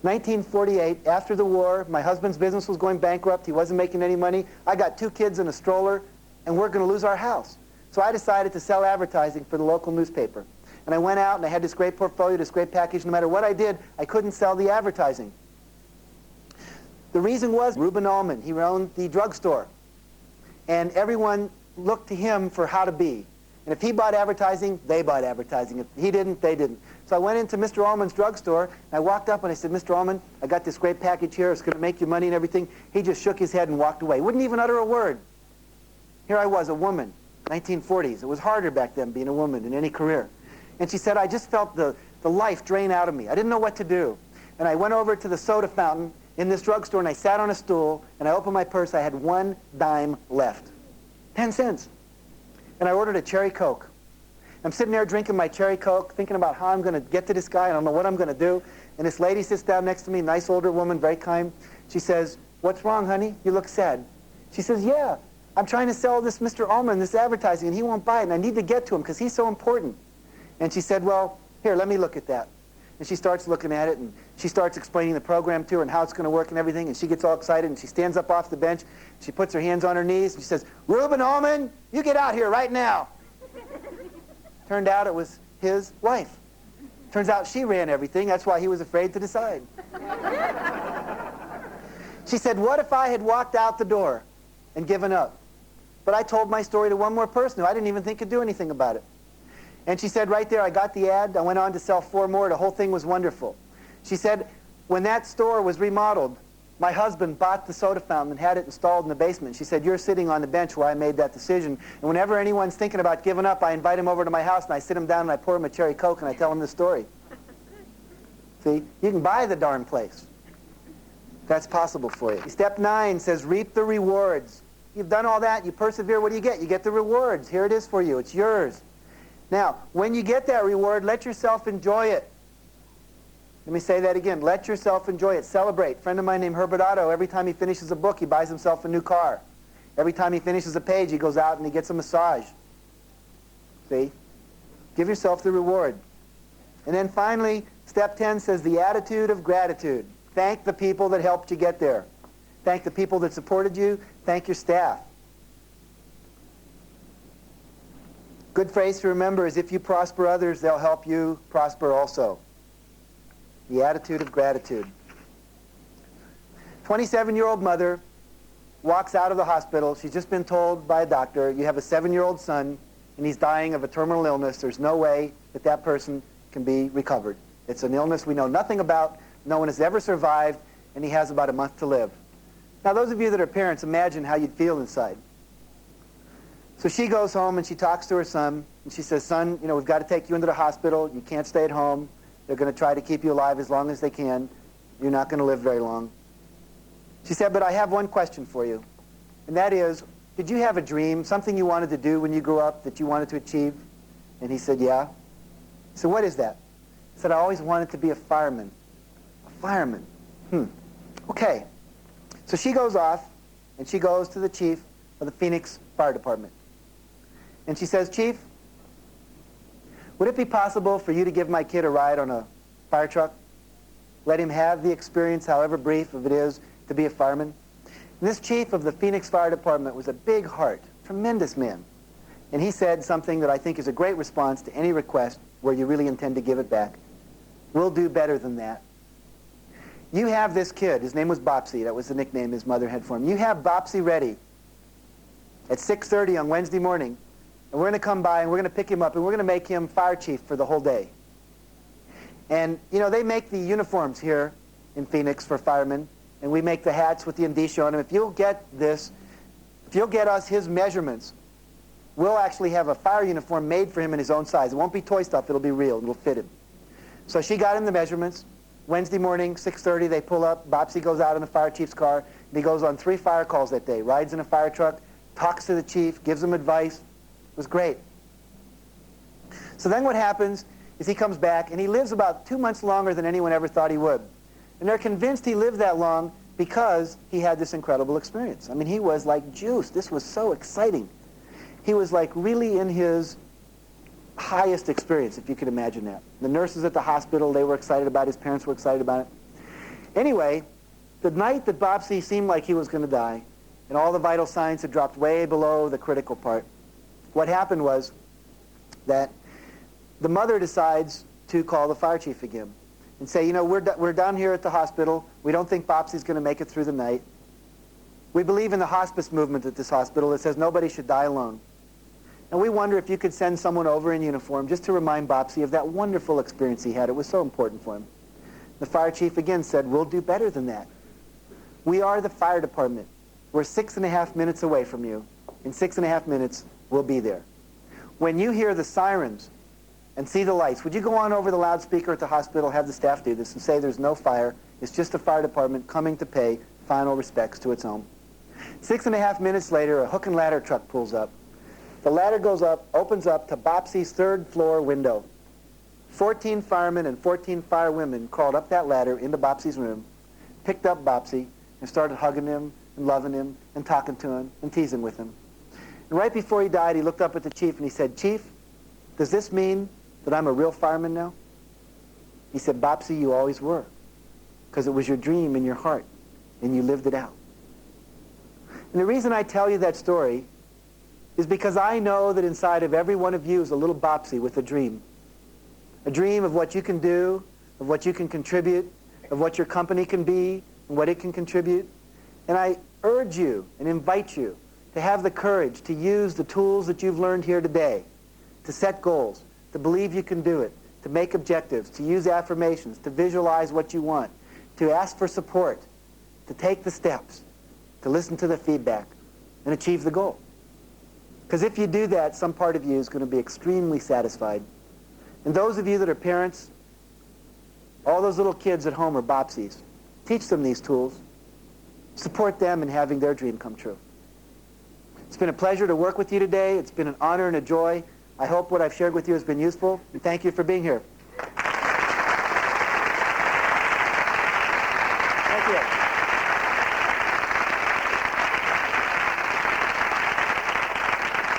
1948, after the war, my husband's business was going bankrupt. He wasn't making any money. I got 2 kids in a stroller, and we're going to lose our house. So I decided to sell advertising for the local newspaper. And I went out, and I had this great portfolio, this great package. No matter what I did, I couldn't sell the advertising. The reason was Reuben Allman. He owned the drugstore. And everyone looked to him for how to be. And if he bought advertising, they bought advertising. If he didn't, they didn't. So I went into Mr. Allman's drugstore, and I walked up and I said, Mr. Allman, I got this great package here. It's going to make you money and everything. He just shook his head and walked away. Wouldn't even utter a word. Here I was, a woman, 1940s. It was harder back then being a woman in any career. And she said, I just felt the life drain out of me. I didn't know what to do. And I went over to the soda fountain in this drugstore, and I sat on a stool, and I opened my purse. I had 1 dime left, 10 cents. And I ordered a cherry Coke. I'm sitting there drinking my cherry Coke, thinking about how I'm going to get to this guy. I don't know what I'm going to do. And this lady sits down next to me, nice older woman, very kind. She says, what's wrong, honey? You look sad. She says, yeah, I'm trying to sell this Mr. Allman, this advertising, and he won't buy it, and I need to get to him because he's so important. And she said, well, here, let me look at that. And she starts looking at it, and she starts explaining the program to her and how it's going to work and everything, and she gets all excited, and she stands up off the bench. She puts her hands on her knees, and she says, Reuben Allman, you get out here right now. Turned out it was his wife. Turns out she ran everything. That's why he was afraid to decide. She said, what if I had walked out the door and given up? But I told my story to one more person who I didn't even think could do anything about it. And she said, right there, I got the ad. I went on to sell 4 more. The whole thing was wonderful. She said, when that store was remodeled, my husband bought the soda fountain and had it installed in the basement. She said, you're sitting on the bench where I made that decision. And whenever anyone's thinking about giving up, I invite him over to my house, and I sit him down, and I pour him a cherry Coke, and I tell him the story. See, you can buy the darn place. That's possible for you. Step 9 says, reap the rewards. You've done all that. You persevere. What do you get? You get the rewards. Here it is for you. It's yours. Now, when you get that reward, let yourself enjoy it. Let me say that again. Let yourself enjoy it. Celebrate. A friend of mine named Herbert Otto, every time he finishes a book, he buys himself a new car. Every time he finishes a page, he goes out and he gets a massage. See? Give yourself the reward. And then finally, step 10 says the attitude of gratitude. Thank the people that helped you get there. Thank the people that supported you. Thank your staff. Good phrase to remember is if you prosper others, they'll help you prosper also. The attitude of gratitude. 27-year-old mother walks out of the hospital. She's just been told by a doctor, you have a 7-year-old son, and he's dying of a terminal illness. There's no way that that person can be recovered. It's an illness we know nothing about, no one has ever survived, and he has about a month to live. Now, those of you that are parents, imagine how you'd feel inside. So she goes home and she talks to her son, and she says, son, you know, we've got to take you into the hospital. You can't stay at home. They're going to try to keep you alive as long as they can. You're not going to live very long. She said, but I have one question for you, and that is, did you have a dream, something you wanted to do when you grew up that you wanted to achieve? And he said, yeah. So what is that? He said, I always wanted to be a fireman. A fireman. Okay. So she goes off, and she goes to the chief of the Phoenix Fire Department. And she says, Chief, would it be possible for you to give my kid a ride on a fire truck? Let him have the experience, however brief if it is, to be a fireman. And this chief of the Phoenix Fire Department was a big heart, tremendous man. And he said something that I think is a great response to any request where you really intend to give it back. We'll do better than that. You have this kid, his name was Bopsy, that was the nickname his mother had for him. You have Bopsy ready at 6:30 on Wednesday morning, and we're going to come by and we're going to pick him up and we're going to make him fire chief for the whole day. And, you know, they make the uniforms here in Phoenix for firemen, and we make the hats with the indicia on them. If you'll get this, if you'll get us his measurements, we'll actually have a fire uniform made for him in his own size. It won't be toy stuff, it'll be real, and will fit him. So she got him the measurements. Wednesday morning, 6:30, they pull up. Bopsy goes out in the fire chief's car, and he goes on 3 fire calls that day, rides in a fire truck, talks to the chief, gives him advice. It was great. So then what happens is he comes back, and he lives about 2 months longer than anyone ever thought he would. And they're convinced he lived that long because he had this incredible experience. I mean, he was like juice. This was so exciting. He was like really in his highest experience, if you could imagine that. The nurses at the hospital, they were excited about it. His parents were excited about it. Anyway, the night that Bopsy seemed like he was going to die, and all the vital signs had dropped way below the critical part, what happened was that the mother decides to call the fire chief again and say, you know, we're down here at the hospital. We don't think Bopsy's going to make it through the night. We believe in the hospice movement at this hospital that says nobody should die alone. And we wonder if you could send someone over in uniform just to remind Bopsy of that wonderful experience he had. It was so important for him. The fire chief again said, we'll do better than that. We are the fire department. We're 6.5 minutes away from you. In 6.5 minutes, we'll be there. When you hear the sirens and see the lights, would you go on over the loudspeaker at the hospital, have the staff do this, and say there's no fire, it's just the fire department coming to pay final respects to its own. 6.5 minutes later, a hook and ladder truck pulls up. The ladder goes up, opens up to Bopsy's 3rd floor window. 14 firemen and 14 firewomen crawled up that ladder into Bopsy's room, picked up Bopsy, and started hugging him and loving him and talking to him and teasing with him. And right before he died, he looked up at the chief and he said, Chief, does this mean that I'm a real fireman now? He said, Bopsy, you always were, because it was your dream in your heart, and you lived it out. And the reason I tell you that story is because I know that inside of every one of you is a little Bopsy with a dream of what you can do, of what you can contribute, of what your company can be, and what it can contribute. And I urge you and invite you to have the courage to use the tools that you've learned here today, to set goals, to believe you can do it, to make objectives, to use affirmations, to visualize what you want, to ask for support, to take the steps, to listen to the feedback, and achieve the goal. Because if you do that, some part of you is going to be extremely satisfied. And those of you that are parents, all those little kids at home are Bopsies. Teach them these tools. Support them in having their dream come true. It's been a pleasure to work with you today. It's been an honor and a joy. I hope what I've shared with you has been useful, and thank you for being here. Thank you.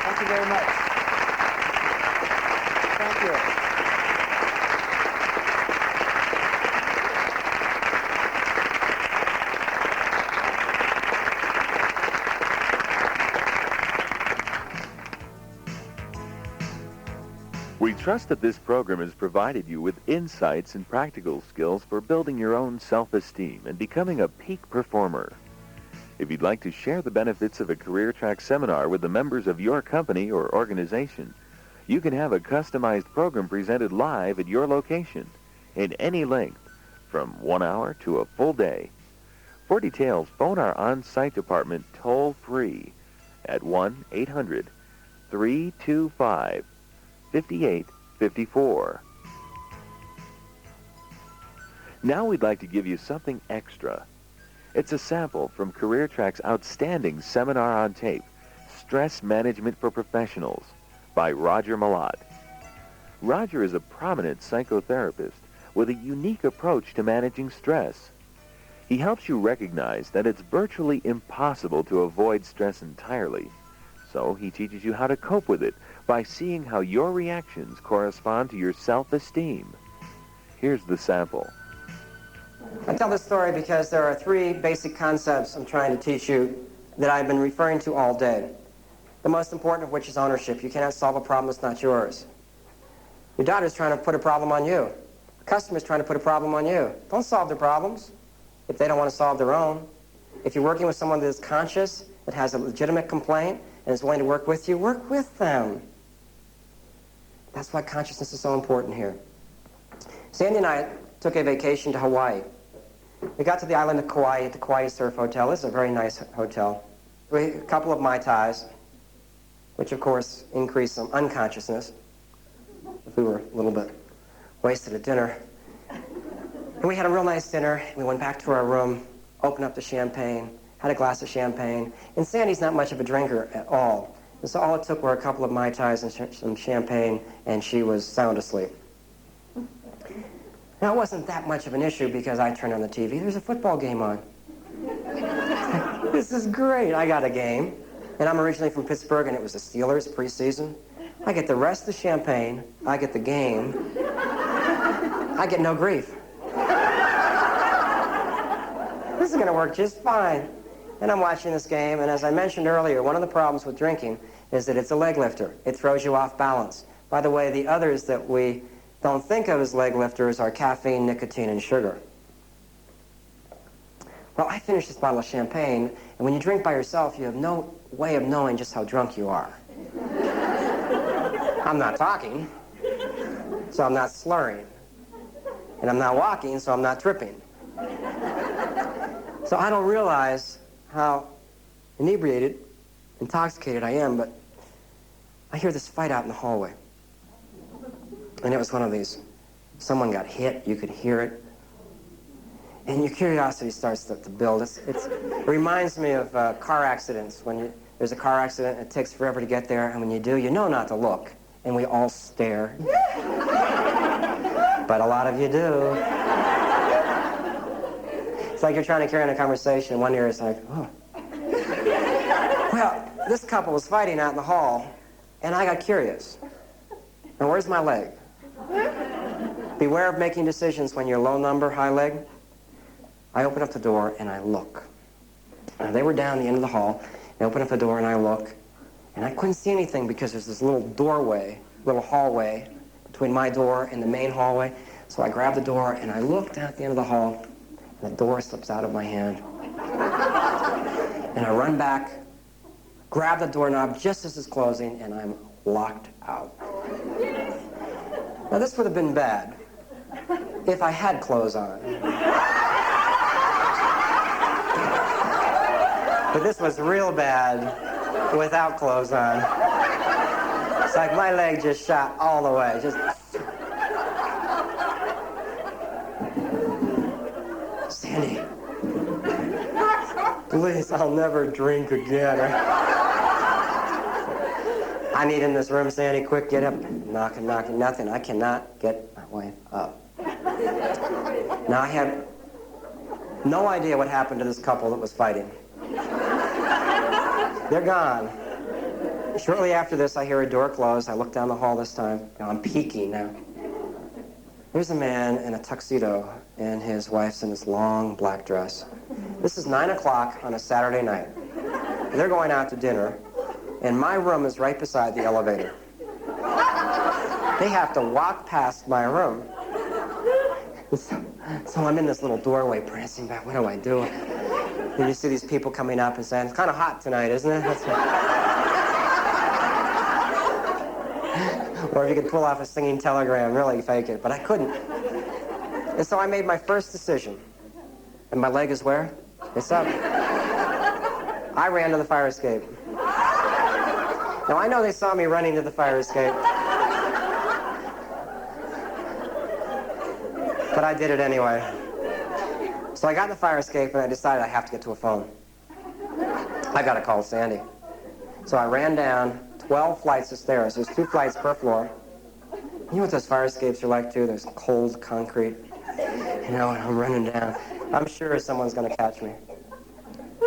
Thank you very much. Thank you. We trust that this program has provided you with insights and practical skills for building your own self-esteem and becoming a peak performer. If you'd like to share the benefits of a career track seminar with the members of your company or organization, you can have a customized program presented live at your location in any length, from 1 hour to a full day. For details, phone our on-site department toll-free at 1-800-325-5854. Now we'd like to give you something extra. It's a sample from Career Track's outstanding seminar on tape, Stress Management for Professionals, by Roger Malott. Roger is a prominent psychotherapist with a unique approach to managing stress. He helps you recognize that it's virtually impossible to avoid stress entirely. So he teaches you how to cope with it by seeing how your reactions correspond to your self-esteem. Here's the sample. I tell this story because there are 3 basic concepts I'm trying to teach you that I've been referring to all day. The most important of which is ownership. You cannot solve a problem that's not yours. Your daughter's trying to put a problem on you. A customer's trying to put a problem on you. Don't solve their problems if they don't want to solve their own. If you're working with someone that is conscious, that has a legitimate complaint, and is willing to work with you, work with them. That's why consciousness is so important here. Sandy and I took a vacation to Hawaii. We got to the island of Kauai at the Kauai Surf Hotel. This is a very nice hotel. A couple of Mai Tais. which of course increased some unconsciousness if we were a little bit wasted at dinner. And we had a real nice dinner. We went back to our room, opened up the champagne, had a glass of champagne. And Sandy's not much of a drinker at all. And so all it took were a couple of Mai Tais and some champagne, and she was sound asleep. Now, it wasn't that much of an issue because I turned on the TV. There's a football game on. This is great. I got a game. And I'm originally from Pittsburgh, and it was the Steelers preseason. I get the rest of the champagne. I get the game. I get no grief. This is going to work just fine. And I'm watching this game, and as I mentioned earlier, one of the problems with drinking is that it's a leg lifter. It throws you off balance. By the way, the others that we don't think of as leg lifters are caffeine, nicotine, and sugar. Well, I finished this bottle of champagne, and when you drink by yourself, you have no way of knowing just how drunk you are. I'm not talking, so I'm not slurring. And I'm not walking, so I'm not tripping. So I don't realize how inebriated, intoxicated I am, but I hear this fight out in the hallway. And it was one of these, someone got hit, you could hear it. And your curiosity starts to build. It reminds me of car accidents. When there's a car accident, it takes forever to get there, and when you do, you know not to look. And we all stare. But a lot of you do. It's like you're trying to carry on a conversation, and one ear is like, oh. Well, this couple was fighting out in the hall, and I got curious. Now, where's my leg? Beware of making decisions when you're low number, high leg. I open up the door, and I look. Now, they were down the end of the hall. I open up the door, and I look, and I couldn't see anything because there's this little doorway, little hallway between my door and the main hallway. So I grab the door, and I look down at the end of the hall, and the door slips out of my hand. And I run back, grab the doorknob just as it's closing, and I'm locked out. Now, this would have been bad if I had clothes on. But this was real bad without clothes on. It's like my leg just shot all the way. Just. Sandy, please, I'll never drink again. I need in this room, Sandy, quick, get up. Knocking, nothing. I cannot get my wife up. Now, I have no idea what happened to this couple that was fighting. They're gone. Shortly after this, I hear a door close. I look down the hall this time. Now, I'm peeking now. There's a man in a tuxedo, and his wife's in this long black dress. This is 9 o'clock on a Saturday night. They're going out to dinner, and my room is right beside the elevator. They have to walk past my room. So I'm in this little doorway prancing back. What do I do? And you see these people coming up and saying, it's kind of hot tonight, isn't it? Or if you could pull off a singing telegram, really fake it. But I couldn't. And so I made my first decision. And my leg is where? It's up. I ran to the fire escape. Now, I know they saw me running to the fire escape. But I did it anyway. So I got in the fire escape, and I decided I have to get to a phone. I got to call Sandy. So I ran down 12 flights of stairs. There's 2 flights per floor. You know what those fire escapes are like, too? There's cold concrete. You know, and I'm running down. I'm sure someone's going to catch me.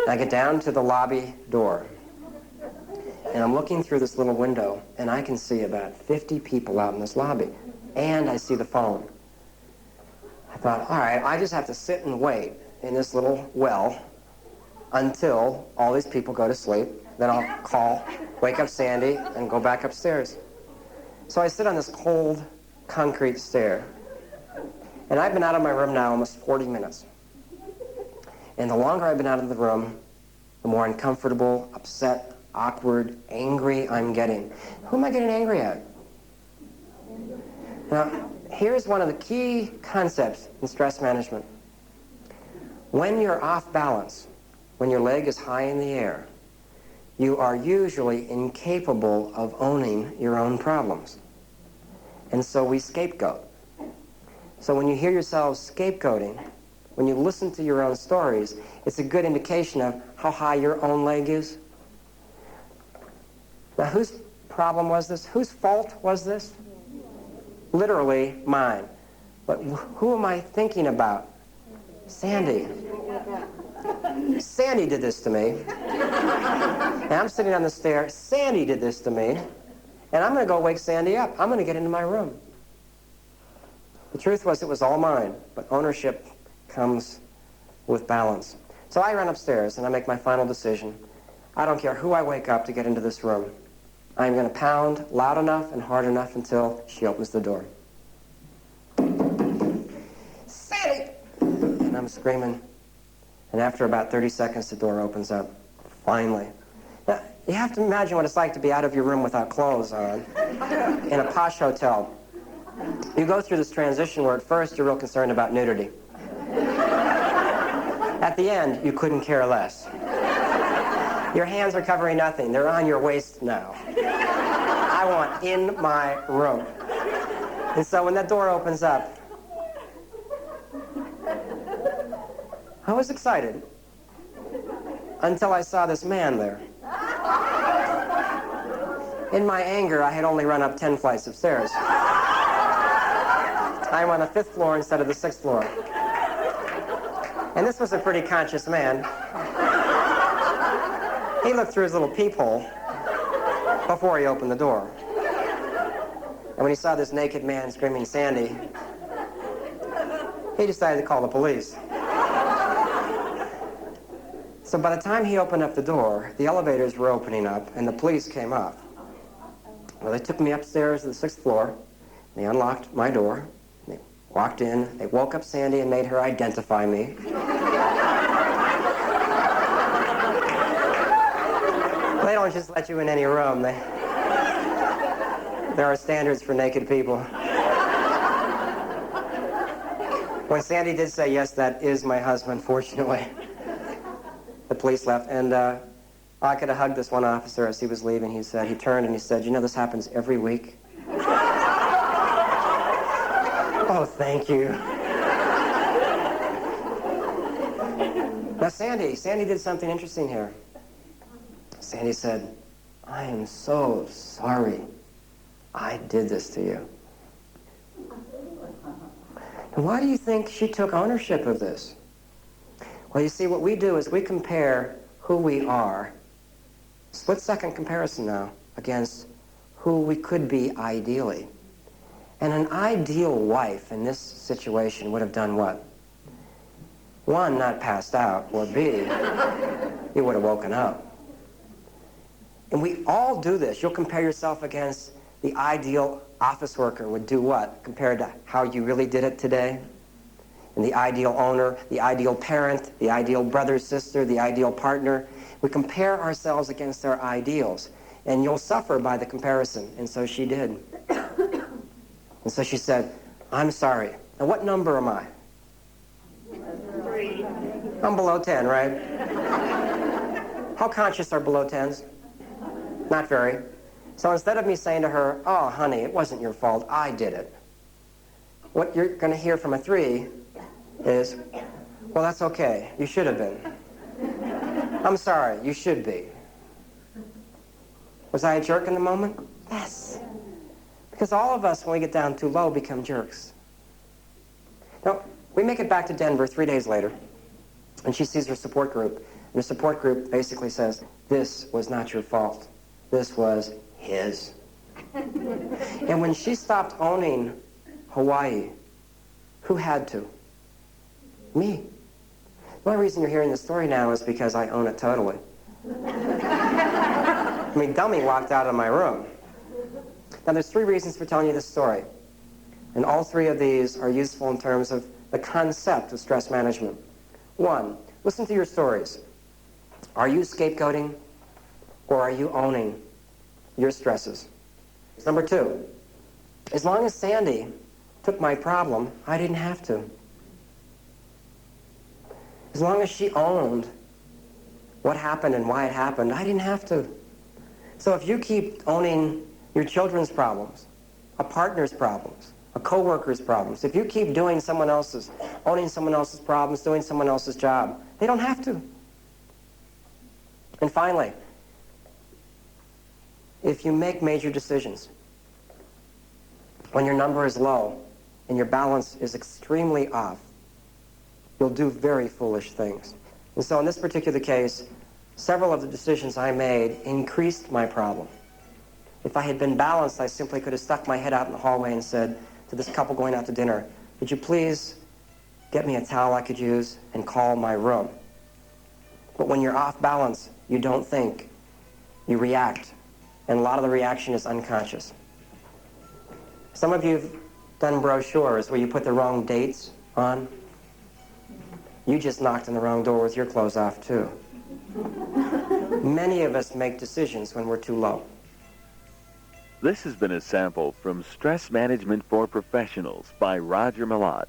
I get down to the lobby door, and I'm looking through this little window, and I can see about 50 people out in this lobby. And I see the phone. I thought, all right, I just have to sit and wait in this little well until all these people go to sleep. Then I'll call, wake up Sandy, and go back upstairs. So I sit on this cold concrete stair. And I've been out of my room now almost 40 minutes. And the longer I've been out of the room, the more uncomfortable, upset, awkward, angry I'm getting. Who am I getting angry at? Now, here's one of the key concepts in stress management. When you're off balance, when your leg is high in the air, you are usually incapable of owning your own problems. And so we scapegoat. So when you hear yourselves scapegoating, when you listen to your own stories, it's a good indication of how high your own leg is. Now, whose problem was this? Whose fault was this? Literally mine. But who am I thinking about? Sandy. Sandy did this to me. And I'm sitting on the stair. Sandy did this to me. And I'm going to go wake Sandy up. I'm going to get into my room. The truth was, it was all mine. But ownership comes with balance. So I run upstairs and I make my final decision. I don't care who I wake up to get into this room. I'm going to pound loud enough and hard enough until she opens the door. Sandy! And I'm screaming. And after about 30 seconds, the door opens up. Finally. Now, you have to imagine what it's like to be out of your room without clothes on in a posh hotel. You go through this transition where at first you're real concerned about nudity. At the end, you couldn't care less. Your hands are covering nothing. They're on your waist now. I want in my room. And so when that door opens up, I was excited until I saw this man there. In my anger, I had only run up 10 flights of stairs. I'm on the 5th floor instead of the 6th floor. And this was a pretty conscious man. He looked through his little peephole before he opened the door. And when he saw this naked man screaming Sandy, he decided to call the police. So by the time he opened up the door, the elevators were opening up and the police came up. Well, they took me upstairs to the 6th floor. They unlocked my door. They walked in. They woke up Sandy and made her identify me. They don't just let you in any room. There are standards for naked people. When Sandy did say, yes, that is my husband, fortunately, the police left. And I could have hugged this one officer as he was leaving. He turned and he said, you know, this happens every week. Oh, thank you. Now, Sandy did something interesting here. Sandy said, I am so sorry I did this to you. And why do you think she took ownership of this? Well, you see, what we do is we compare who we are, split-second comparison now, against who we could be ideally. And an ideal wife in this situation would have done what? One, not passed out, or B, you would have woken up. And we all do this. You'll compare yourself against the ideal office worker would do what compared to how you really did it today? And the ideal owner, the ideal parent, the ideal brother, sister, the ideal partner. We compare ourselves against our ideals. And you'll suffer by the comparison. And so she did. And so she said, I'm sorry. Now what number am I? 3. I'm below 10, right? How conscious are below 10s? Not very. So instead of me saying to her, oh, honey, it wasn't your fault, I did it. What you're going to hear from a 3 is, well, that's okay. You should have been. I'm sorry. You should be. Was I a jerk in the moment? Yes. Because all of us, when we get down too low, become jerks. Now, we make it back to Denver 3 days later, and she sees her support group. And the support group basically says, this was not your fault. This was his. And when she stopped owning Hawaii, who had to? Me. The only reason you're hearing this story now is because I own it totally. I mean, dummy walked out of my room. Now, there's 3 reasons for telling you this story. And all 3 of these are useful in terms of the concept of stress management. 1, listen to your stories. Are you scapegoating or are you owning your stresses? Number 2, as long as Sandy took my problem, I didn't have to. As long as she owned what happened and why it happened. I didn't have to. So if you keep owning your children's problems, a partner's problems, a coworker's problems, if you keep owning someone else's problems, doing someone else's job, they don't have to. And finally, if you make major decisions, when your number is low and your balance is extremely off, you'll do very foolish things. And so in this particular case, several of the decisions I made increased my problem. If I had been balanced, I simply could have stuck my head out in the hallway and said to this couple going out to dinner, would you please get me a towel I could use and call my room? But when you're off balance, you don't think, you react. And a lot of the reaction is unconscious. Some of you have done brochures where you put the wrong dates on. You just knocked on the wrong door with your clothes off, too. Many of us make decisions when we're too low. This has been a sample from Stress Management for Professionals by Roger Malott.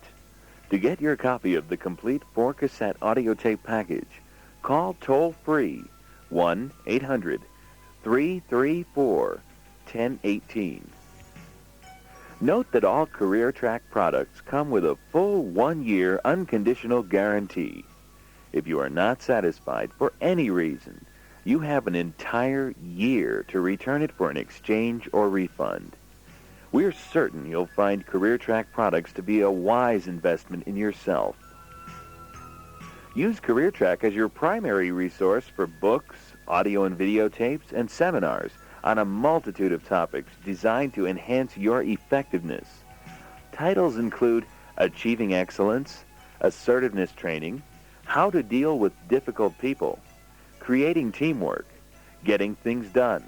To get your copy of the complete 4-cassette audio tape package, call toll-free 1-800-334-1018. Note that all Career Track products come with a full 1-year unconditional guarantee. If you are not satisfied for any reason, you have an entire year to return it for an exchange or refund. We're certain you'll find Career Track products to be a wise investment in yourself. Use Career Track as your primary resource for books, audio and videotapes, and seminars on a multitude of topics designed to enhance your effectiveness. Titles include Achieving Excellence, Assertiveness Training, How to Deal with Difficult People, Creating Teamwork, Getting Things Done,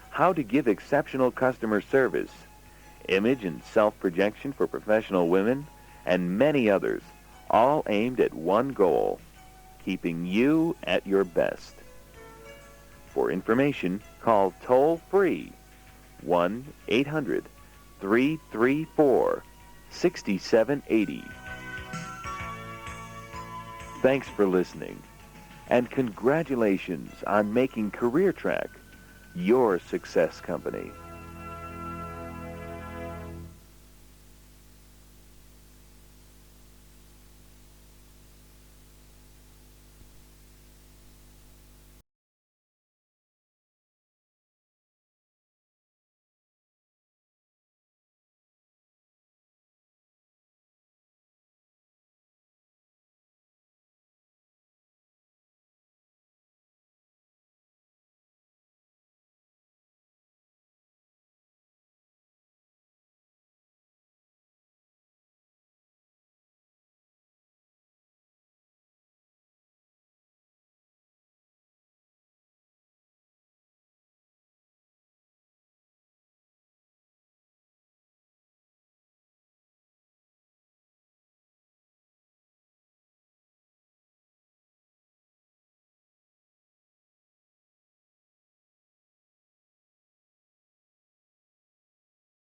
How to Give Exceptional Customer Service, Image and Self-Projection for Professional Women, and many others, all aimed at one goal, keeping you at your best. For information, call toll-free 1-800-334-6780. Thanks for listening, and congratulations on making Career Track your success company.